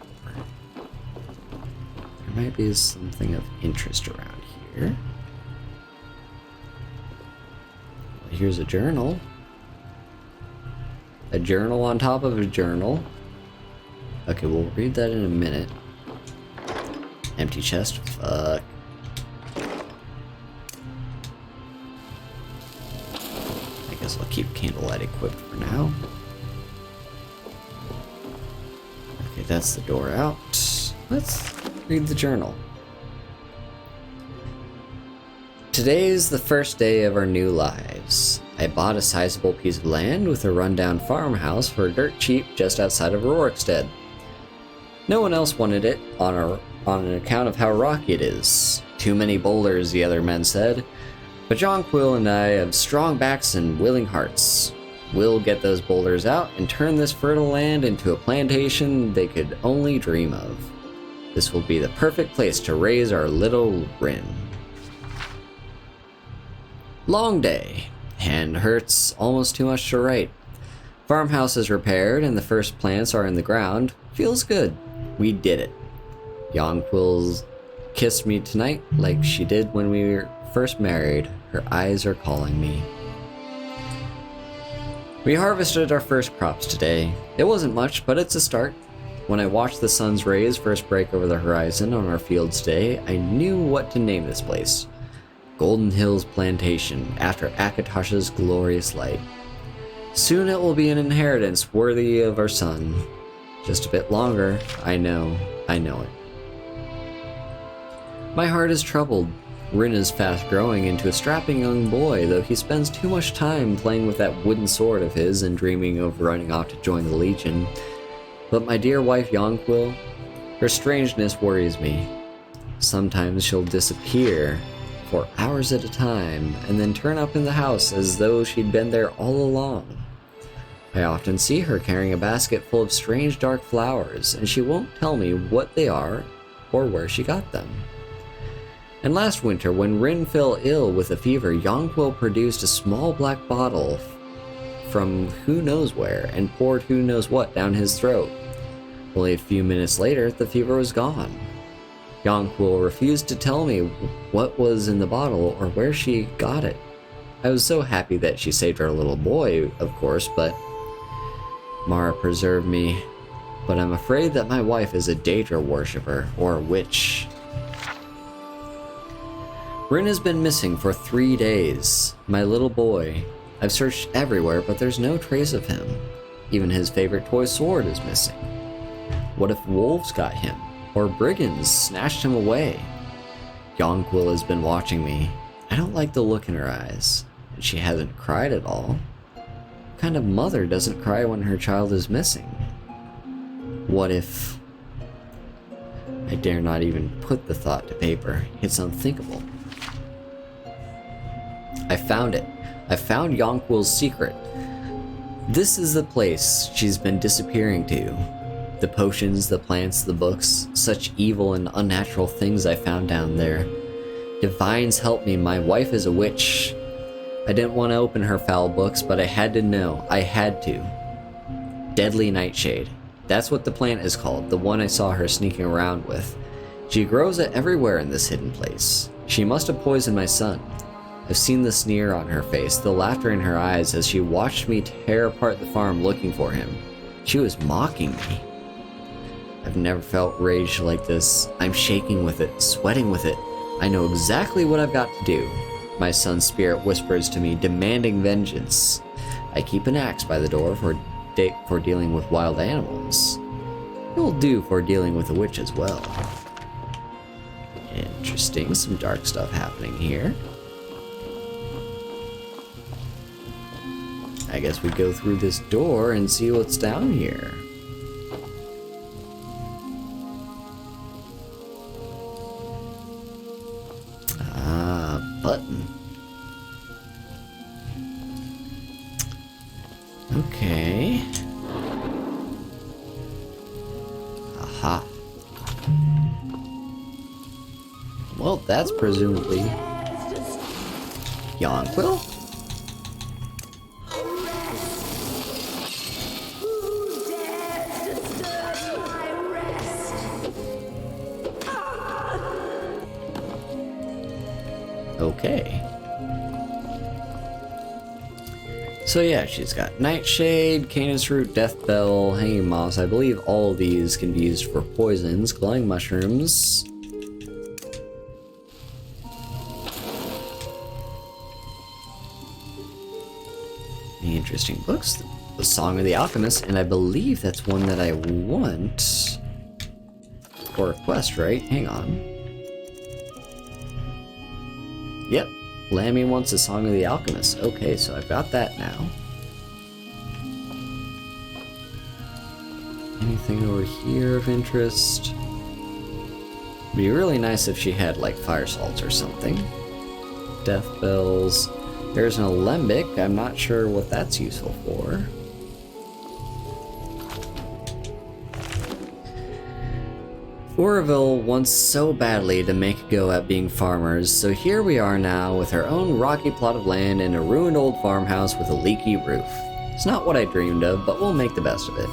There might be something of interest around here. Here's a journal. A journal on top of a journal. Okay, we'll read that in a minute. Empty chest. Fuck. I guess I'll keep candlelight equipped for now. Okay, that's the door out. Let's read the journal. Today's the first day of our new lives. I bought a sizable piece of land with a rundown farmhouse for dirt cheap just outside of Rorikstead. No one else wanted it on an account of how rocky it is. Too many boulders, the other men said. But Jonquil and I have strong backs and willing hearts. We'll get those boulders out and turn this fertile land into a plantation they could only dream of. This will be the perfect place to raise our little Rin. Long day. Hand hurts almost too much to write. Farmhouse is repaired and the first plants are in the ground. Feels good. We did it. Yonquil's kissed me tonight like she did when we were first married. Her eyes are calling me. We harvested our first crops today. It wasn't much, but it's a start. When I watched the sun's rays first break over the horizon on our fields today, I knew what to name this place. Golden Hills Plantation, after Akatosh's glorious light. Soon it will be an inheritance worthy of our son. Just a bit longer, I know it. My heart is troubled. Rin is fast growing into a strapping young boy, though he spends too much time playing with that wooden sword of his and dreaming of running off to join the Legion. But my dear wife Yonquil, her strangeness worries me. Sometimes she'll disappear for hours at a time and then turn up in the house as though she'd been there all along. I often see her carrying a basket full of strange dark flowers, and she won't tell me what they are or where she got them. And last winter, when Rin fell ill with a fever, Yonquil produced a small black bottle from who knows where and poured who knows what down his throat. Only a few minutes later, the fever was gone. Yonquil refused to tell me what was in the bottle or where she got it. I was so happy that she saved our little boy, of course, but Mara preserved me. But I'm afraid that my wife is a Daedra worshipper or a witch. Rin has been missing for 3 days. My little boy. I've searched everywhere, but there's no trace of him. Even his favorite toy sword is missing. What if wolves got him? Or brigands snatched him away? Yonquil has been watching me. I don't like the look in her eyes. She hasn't cried at all. What kind of mother doesn't cry when her child is missing? What if... I dare not even put the thought to paper. It's unthinkable. I found it. I found Yonquil's secret. This is the place she's been disappearing to. The potions, the plants, the books, such evil and unnatural things I found down there. Divines help me, my wife is a witch. I didn't want to open her foul books, but I had to know. I had to. Deadly nightshade. That's what the plant is called, the one I saw her sneaking around with. She grows it everywhere in this hidden place. She must have poisoned my son. I've seen the sneer on her face, the laughter in her eyes as she watched me tear apart the farm looking for him. She was mocking me. I've never felt rage like this. I'm shaking with it, sweating with it. I know exactly what I've got to do. My son's spirit whispers to me, demanding vengeance. I keep an axe by the door for dealing with wild animals. It will do for dealing with a witch as well. Interesting, some dark stuff happening here. I guess we go through this door and see what's down here. Ah, button. Okay. Aha. Well, that's presumably Yonquil? Okay. So yeah, she's got Nightshade, Canis Root, Death Bell, Hanging Moss. I believe all of these can be used for poisons. Glowing Mushrooms. Any interesting books? The Song of the Alchemist, and I believe that's one that I want for a quest, right? Hang on. Yep, Lammy wants a Song of the Alchemist. Okay, so I've got that now. Anything over here of interest? It'd be really nice if she had like fire salts or something. Death bells. There's an alembic. I'm not sure what that's useful for. Oroville wants so badly to make a go at being farmers, so here we are now with our own rocky plot of land and a ruined old farmhouse with a leaky roof. It's not what I dreamed of, but we'll make the best of it.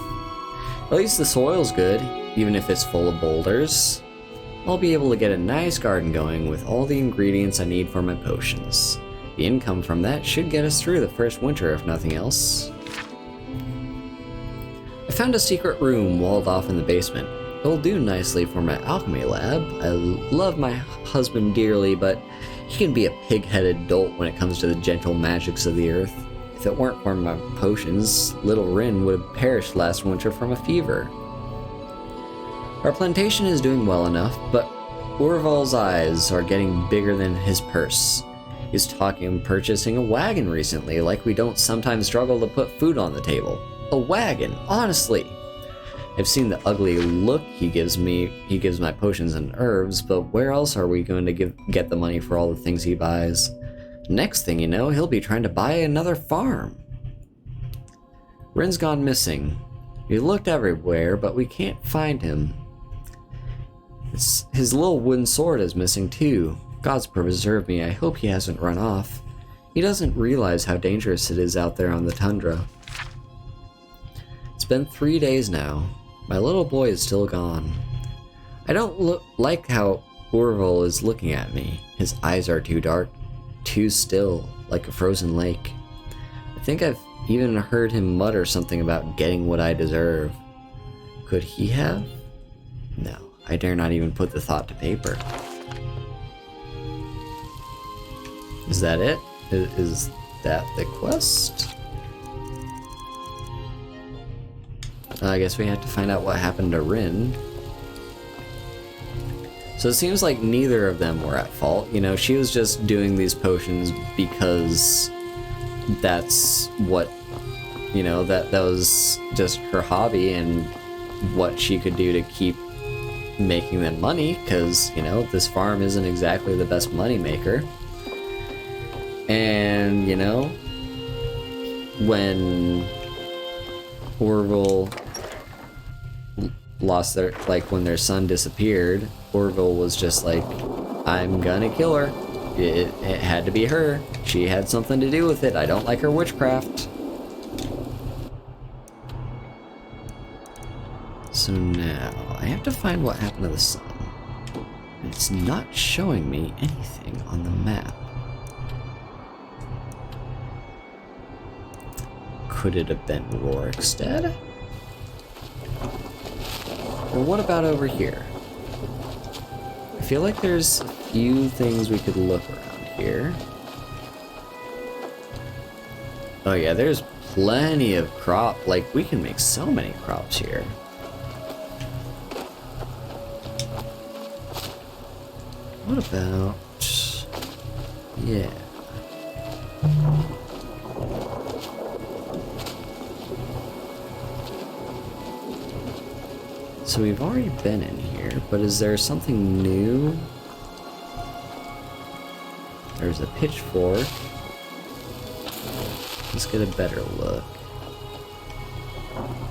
At least the soil's good, even if it's full of boulders. I'll be able to get a nice garden going with all the ingredients I need for my potions. The income from that should get us through the first winter if nothing else. I found a secret room walled off in the basement. It'll do nicely for my alchemy lab. I love my husband dearly, but he can be a pig-headed dolt when it comes to the gentle magics of the earth. If it weren't for my potions, little Rin would have perished last winter from a fever. Our plantation is doing well enough, but Orval's eyes are getting bigger than his purse. He's talking of purchasing a wagon recently, like we don't sometimes struggle to put food on the table. A wagon, honestly! I've seen the ugly look he gives my potions and herbs, but where else are we going to get the money for all the things he buys? Next thing you know, he'll be trying to buy another farm. Rin's gone missing. We looked everywhere, but we can't find him. His little wooden sword is missing too. God's preserve me, I hope he hasn't run off. He doesn't realize how dangerous it is out there on the tundra. It's been 3 days now. My little boy is still gone. I don't like how Orville is looking at me. His eyes are too dark, too still, like a frozen lake. I think I've even heard him mutter something about getting what I deserve. Could he have? No, I dare not even put the thought to paper. Is that it? Is that the quest? I guess we have to find out what happened to Rin. So it seems like neither of them were at fault. You know, she was just doing these potions because that's what, you know, that was just her hobby and what she could do to keep making them money, because, you know, this farm isn't exactly the best money maker. And, you know, when Orville lost their, like, when their son disappeared, Orville was just like, I'm gonna kill her. It had to be her. She had something to do with it. I don't like her witchcraft. So now, I have to find what happened to the sun. It's not showing me anything on the map. Could it have been Rorikstead? Or what about over here? I feel like there's a few things we could look around here. Oh yeah, there's plenty of crop. Like, we can make so many crops here. What about... yeah. So we've already been in here, but is there something new? There's a pitchfork. Let's get a better look.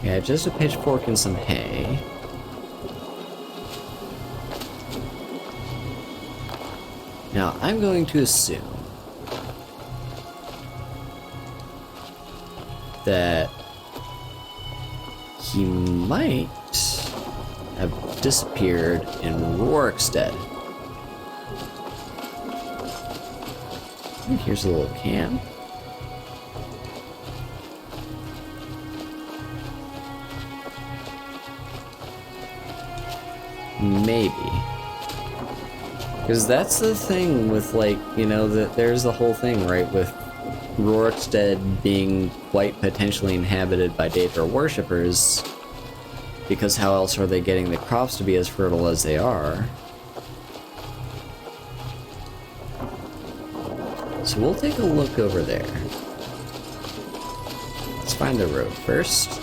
Yeah, just a pitchfork and some hay. Now, I'm going to assume that he might have disappeared in Rorikstead. Here's a little can. Maybe. Because that's the thing with, like, you know, that there's the whole thing, right, with Rorikstead being quite potentially inhabited by Daedra worshippers. Because how else are they getting the crops to be as fertile as they are? So we'll take a look over there. Let's find the road first.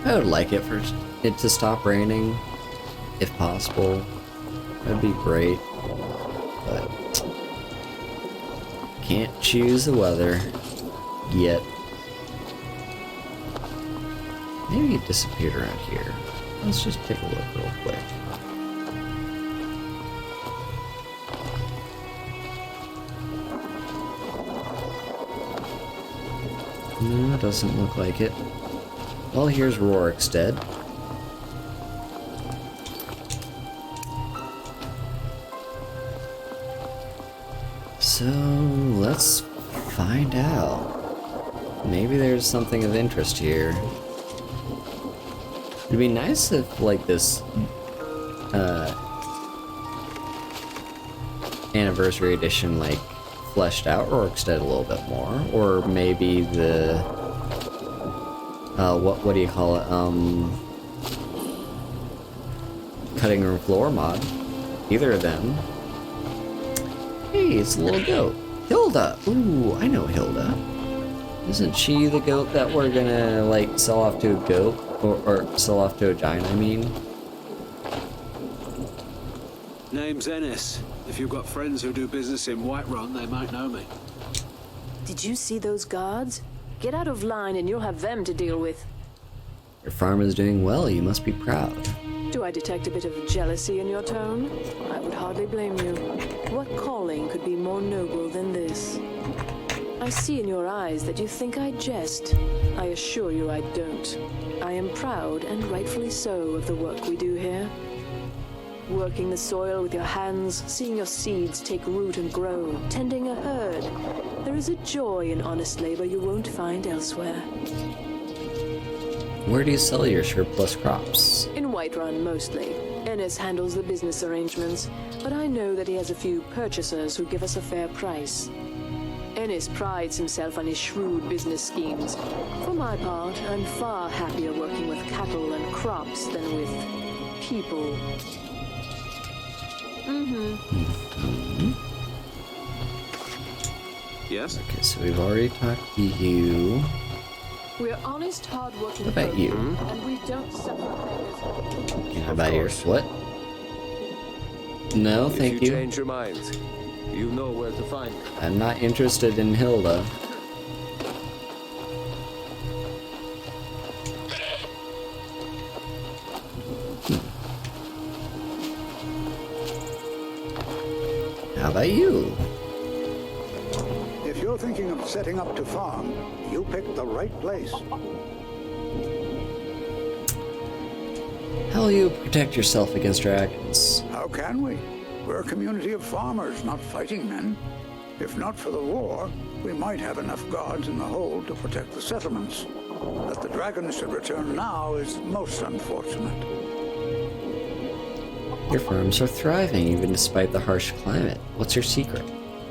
I would like it for it to stop raining, if possible. That'd be great, but can't choose the weather yet. Maybe it disappeared around here. Let's just take a look real quick. No, doesn't look like it. Well, here's Rorikstead. So, let's find out. Maybe there's something of interest here. It'd be nice if, like, this anniversary edition, like, fleshed out Rorikstead a little bit more, or maybe the what do you call it? Cutting room floor mod. Either of them. Hey, it's a little goat. Hilda! Ooh, I know Hilda. Isn't she the goat that we're gonna, like, sell off to a goat? Or sell off to a giant, I mean? Name's Ennis. If you've got friends who do business in Whiterun, they might know me. Did you see those guards? Get out of line and you'll have them to deal with. Your farm is doing well, you must be proud. Do I detect a bit of jealousy in your tone? I would hardly blame you. What calling could be more noble than this? I see in your eyes that you think I jest. I assure you I don't. I am proud, and rightfully so, of the work we do here. Working the soil with your hands, seeing your seeds take root and grow, tending a herd. There is a joy in honest labor you won't find elsewhere. Where do you sell your surplus crops? In Whiterun, mostly. Ennis handles the business arrangements, but I know that he has a few purchasers who give us a fair price. Ennis prides himself on his shrewd business schemes. For my part, I'm far happier working with cattle and crops than with people. Yes? Okay, so we've already talked to you. We're honest, hard-working What about folk, you? and we don't suffer beggars. How about yours? What? No, thank If you you. change your mind, you know where to find me. I'm not interested in Hilda. How about you? If you're thinking of setting up to farm, you picked the right place. How will you protect yourself against dragons? How can we? We're a community of farmers, not fighting men. If not for the war, we might have enough guards in the hold to protect the settlements. That the dragons should return now is most unfortunate. Your farms are thriving even despite the harsh climate. What's your secret?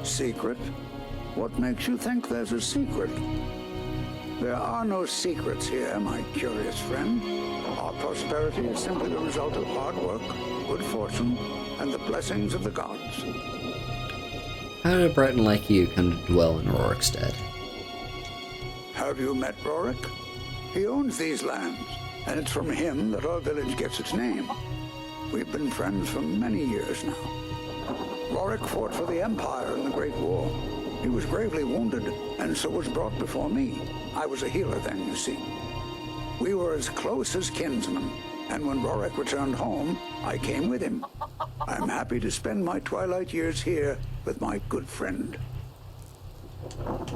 Secret? What makes you think there's a secret? There are no secrets here, my curious friend. Our prosperity is simply the result of hard work, good fortune, and the blessings of the gods. How did a Breton like you come to dwell in Rorikstead? Have you met Rorik? He owns these lands, and it's from him that our village gets its name. We've been friends for many years now. Rorik fought for the Empire in the Great War. He was gravely wounded, and so was brought before me. I was a healer then, you see. We were as close as kinsmen, and when Rorik returned home, I came with him. I'm happy to spend my twilight years here with my good friend.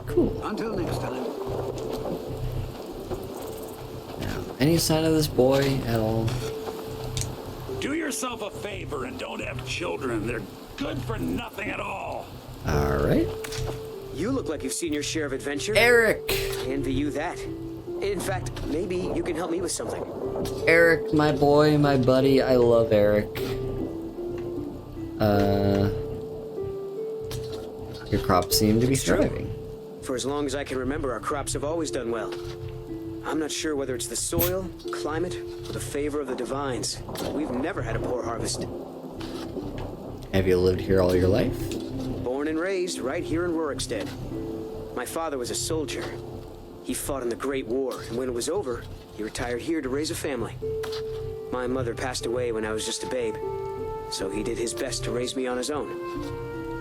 Cool. Until next time. Now, any sign of this boy at all? Do yourself a favor and don't have children. They're good for nothing at all. Alright. You look like you've seen your share of adventure. Eric! I envy you that. In fact, maybe you can help me with something. Eric, my boy, my buddy, I love Eric. Your crops seem to be thriving. For as long as I can remember, our crops have always done well. I'm not sure whether it's the soil, climate, or the favor of the divines. We've never had a poor harvest. Have you lived here all your life? Born and raised right here in Rorikstead. My father was a soldier. He fought in the Great War, and when it was over, he retired here to raise a family. My mother passed away when I was just a babe, so he did his best to raise me on his own.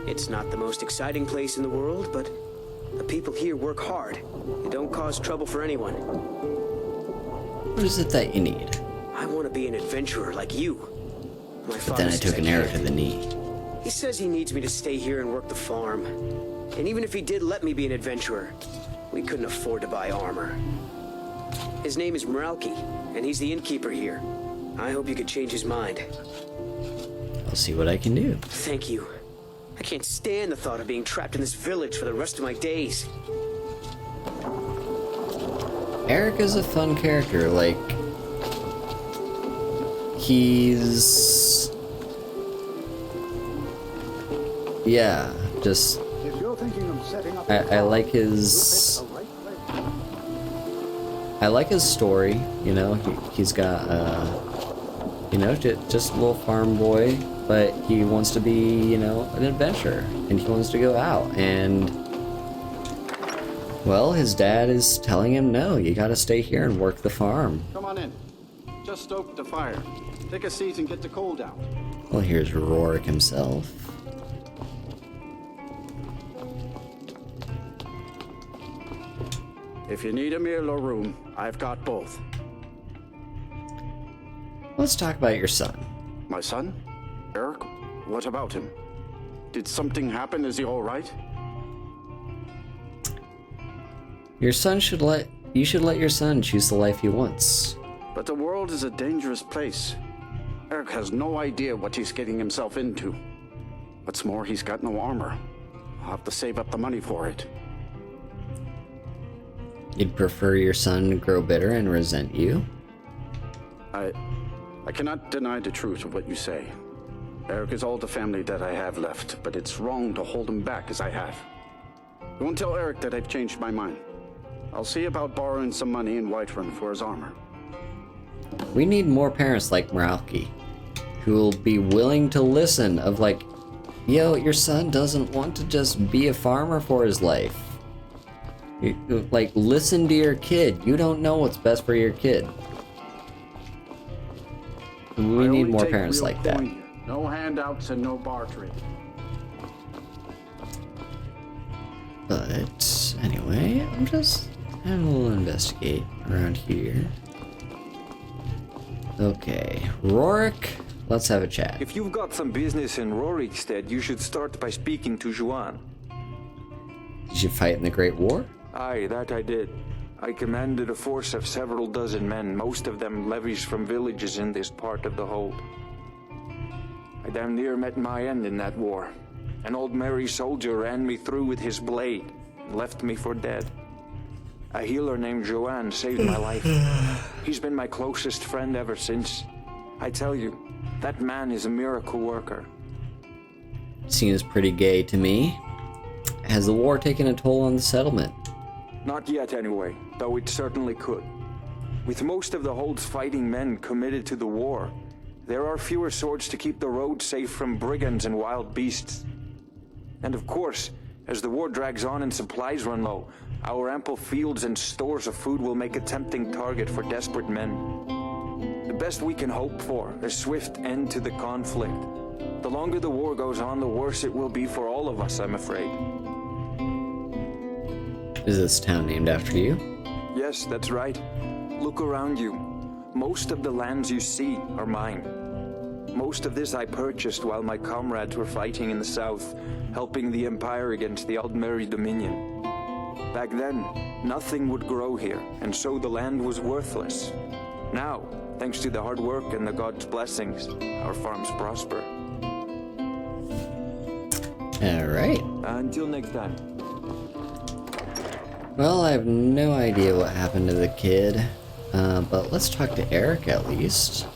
It's not the most exciting place in the world, but the people here work hard and don't cause trouble for anyone. What is it that you need? I want to be an adventurer like you. My But then I took an arrow to the knee. He says he needs me to stay here and work the farm. And even if he did let me be an adventurer, we couldn't afford to buy armor. His name is Meralki, and he's the innkeeper here. I hope you could change his mind. I'll see what I can do. Thank you. I can't stand the thought of being trapped in this village for the rest of my days. Eric is a fun character, like... He's... Yeah, just... If you're thinking of setting up I like his... I like his story, you know, he's got, you know, just a little farm boy, but he wants to be, you know, an adventurer, and he wants to go out, and, well, his dad is telling him, no, you gotta stay here and work the farm. Come on in. Just stoke the fire. Take a seat and get the cold out. Well, here's Rorik himself. If you need a meal or room, I've got both. Let's talk about your son. My son? Eric? What about him? Did something happen? Is he all right? Your son you should let your son choose the life he wants. But the world is a dangerous place. Eric has no idea what he's getting himself into. What's more, he's got no armor. I'll have to save up the money for it. You'd prefer your son to grow bitter and resent you? I cannot deny the truth of what you say. Eric is all the family that I have left, but it's wrong to hold him back as I have. Don't tell Eric that I've changed my mind. I'll see about borrowing some money in Whiterun for his armor. We need more parents like Meralki, who will be willing to listen of like, yo, your son doesn't want to just be a farmer for his life. Like, listen to your kid. You don't know what's best for your kid. We need more parents like that. No handouts and no bartering. But anyway, I'm just having a little investigate around here. Okay, Rorik, let's have a chat. If you've got some business in Rorikstead, you should start by speaking to Juan. Did you fight in the Great War? Aye, that I did. I commanded a force of several dozen men, most of them levies from villages in this part of the hold. I damn near met my end in that war. An old merry soldier ran me through with his blade and left me for dead. A healer named Joanne saved my life. He's been my closest friend ever since. I tell you, that man is a miracle worker. Seems pretty gay to me. Has the war taken a toll on the settlement? Not yet anyway, though it certainly could. With most of the hold's fighting men committed to the war, there are fewer swords to keep the road safe from brigands and wild beasts. And of course, as the war drags on and supplies run low, our ample fields and stores of food will make a tempting target for desperate men. The best we can hope for, a swift end to the conflict. The longer the war goes on, the worse it will be for all of us, I'm afraid. Is this town named after you? Yes, that's right. Look around you. Most of the lands you see are mine. Most of this I purchased while my comrades were fighting in the south, helping the Empire against the Aldmeri Dominion. Back then, nothing would grow here, and so the land was worthless. Now, thanks to the hard work and the gods' blessings, our farms prosper. Alright. Until next time. Well, I have no idea what happened to the kid, but let's talk to Eric at least.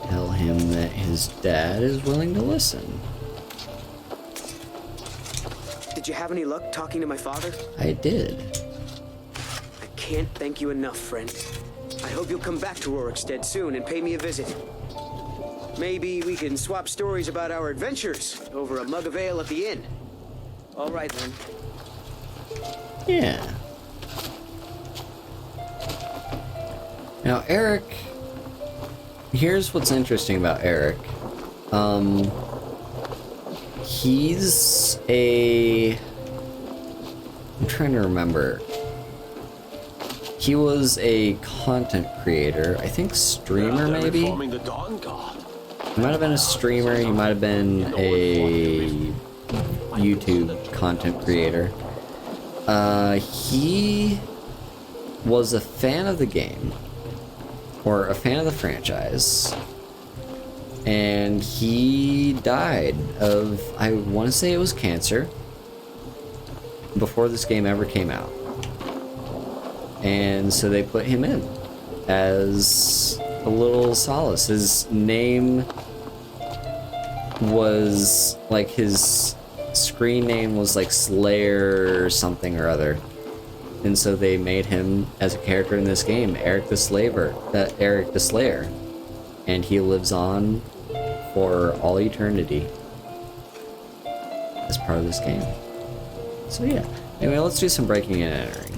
Tell him that his dad is willing to listen. Did you have any luck talking to my father? I did. I can't thank you enough, friend. I hope you'll come back to Rorikstead soon and pay me a visit. Maybe we can swap stories about our adventures over a mug of ale at the inn. All right, then. Yeah. Now, Eric... Here's what's interesting about Eric. He's a... I'm trying to remember. He was a content creator. I think streamer, maybe? He might have been a streamer. He might have been a YouTube content creator. He was a fan of the game, or a fan of the franchise, and he died of, I want to say it was cancer, before this game ever came out. And so they put him in as a little solace. His name was, like, his screen name was like Slayer or something or other. And so they made him as a character in this game, Eric the Slayer. And he lives on for all eternity as part of this game. So yeah. Anyway, let's do some breaking and entering.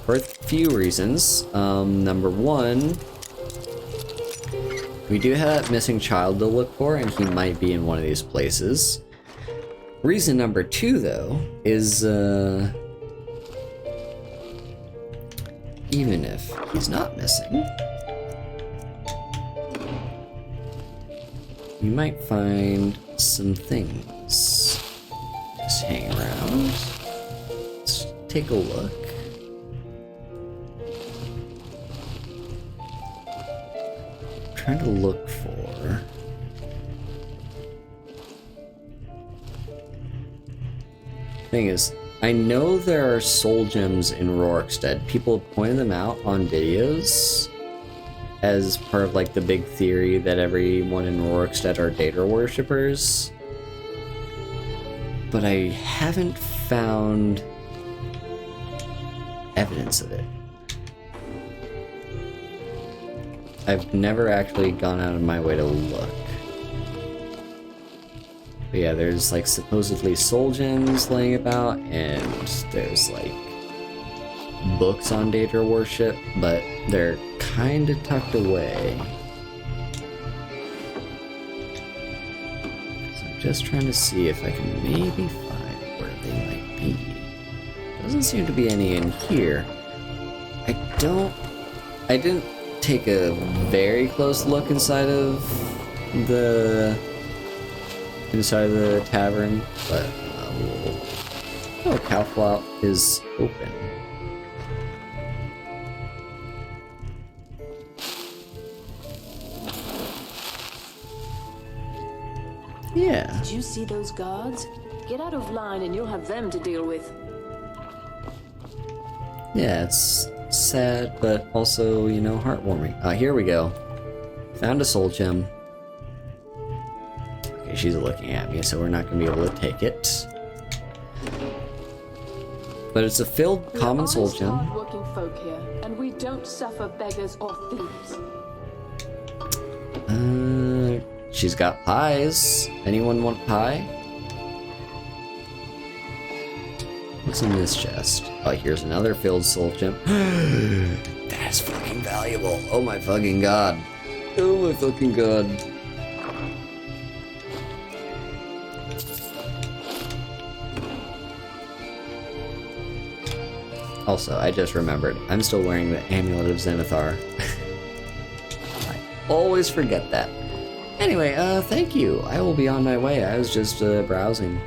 For a few reasons. Number one, we do have that missing child to look for, and he might be in one of these places. Reason number two, though, is even if he's not missing, you might find some things. Just hang around. Let's take a look. I'm trying to look for... Thing is, I know there are soul gems in Rorikstead. People have pointed them out on videos as part of like the big theory that everyone in Rorikstead are data worshippers. But I haven't found evidence of it. I've never actually gone out of my way to look. But yeah, there's like supposedly soul gems laying about, and there's like books on data worship, but they're kind of tucked away. So I'm just trying to see if I can maybe find where they might be. Doesn't seem to be any in here. I didn't take a very close look inside of the tavern, but oh, Cowflop is open. Yeah. Did you see those guards? Get out of line and you'll have them to deal with. Yeah, it's sad, but also, you know, heartwarming. Here we go. Found a soul gem. Okay, she's looking at me, so we're not going to be able to take it. But it's a filled common soul gem. Hard-working folk here, and we don't suffer beggars or thieves. She's got pies. Anyone want pie? What's in this chest? Oh, here's another filled soul gem. That is fucking valuable. Oh my fucking god. Oh my fucking god. Also, I just remembered, I'm still wearing the Amulet of Zenithar. I always forget that. Anyway, thank you. I will be on my way. I was just, browsing.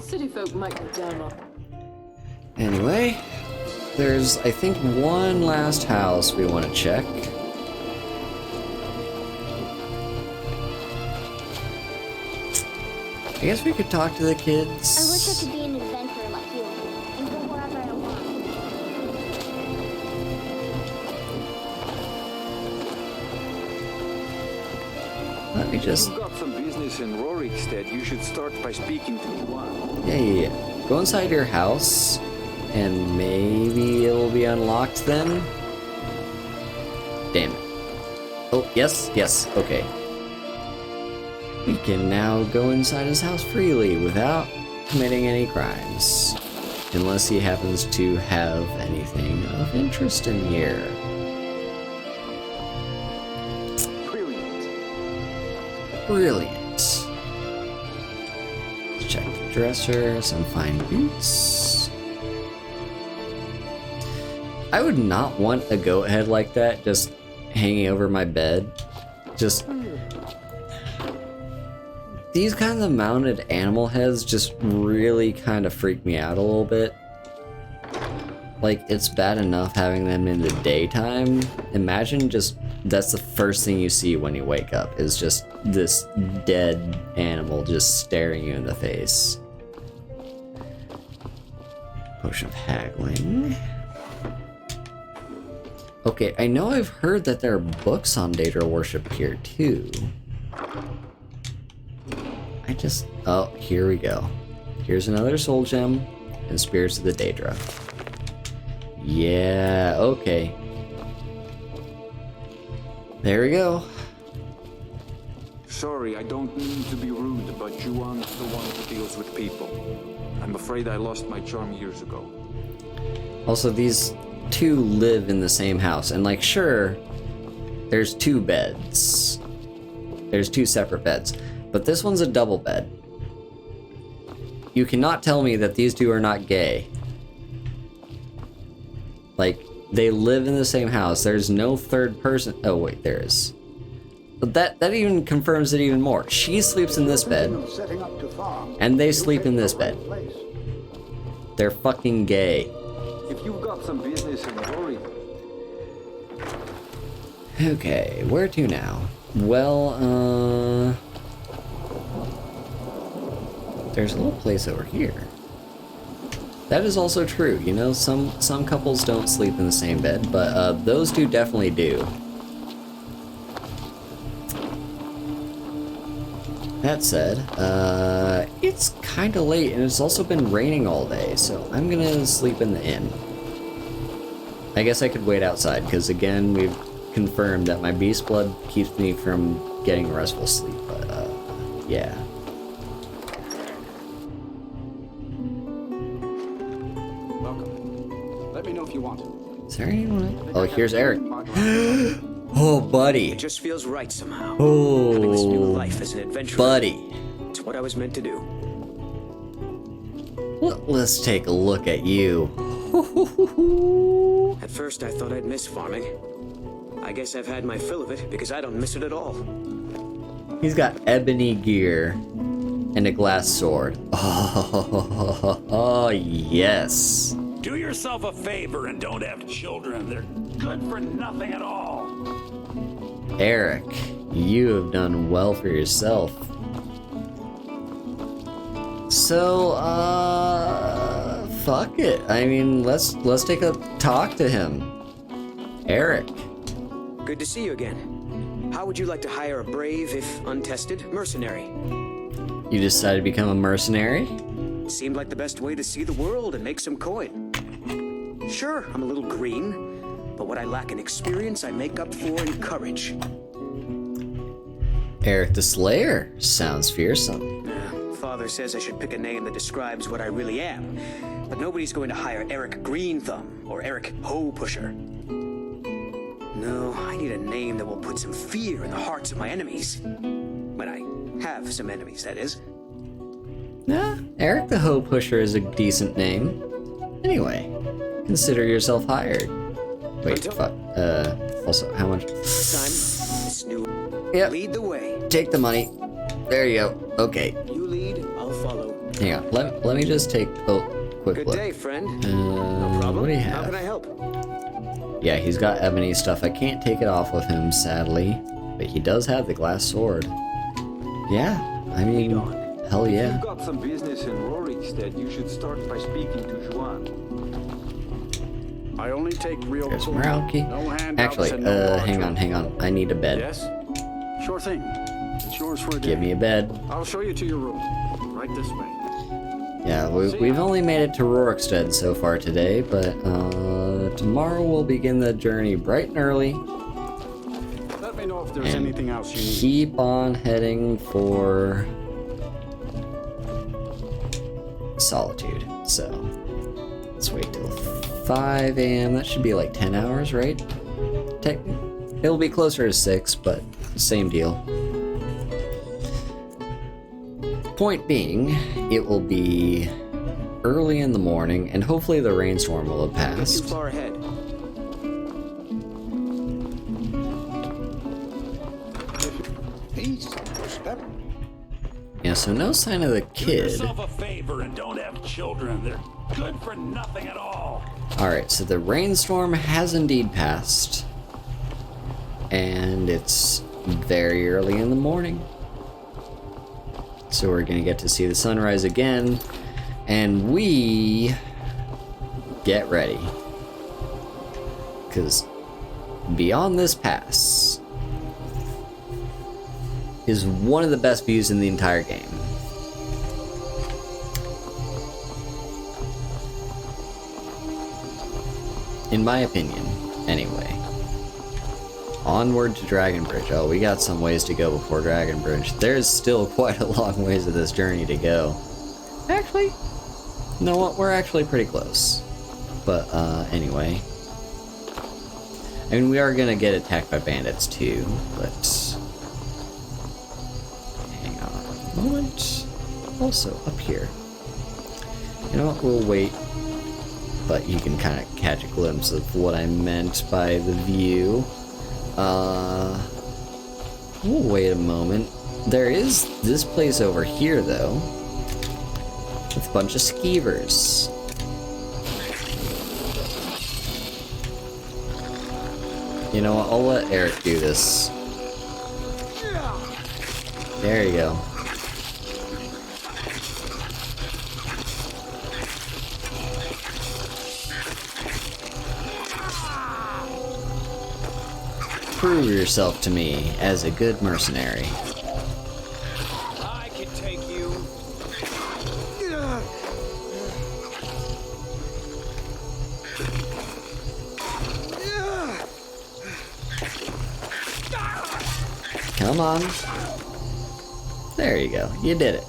City folk might go down on. Anyway, there's, I think, one last house we want to check. I guess we could talk to the kids. I wish I could be an adventurer like you and go wherever I want. Let me just... If you've got some business in Rorikstead, you should start by speaking to one. Yeah. Go inside your house, and maybe it will be unlocked then? Damn it. Oh, yes, okay. We can now go inside his house freely without committing any crimes. Unless he happens to have anything of interest in here. Brilliant. Let's check the dresser, some fine boots. I would not want a goat head like that just hanging over my bed. Just... These kinds of mounted animal heads just really kind of freak me out a little bit. Like, it's bad enough having them in the daytime. Imagine just, that's the first thing you see when you wake up, is just this dead animal just staring you in the face. Potion of haggling. Okay, I know I've heard that there are books on Daedra worship here too. Oh, here we go. Here's another soul gem and spirits of the Daedra. Yeah, okay. There we go. Sorry, I don't mean to be rude, but Juan's the one who deals with people. I'm afraid I lost my charm years ago. Also, these two live in the same house, and like, sure, there's two beds. There's two separate beds, but this one's a double bed. You cannot tell me that these two are not gay. Like, they live in the same house. There's no third person. Oh wait, there is. But that even confirms it even more. She sleeps in this bed, and they sleep in this bed. They're fucking gay. If you've got some business in Rory. Okay, where to now? Well, there's a little place over here. That is also true, you know, some couples don't sleep in the same bed, but those two definitely do. That said, it's kinda late and it's also been raining all day, so I'm gonna sleep in the inn. I guess I could wait outside, because again, we've confirmed that my beast blood keeps me from getting restful sleep, but yeah. Let me know if you want. Is there anyone? Oh, here's Eric. Oh, buddy. It just feels right somehow. Oh, having this new life as an adventurer. buddy. It's what I was meant to do. Let's take a look at you. At first, I thought I'd miss farming. I guess I've had my fill of it because I don't miss it at all. He's got ebony gear and a glass sword. Oh, yes. Do yourself a favor and don't have children. They're good for nothing at all. Eric, you have done well for yourself. So, fuck it. I mean, let's take a talk to him. Eric. Good to see you again. How would you like to hire a brave, if untested, mercenary? You decided to become a mercenary? Seemed like the best way to see the world and make some coin. Sure, I'm a little green, but what I lack in experience, I make up for in courage. Eric the Slayer. Sounds fearsome. Father says I should pick a name that describes what I really am, but nobody's going to hire Eric Green Thumb or Eric Hoe Pusher. No, I need a name that will put some fear in the hearts of my enemies. When I have some enemies, that is. Nah, Eric the Hoe Pusher is a decent name. Anyway, consider yourself hired. Wait, fuck. Also, how much? This new. Yep. Lead the way. Take the money. There you go. Okay. You lead, I'll follow. Hang on. Let me just take a quick Good look. day, friend. No problem. What do you have? How can I help? Yeah, he's got ebony stuff. I can't take it off of him, sadly. But he does have the glass sword. Yeah, I mean, hell yeah. If you've got some business in Rorikstead, you should start by speaking to Juan. I only take real There's gold. Meralki. No handouts Actually, and no hang on. I need a bed. Yes? Sure thing. It's yours for a day. Give me a bed. I'll show you to your room. Right this way. Yeah, we've only made it to Rorikstead so far today, but tomorrow we'll begin the journey bright and early. Let me know if there's anything else you need. Keep on heading for Solitude. So let's wait till 5 a.m. That should be like 10 hours, right? It'll be closer to 6, but same deal. Point being, it will be early in the morning, and hopefully the rainstorm will have passed. Too far ahead. Yeah, so no sign of the Do kid. yourself a favor and don't have children. They're good for nothing at all. Alright, so the rainstorm has indeed passed. And it's very early in the morning. So we're gonna get to see the sunrise again. And we get ready. Because beyond this pass is one of the best views in the entire game. In my opinion, anyway. Onward to Dragon Bridge. Oh, we got some ways to go before Dragon Bridge. There's still quite a long ways of this journey to go. Actually, you know what? We're actually pretty close. But, anyway. I mean, we are gonna get attacked by bandits too, but... hang on a moment. Also, up here. You know what? We'll wait. But you can kind of catch a glimpse of what I meant by the view. We'll wait a moment. There is this place over here, though, with a bunch of skeevers. You know what? I'll let Eric do this. There you go. Prove yourself to me as a good mercenary. I can take you. Come on. There you go. You did it.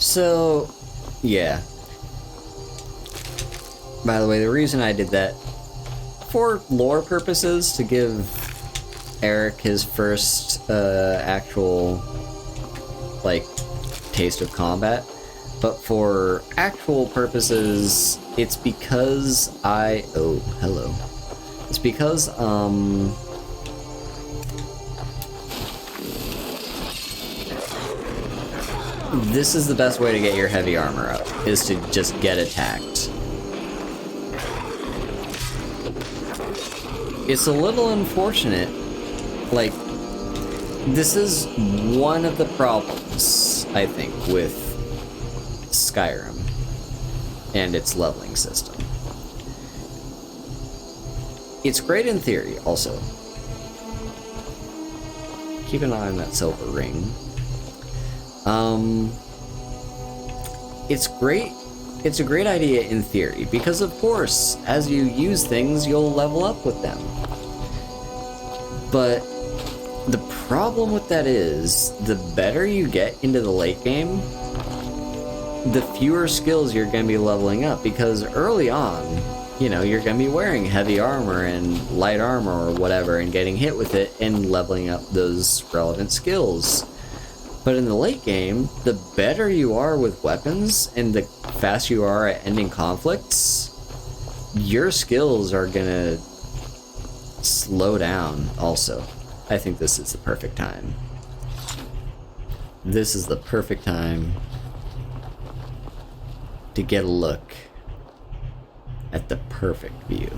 So, yeah. By the way, the reason I did that, for lore purposes, to give Eric his first actual, like, taste of combat, but for actual purposes, it's because oh, hello. It's because, this is the best way to get your heavy armor up, is to just get attacked. It's a little unfortunate, like, this is one of the problems, I think, with Skyrim and its leveling system. It's great in theory, also. Keep an eye on that silver ring. It's great. It's a great idea in theory, because of course, as you use things, you'll level up with them. But the problem with that is, the better you get into the late game, the fewer skills you're going to be leveling up, because early on, you know, you're going to be wearing heavy armor and light armor or whatever and getting hit with it and leveling up those relevant skills. But in the late game, the better you are with weapons and the faster you are at ending conflicts, your skills are gonna slow down also. I think this is the perfect time. This is the perfect time to get a look at the perfect view.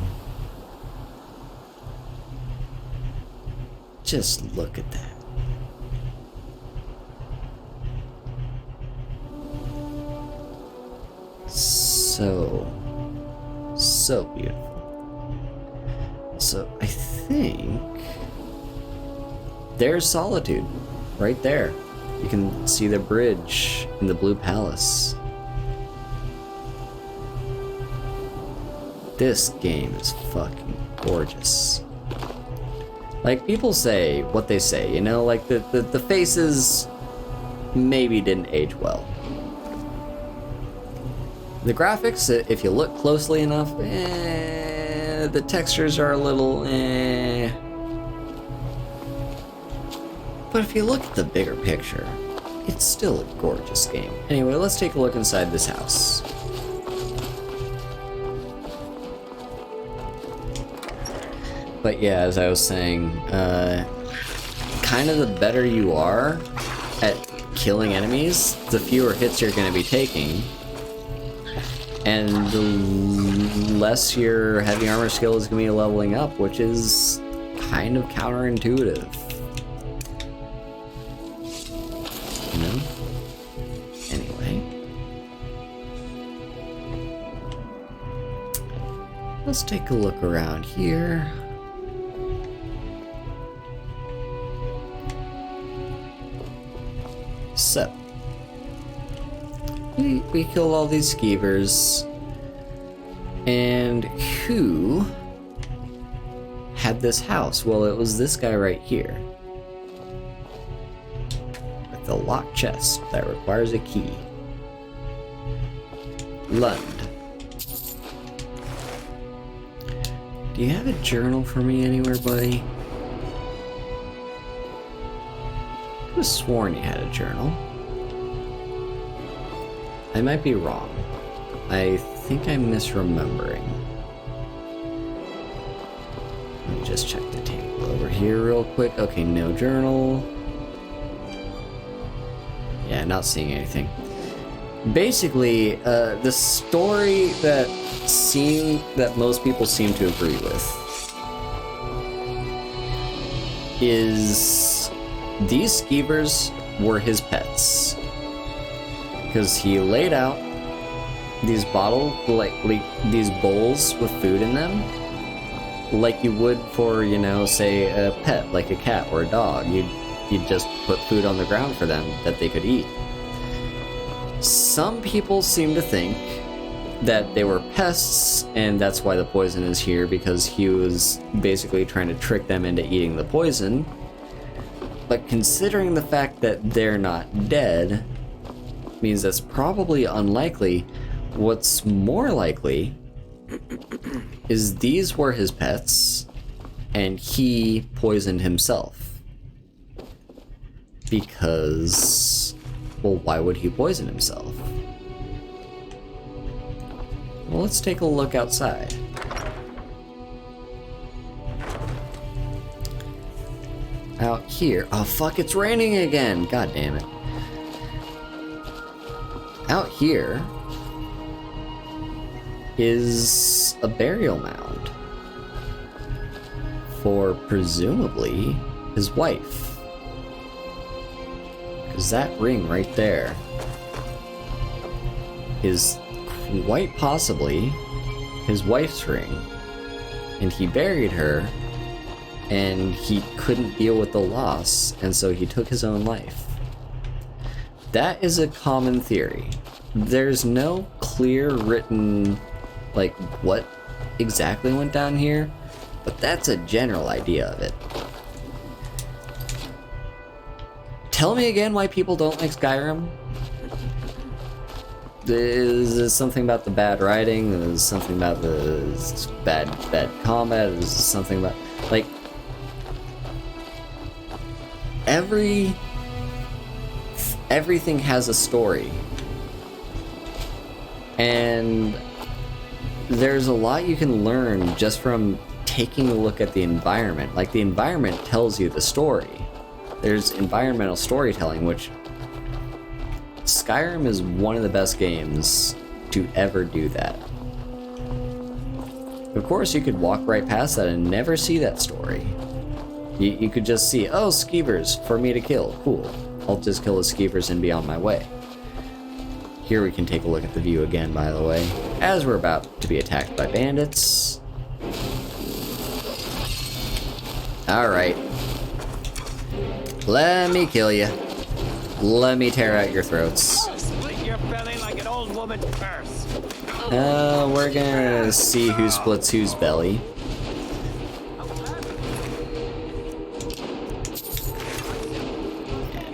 Just look at that. So beautiful. So I think there's Solitude right there. You can see the bridge in the Blue Palace. This game is fucking gorgeous. Like, people say what they say, you know, like the faces maybe didn't age well. The graphics, if you look closely enough, the textures are a little, But if you look at the bigger picture, it's still a gorgeous game. Anyway, let's take a look inside this house. But yeah, as I was saying, kind of the better you are at killing enemies, the fewer hits you're going to be taking. And the less your heavy armor skill is going to be leveling up, which is kind of counterintuitive. You know? Anyway. Let's take a look around here. So, we killed all these skeevers, and who had this house? Well, it was this guy right here, with the locked chest that requires a key. Lund. Do you have a journal for me anywhere, buddy? I could have sworn you had a journal. I might be wrong. I think I'm misremembering. Let me just check the table over here real quick. Okay, no journal. Yeah, not seeing anything. Basically, the story that most people seem to agree with is these skeevers were his pets. Because he laid out these these bowls with food in them, like you would for, you know, say a pet, like a cat or a dog. You'd just put food on the ground for them that they could eat. Some people seem to think that they were pests, and that's why the poison is here, because he was basically trying to trick them into eating the poison. But considering the fact that they're not dead, means that's probably unlikely. What's more likely is these were his pets, and he poisoned himself. Because, well, why would he poison himself? Well, let's take a look outside. Out here. Oh, fuck, it's raining again! God damn it. Out here is a burial mound for presumably his wife. Because that ring right there is quite possibly his wife's ring. And he buried her, and he couldn't deal with the loss, and so he took his own life. That is a common theory. There's no clear written, like, what exactly went down here, but that's a general idea of it. Tell me again why people don't like Skyrim? Is it something about the bad writing? Is it something about the bad combat? Is it something about, like, everything has a story, and there's a lot you can learn just from taking a look at the environment. Like, the environment tells you the story. There's environmental storytelling, which Skyrim is one of the best games to ever do that. Of course, you could walk right past that and never see that story. You could just see, oh, skeevers for me to kill. Cool. I'll just kill the skeevers and be on my way. Here we can take a look at the view again, by the way, as we're about to be attacked by bandits. Alright. Let me kill you. Let me tear out your throats. Split your belly like an old woman's purse. We're gonna see who splits whose belly.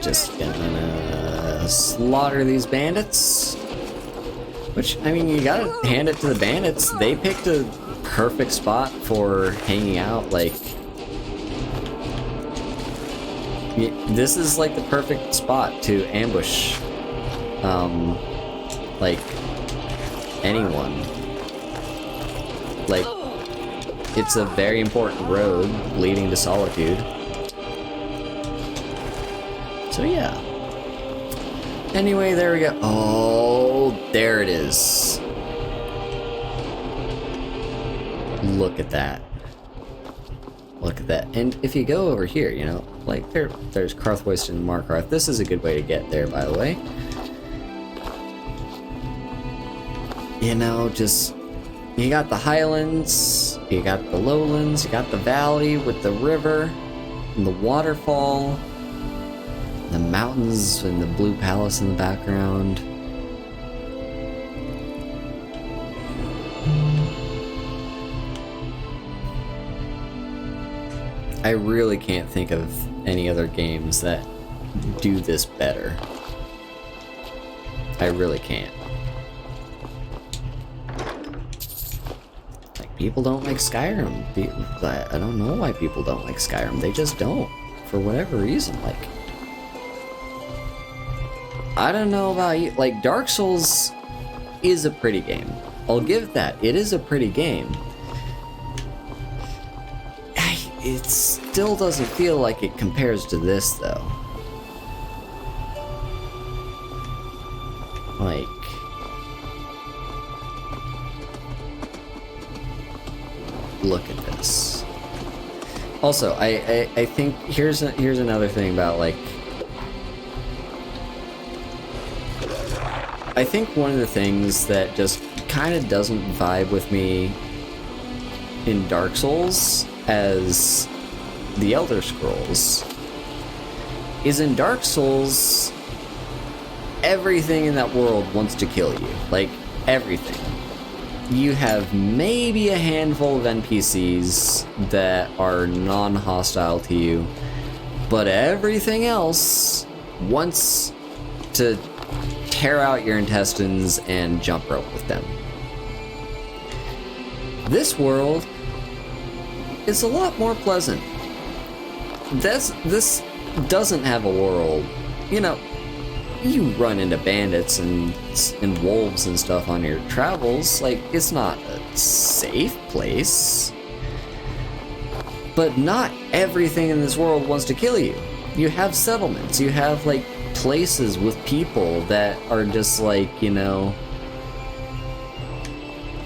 Just gonna slaughter these bandits. Which, I mean, you gotta hand it to the bandits. They picked a perfect spot for hanging out. Like, this is like the perfect spot to ambush, like, anyone. Like, it's a very important road leading to Solitude. So yeah. Anyway, there we go. Oh, there it is. Look at that. Look at that. And if you go over here, you know, like there's Karthwaste and Markarth. This is a good way to get there, by the way. You know, just, you got the highlands, you got the lowlands, you got the valley with the river and the waterfall, the mountains and the blue palace in the background. I really can't think of any other games that do this better. I really can't. Like, people don't like Skyrim. I don't know why people don't like Skyrim. They just don't. For whatever reason. Like, I don't know about you. Like, Dark Souls is a pretty game. I'll give that. It is a pretty game. It still doesn't feel like it compares to this, though. Like, look at this. Also, I think here's another thing about, like, I think one of the things that just kind of doesn't vibe with me in Dark Souls as the Elder Scrolls is in Dark Souls, everything in that world wants to kill you. Like, everything. You have maybe a handful of NPCs that are non-hostile to you, but everything else wants to tear out your intestines and jump rope with them. This world is a lot more pleasant. This doesn't have a world. You know, you run into bandits and wolves and stuff on your travels. Like, it's not a safe place. But not everything in this world wants to kill you. You have settlements. You have, like, places with people that are just like, you know,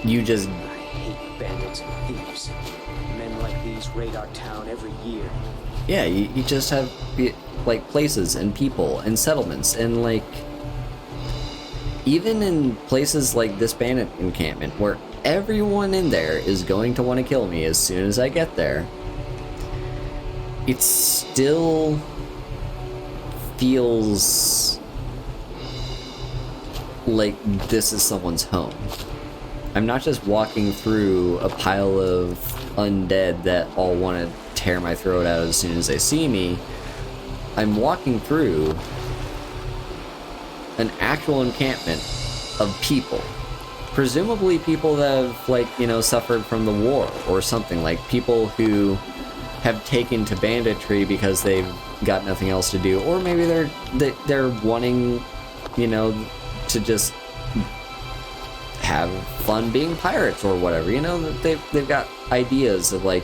you just... I hate bandits and thieves. Men like these raid our town every year. Yeah, you just have, like, places and people and settlements, and, like, even in places like this bandit encampment where everyone in there is going to want to kill me as soon as I get there, it still feels like this is someone's home. I'm not just walking through a pile of undead that all want to tear my throat out as soon as they see me. I'm walking through an actual encampment of people. Presumably people that have, like, you know, suffered from the war or something. Like, people who have taken to banditry because they've got nothing else to do, or maybe they're wanting, you know, to just have fun being pirates or whatever. You know, they've got ideas of, like,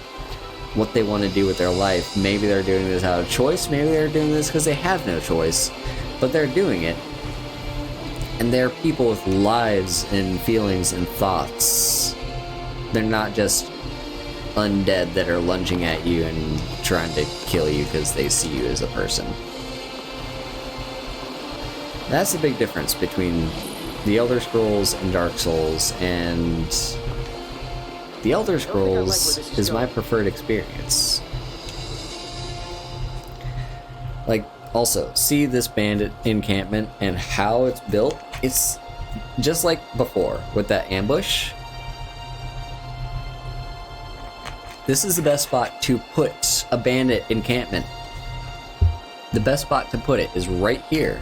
what they want to do with their life. Maybe they're doing this out of choice, maybe they're doing this because they have no choice, but they're doing it. And they're people with lives and feelings and thoughts. They're not just undead that are lunging at you and trying to kill you because they see you as a person. That's the big difference between the Elder Scrolls and Dark Souls, and the Elder Scrolls is my preferred experience. Like, also, see this bandit encampment and how it's built? It's just like before with that ambush. This is the best spot to put a bandit encampment. The best spot to put it is right here,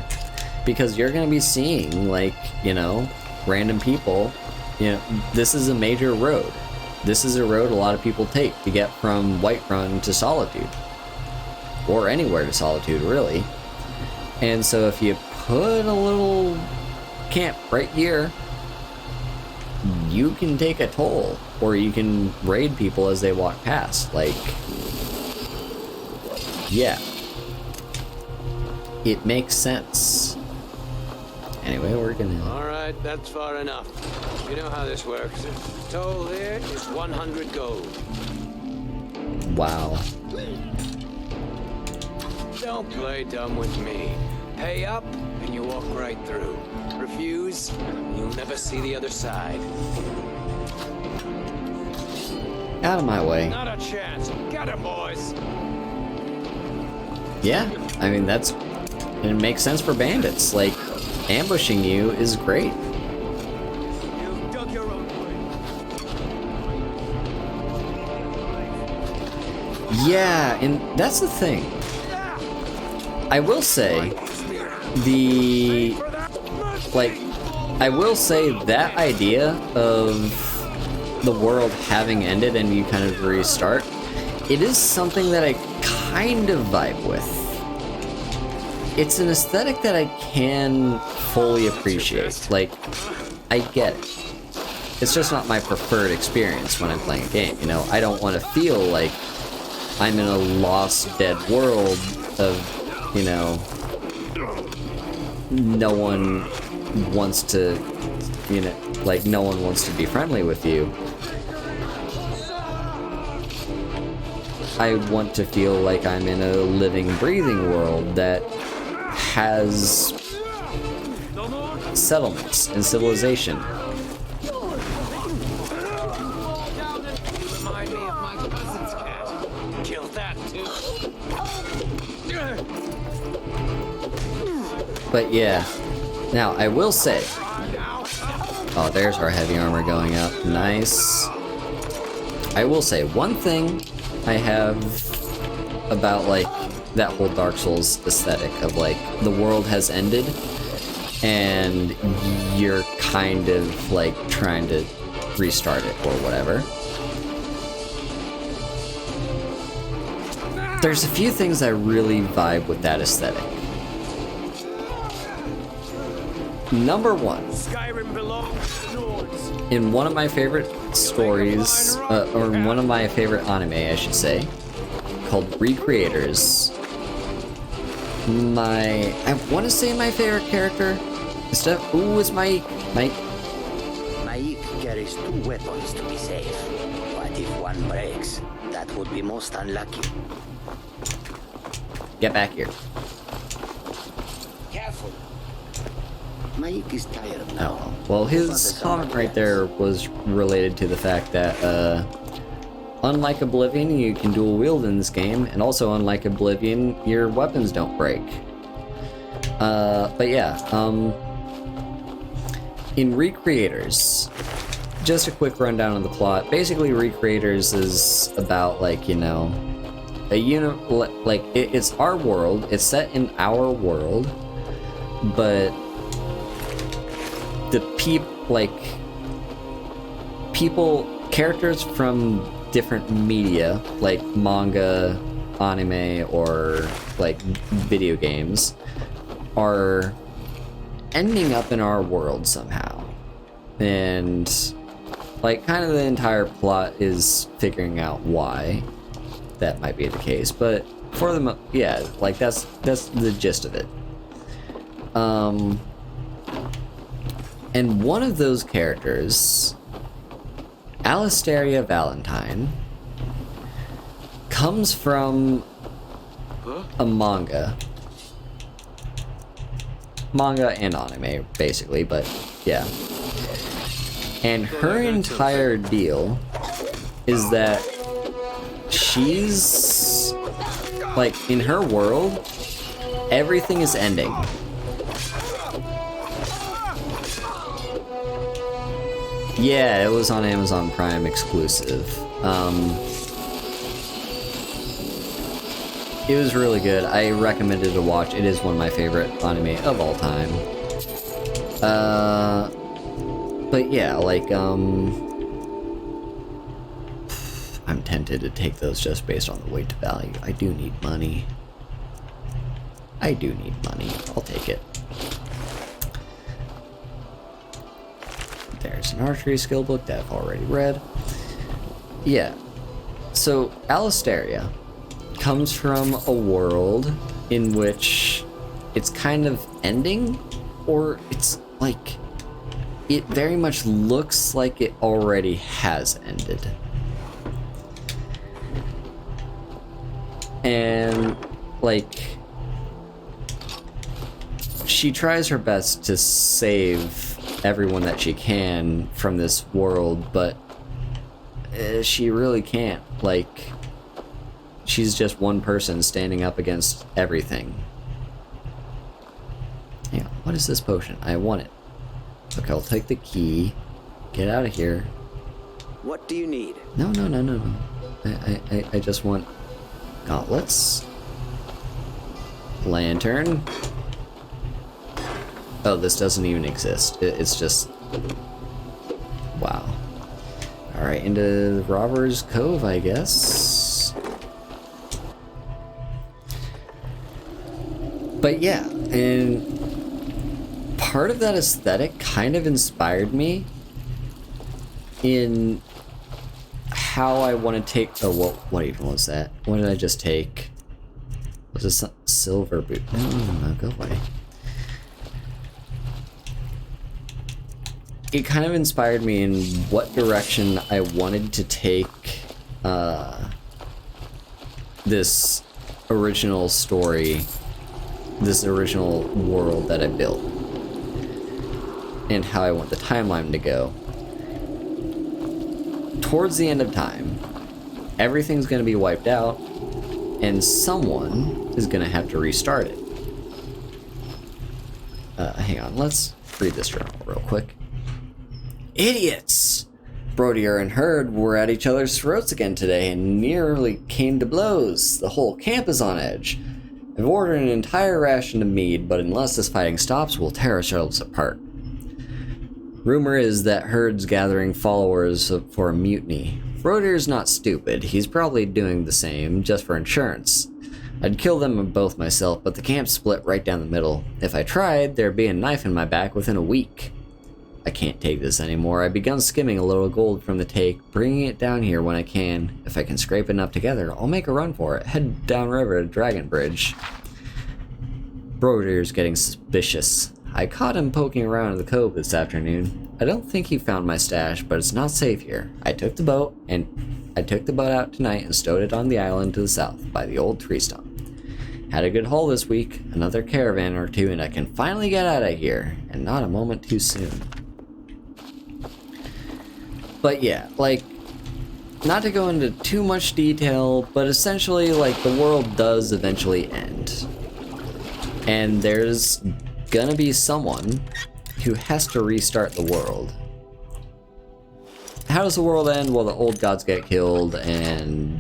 because you're going to be seeing, like, you know, random people. You know, this is a major road. This is a road a lot of people take to get from Whiterun to Solitude. or anywhere to Solitude, really. And so if you put a little camp right here, you can take a toll, or you can raid people as they walk past. Like, yeah, it makes sense. Anyway, we're gonna... Alright, that's far enough. You know how this works. Toll here is 100 gold. Wow. Don't play dumb with me. Pay up, and you walk right through. Refuse, you'll never see the other side. Out of my way. Not a chance. Get him, boys. Yeah, I mean, it makes sense for bandits. Like, ambushing you is great. You dug your own Yeah, and that's the thing. I will say, I will say that idea of the world having ended and you kind of restart, it is something that I kind of vibe with. It's an aesthetic that I can fully appreciate. Like, I get it. It's just not my preferred experience when I'm playing a game, you know? I don't want to feel like I'm in a lost, dead world of, you know, no one wants to, you know, like, no one wants to be friendly with you. I want to feel like I'm in a living, breathing world that has settlements and civilization. Remind me of my cousin's cat. Kill that too. But yeah, now I will say, oh, there's our heavy armor going up. Nice. I will say one thing I have about, like, that whole Dark Souls aesthetic of, like, the world has ended and you're kind of, like, trying to restart it or whatever. There's a few things I really vibe with that aesthetic. Number one, Skyrim belongs to the Nords. in one of my favorite stories, or in one of my favorite anime, I should say, called Recreators, I want to say my favorite character, it's Mike. Mike carries 2 weapons to be safe, but if one breaks, that would be most unlucky. Get back here. Careful. Mike is tired now. Oh, well, his comment right there was related to the fact that, unlike Oblivion, you can dual wield in this game, and also unlike Oblivion, your weapons don't break. But yeah, in Recreators, just a quick rundown of the plot. Basically, Recreators is about, like, you know, it's our world, it's set in our world, but the characters from different media, like manga, anime, or like video games, are ending up in our world somehow. And like kind of the entire plot is figuring out why that might be the case, but for the yeah, like that's the gist of it. And one of those characters, Alistaria Valentine, comes from a manga and anime, basically, but yeah. And her entire deal is that she's, like, in her world, everything is ending. Yeah, it was on Amazon Prime exclusive. It was really good. I recommend it to watch. It is one of my favorite anime of all time. But yeah, like, I'm tempted to take those just based on the weight to value. I do need money. I do need money. I'll take it. There's an archery skill book that I've already read. Yeah. So, Alistaria comes from a world in which it's kind of ending, or it's like, it very much looks like it already has ended. And, like, she tries her best to save everyone that she can from this world, but she really can't. Like, she's just one person standing up against everything. Hang on, what is this potion? I want it. Okay, I'll take the key. Get out of here. What do you need? No. I just want gauntlets. Lantern. Oh, this doesn't even exist. It's just... Wow. Alright, into Robber's Cove, I guess. But yeah, and part of that aesthetic kind of inspired me in how I want to take... Oh, what even was that? What did I just take? Was this silver boot? No, go away. It kind of inspired me in what direction I wanted to take this original story, this original world that I built, and how I want the timeline to go. Towards the end of time, everything's going to be wiped out, and someone is going to have to restart it. Hang on, let's read this journal real quick. Idiots! Brodier and Herd were at each other's throats again today and nearly came to blows. The whole camp is on edge. I've ordered an entire ration of mead, but unless this fighting stops, we'll tear ourselves apart. Rumor is that Herd's gathering followers for a mutiny. Brodier's not stupid. He's probably doing the same, just for insurance. I'd kill them both myself, but the camp's split right down the middle. If I tried, there'd be a knife in my back within a week. I can't take this anymore. I've begun skimming a little gold from the take, bringing it down here when I can. If I can scrape enough together, I'll make a run for it. Head downriver to Dragon Bridge. Brodier's getting suspicious. I caught him poking around in the cove this afternoon. I don't think he found my stash, but it's not safe here. I took the boat out tonight and stowed it on the island to the south by the old tree stump. Had a good haul this week, another caravan or two, and I can finally get out of here, and not a moment too soon. But yeah, like, not to go into too much detail, but essentially, like, the world does eventually end. And there's gonna be someone who has to restart the world. How does the world end? Well, the old gods get killed, and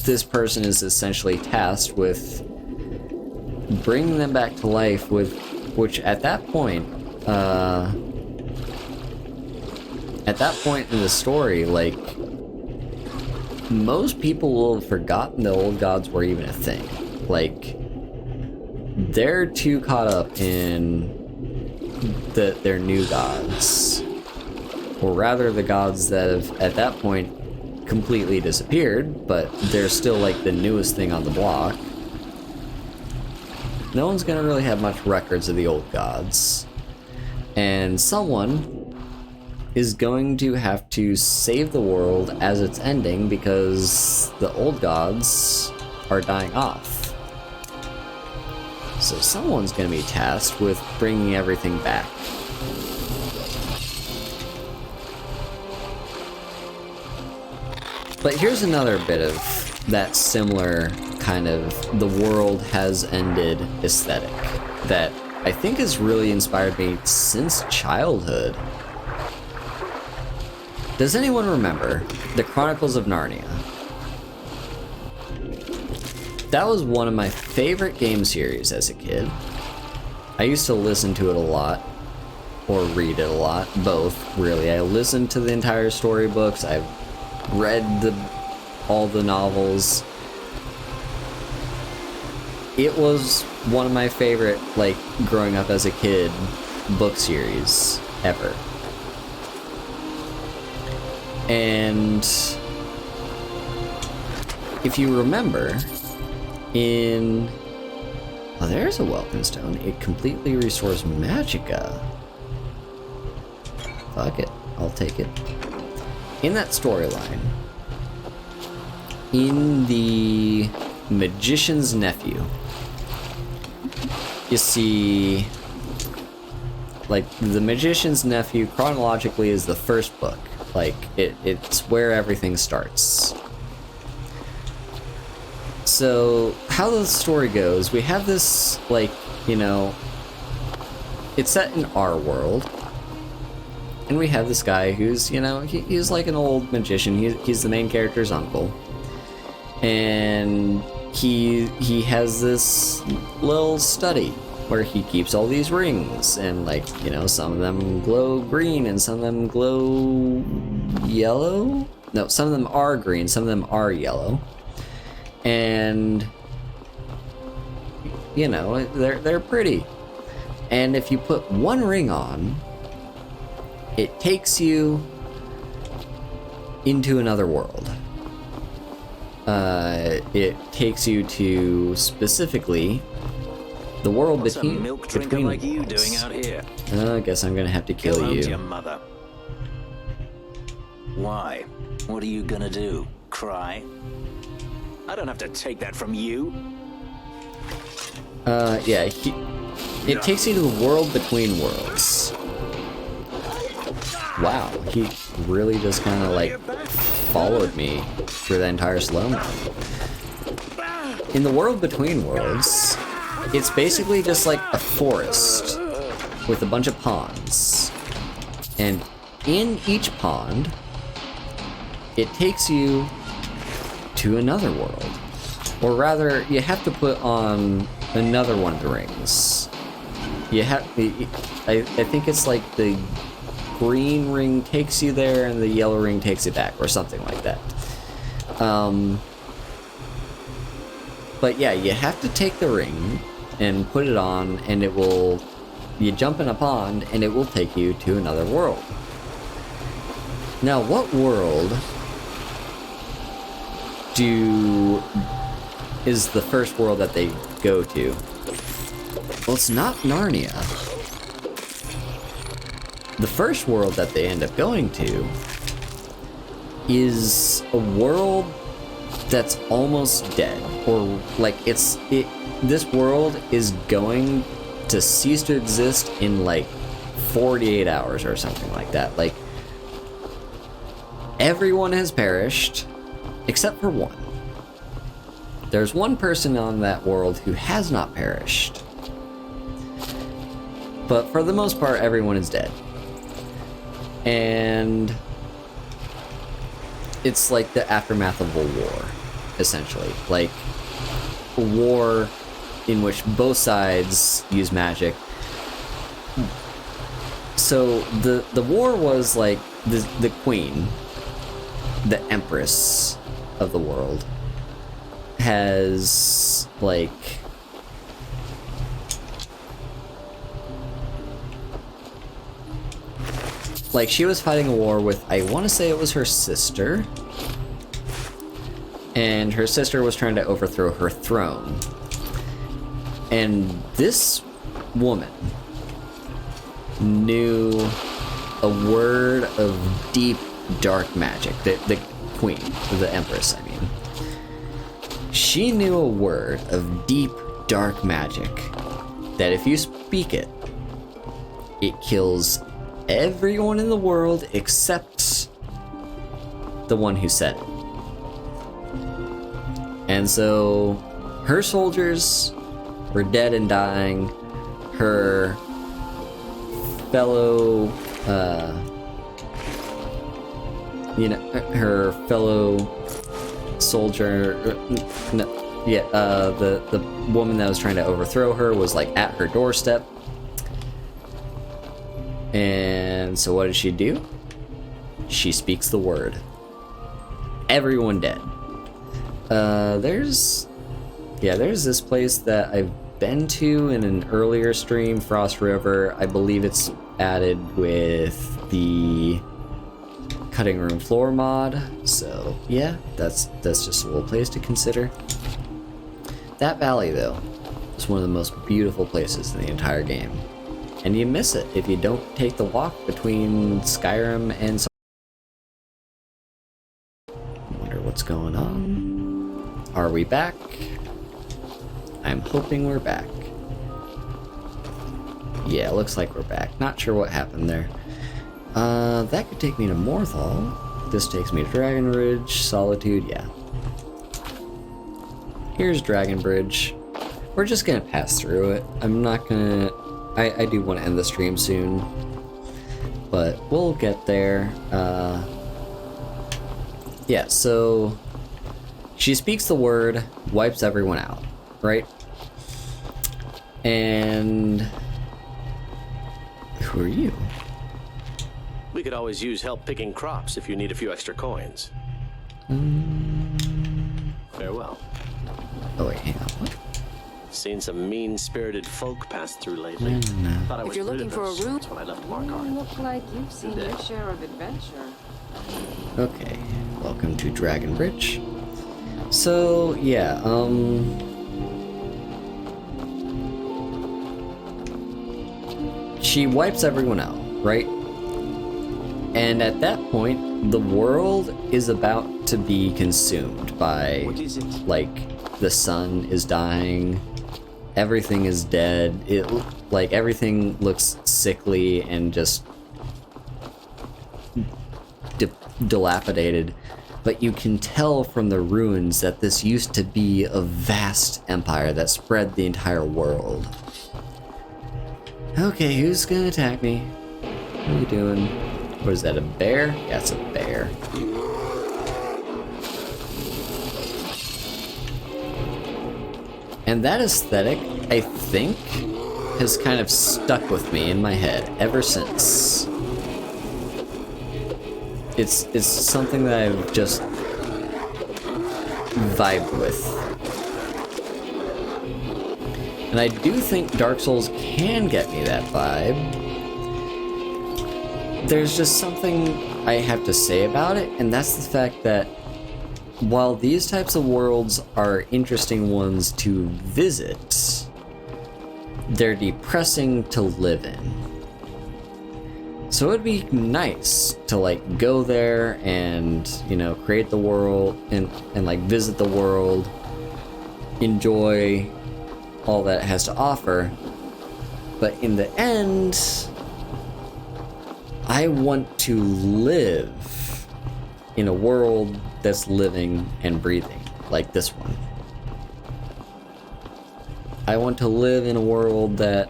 this person is essentially tasked with bringing them back to life, which at that point in the story, like, most people will have forgotten the old gods were even a thing. Like, they're too caught up in their new gods, or rather the gods that have at that point completely disappeared, but they're still like the newest thing on the block. No one's gonna really have much records of the old gods, and someone is going to have to save the world as it's ending because the old gods are dying off. So someone's going to be tasked with bringing everything back. But here's another bit of that similar kind of the world has ended aesthetic that I think has really inspired me since childhood. Does anyone remember the Chronicles of Narnia? That was one of my favorite game series as a kid. I used to listen to it a lot, or read it a lot, both, really. I listened to the entire storybooks, I've read all the novels. it was one of my favorite, like, growing up as a kid, book series ever. And if you remember, in... Oh, there's a welcome stone. It completely restores magicka. Fuck it. I'll take it. In that storyline, in the Magician's Nephew, you see, like, the Magician's Nephew chronologically is the first book. Like, it's where everything starts. So, how the story goes, we have this, like, you know, it's set in our world, and we have this guy who's, you know, he's like an old magician. He's the main character's uncle, and he has this little study where he keeps all these rings, and, like, you know, some of them glow green and some of them glow yellow. No, some of them are green, some of them are yellow. And, you know, they're pretty. And if you put one ring on, it takes you into another world. It takes you to, specifically, the world What's between a milk drinker like you doing out here? I guess I'm gonna have to kill Go home you. to your mother. Why? What are you gonna do? Cry? I don't have to take that from you. Yeah, it takes you to the world between worlds. Wow, he really just kind of, like, followed me through the entire slow-mo. In the world between worlds, it's basically just like a forest with a bunch of ponds. And in each pond, it takes you to another world. Or rather, you have to put on another one of the rings. You have, I think it's like the green ring takes you there and the yellow ring takes it back, or something like that. But yeah, you have to take the ring and put it on, and it will, you jump in a pond and it will take you to another world. Now, what world is the first world that they go to? Well, it's not Narnia. The first world that they end up going to is a world that's almost dead, or like this world is going to cease to exist in like 48 hours or something like that. Like, everyone has perished except for one. There's one person on that world who has not perished, but for the most part, everyone is dead. And it's like the aftermath of a war, essentially. Like, a war in which both sides use magic. So the war was like the queen, the empress of the world, has like she was fighting a war with, I want to say it was her sister, and her sister was trying to overthrow her throne. And this woman knew a word of deep dark magic. The queen, the empress, I mean. She knew a word of deep dark magic that if you speak it, it kills everyone in the world except the one who said it. And so her soldiers were dead and dying. Her fellow, her fellow soldier, the woman that was trying to overthrow her was like at her doorstep. And so what did she do? She speaks the word. Everyone dead. There's yeah, there's this place that I've been to in an earlier stream, Frost River. I believe it's added with the cutting room floor mod. So yeah, that's just a little place to consider. That valley though is one of the most beautiful places in the entire game, and you miss it if you don't take the walk between Skyrim and. Wonder what's going on. Are we back? I'm hoping we're back. Yeah, looks like we're back. Not sure what happened there. That could take me to Morthal. This takes me to Dragon Ridge, Solitude, yeah. Here's Dragon Bridge. We're just gonna pass through it. I'm not gonna... I do want to end the stream soon, but we'll get there. Yeah, so she speaks the word, wipes everyone out, right? And who are you? We could always use help picking crops if you need a few extra coins. Farewell. Oh wait, hang on, what? Seen some mean-spirited folk pass through lately. Thought I If was you're rid looking of for a those room, when I left Markarth. you look like you've seen your share of adventure. Okay, welcome to Dragon Bridge. So, yeah, she wipes everyone out, right? And at that point, the world is about to be consumed by, like, the sun is dying, everything is dead, like, everything looks sickly and just dilapidated. But you can tell from the ruins that this used to be a vast empire that spread the entire world. Okay, who's gonna attack me? What are you doing? What is that, a bear? Yeah, it's a bear. And that aesthetic, I think, has kind of stuck with me in my head ever since. It's something that I've just vibed with. And I do think Dark Souls can get me that vibe. There's just something I have to say about it, and that's the fact that while these types of worlds are interesting ones to visit, they're depressing to live in. So it'd be nice to like go there and, you know, create the world and like visit the world, enjoy all that it has to offer. But in the end, I want to live in a world that's living and breathing, like this one. I want to live in a world that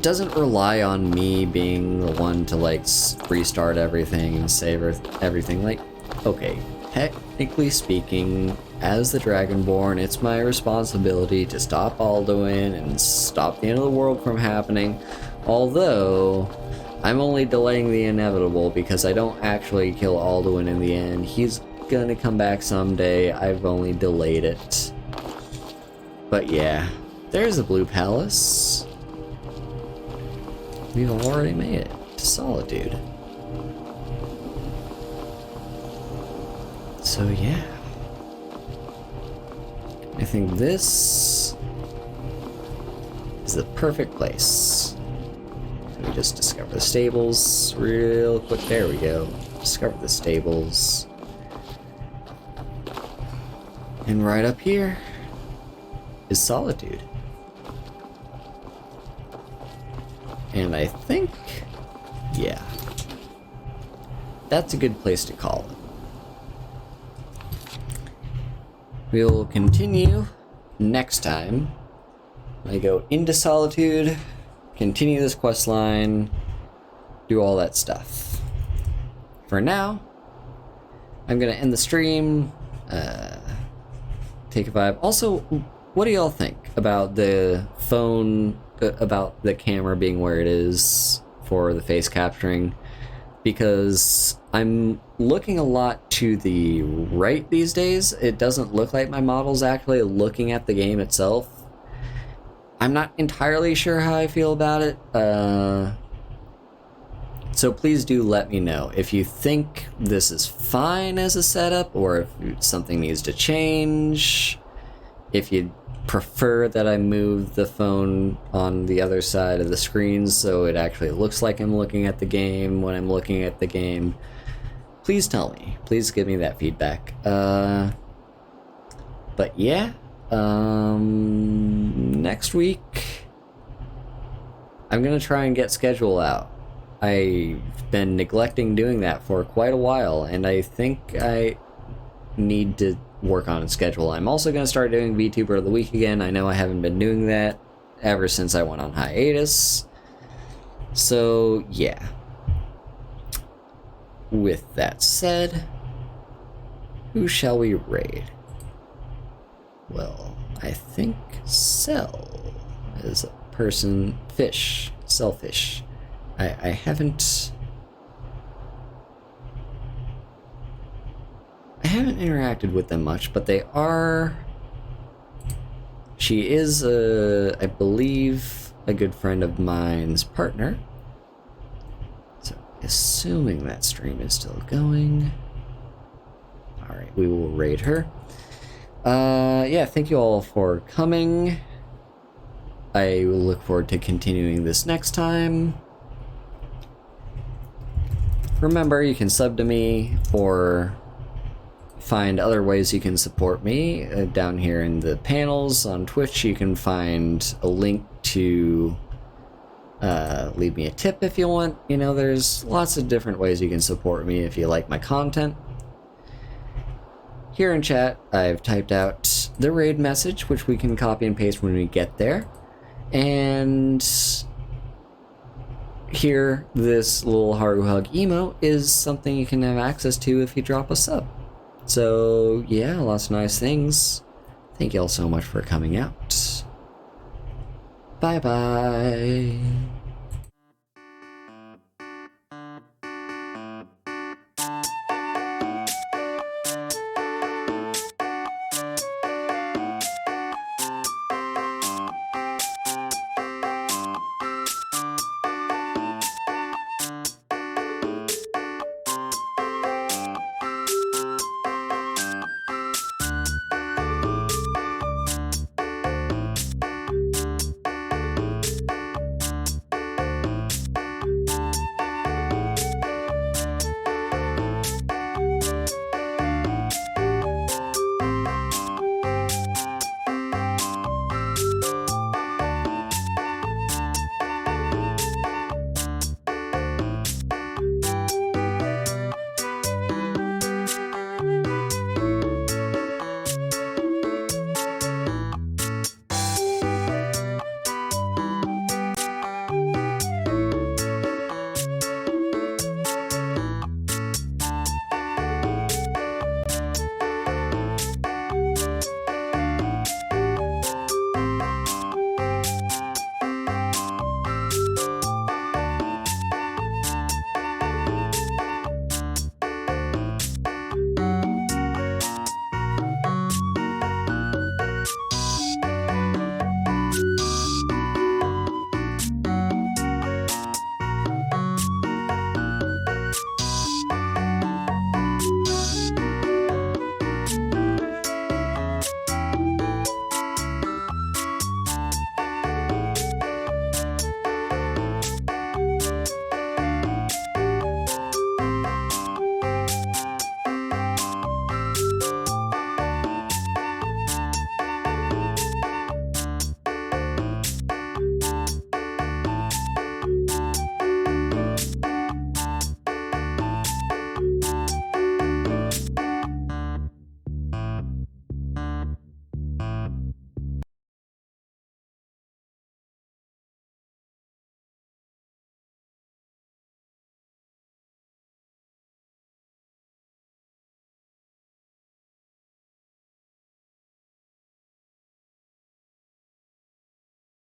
doesn't rely on me being the one to like restart everything and save everything. Like, okay, technically speaking, as the Dragonborn, it's my responsibility to stop Alduin and stop the end of the world from happening. Although, I'm only delaying the inevitable because I don't actually kill Alduin in the end. He's gonna come back someday. I've only delayed it. But yeah, there's the Blue Palace. We've already made it to Solitude. So yeah. I think this is the perfect place. Let me just discover the stables real quick. There we go. Discover the stables. And right up here is Solitude. And I think, yeah, that's a good place to call it. We'll continue next time. I go into Solitude, continue this quest line, do all that stuff. For now, I'm gonna end the stream, take a vibe. Also, what do y'all think about the phone, about the camera being where it is for the face capturing? because I'm looking a lot to the right these days. It doesn't look like my model's actually looking at the game itself. I'm not entirely sure how I feel about it. So please do let me know if you think this is fine as a setup, or if something needs to change. If you prefer that I move the phone on the other side of the screen so it actually looks like I'm looking at the game when I'm looking at the game, please tell me. Please give me that feedback. But yeah, next week I'm gonna try and get schedule out. I've been neglecting doing that for quite a while, and I think I need to work on a schedule. I'm also going to start doing VTuber of the Week again. I know I haven't been doing that ever since I went on hiatus. So, yeah. With that said, who shall we raid? Well, I think Cell is a person. Fish. Selfish. I haven't interacted with them much, but they are... She is, I believe, a good friend of mine's partner. So, assuming that stream is still going. Alright, we will raid her. Yeah, thank you all for coming. I will look forward to continuing this next time. Remember, you can sub to me or find other ways you can support me. Down here in the panels on Twitch, you can find a link to leave me a tip if you want. You know, there's lots of different ways you can support me if you like my content. Here in chat, I've typed out the raid message, which we can copy and paste when we get there. And here, this little Haru Hug emo is something you can have access to if you drop a sub. So, yeah, lots of nice things. Thank you all so much for coming out. Bye-bye.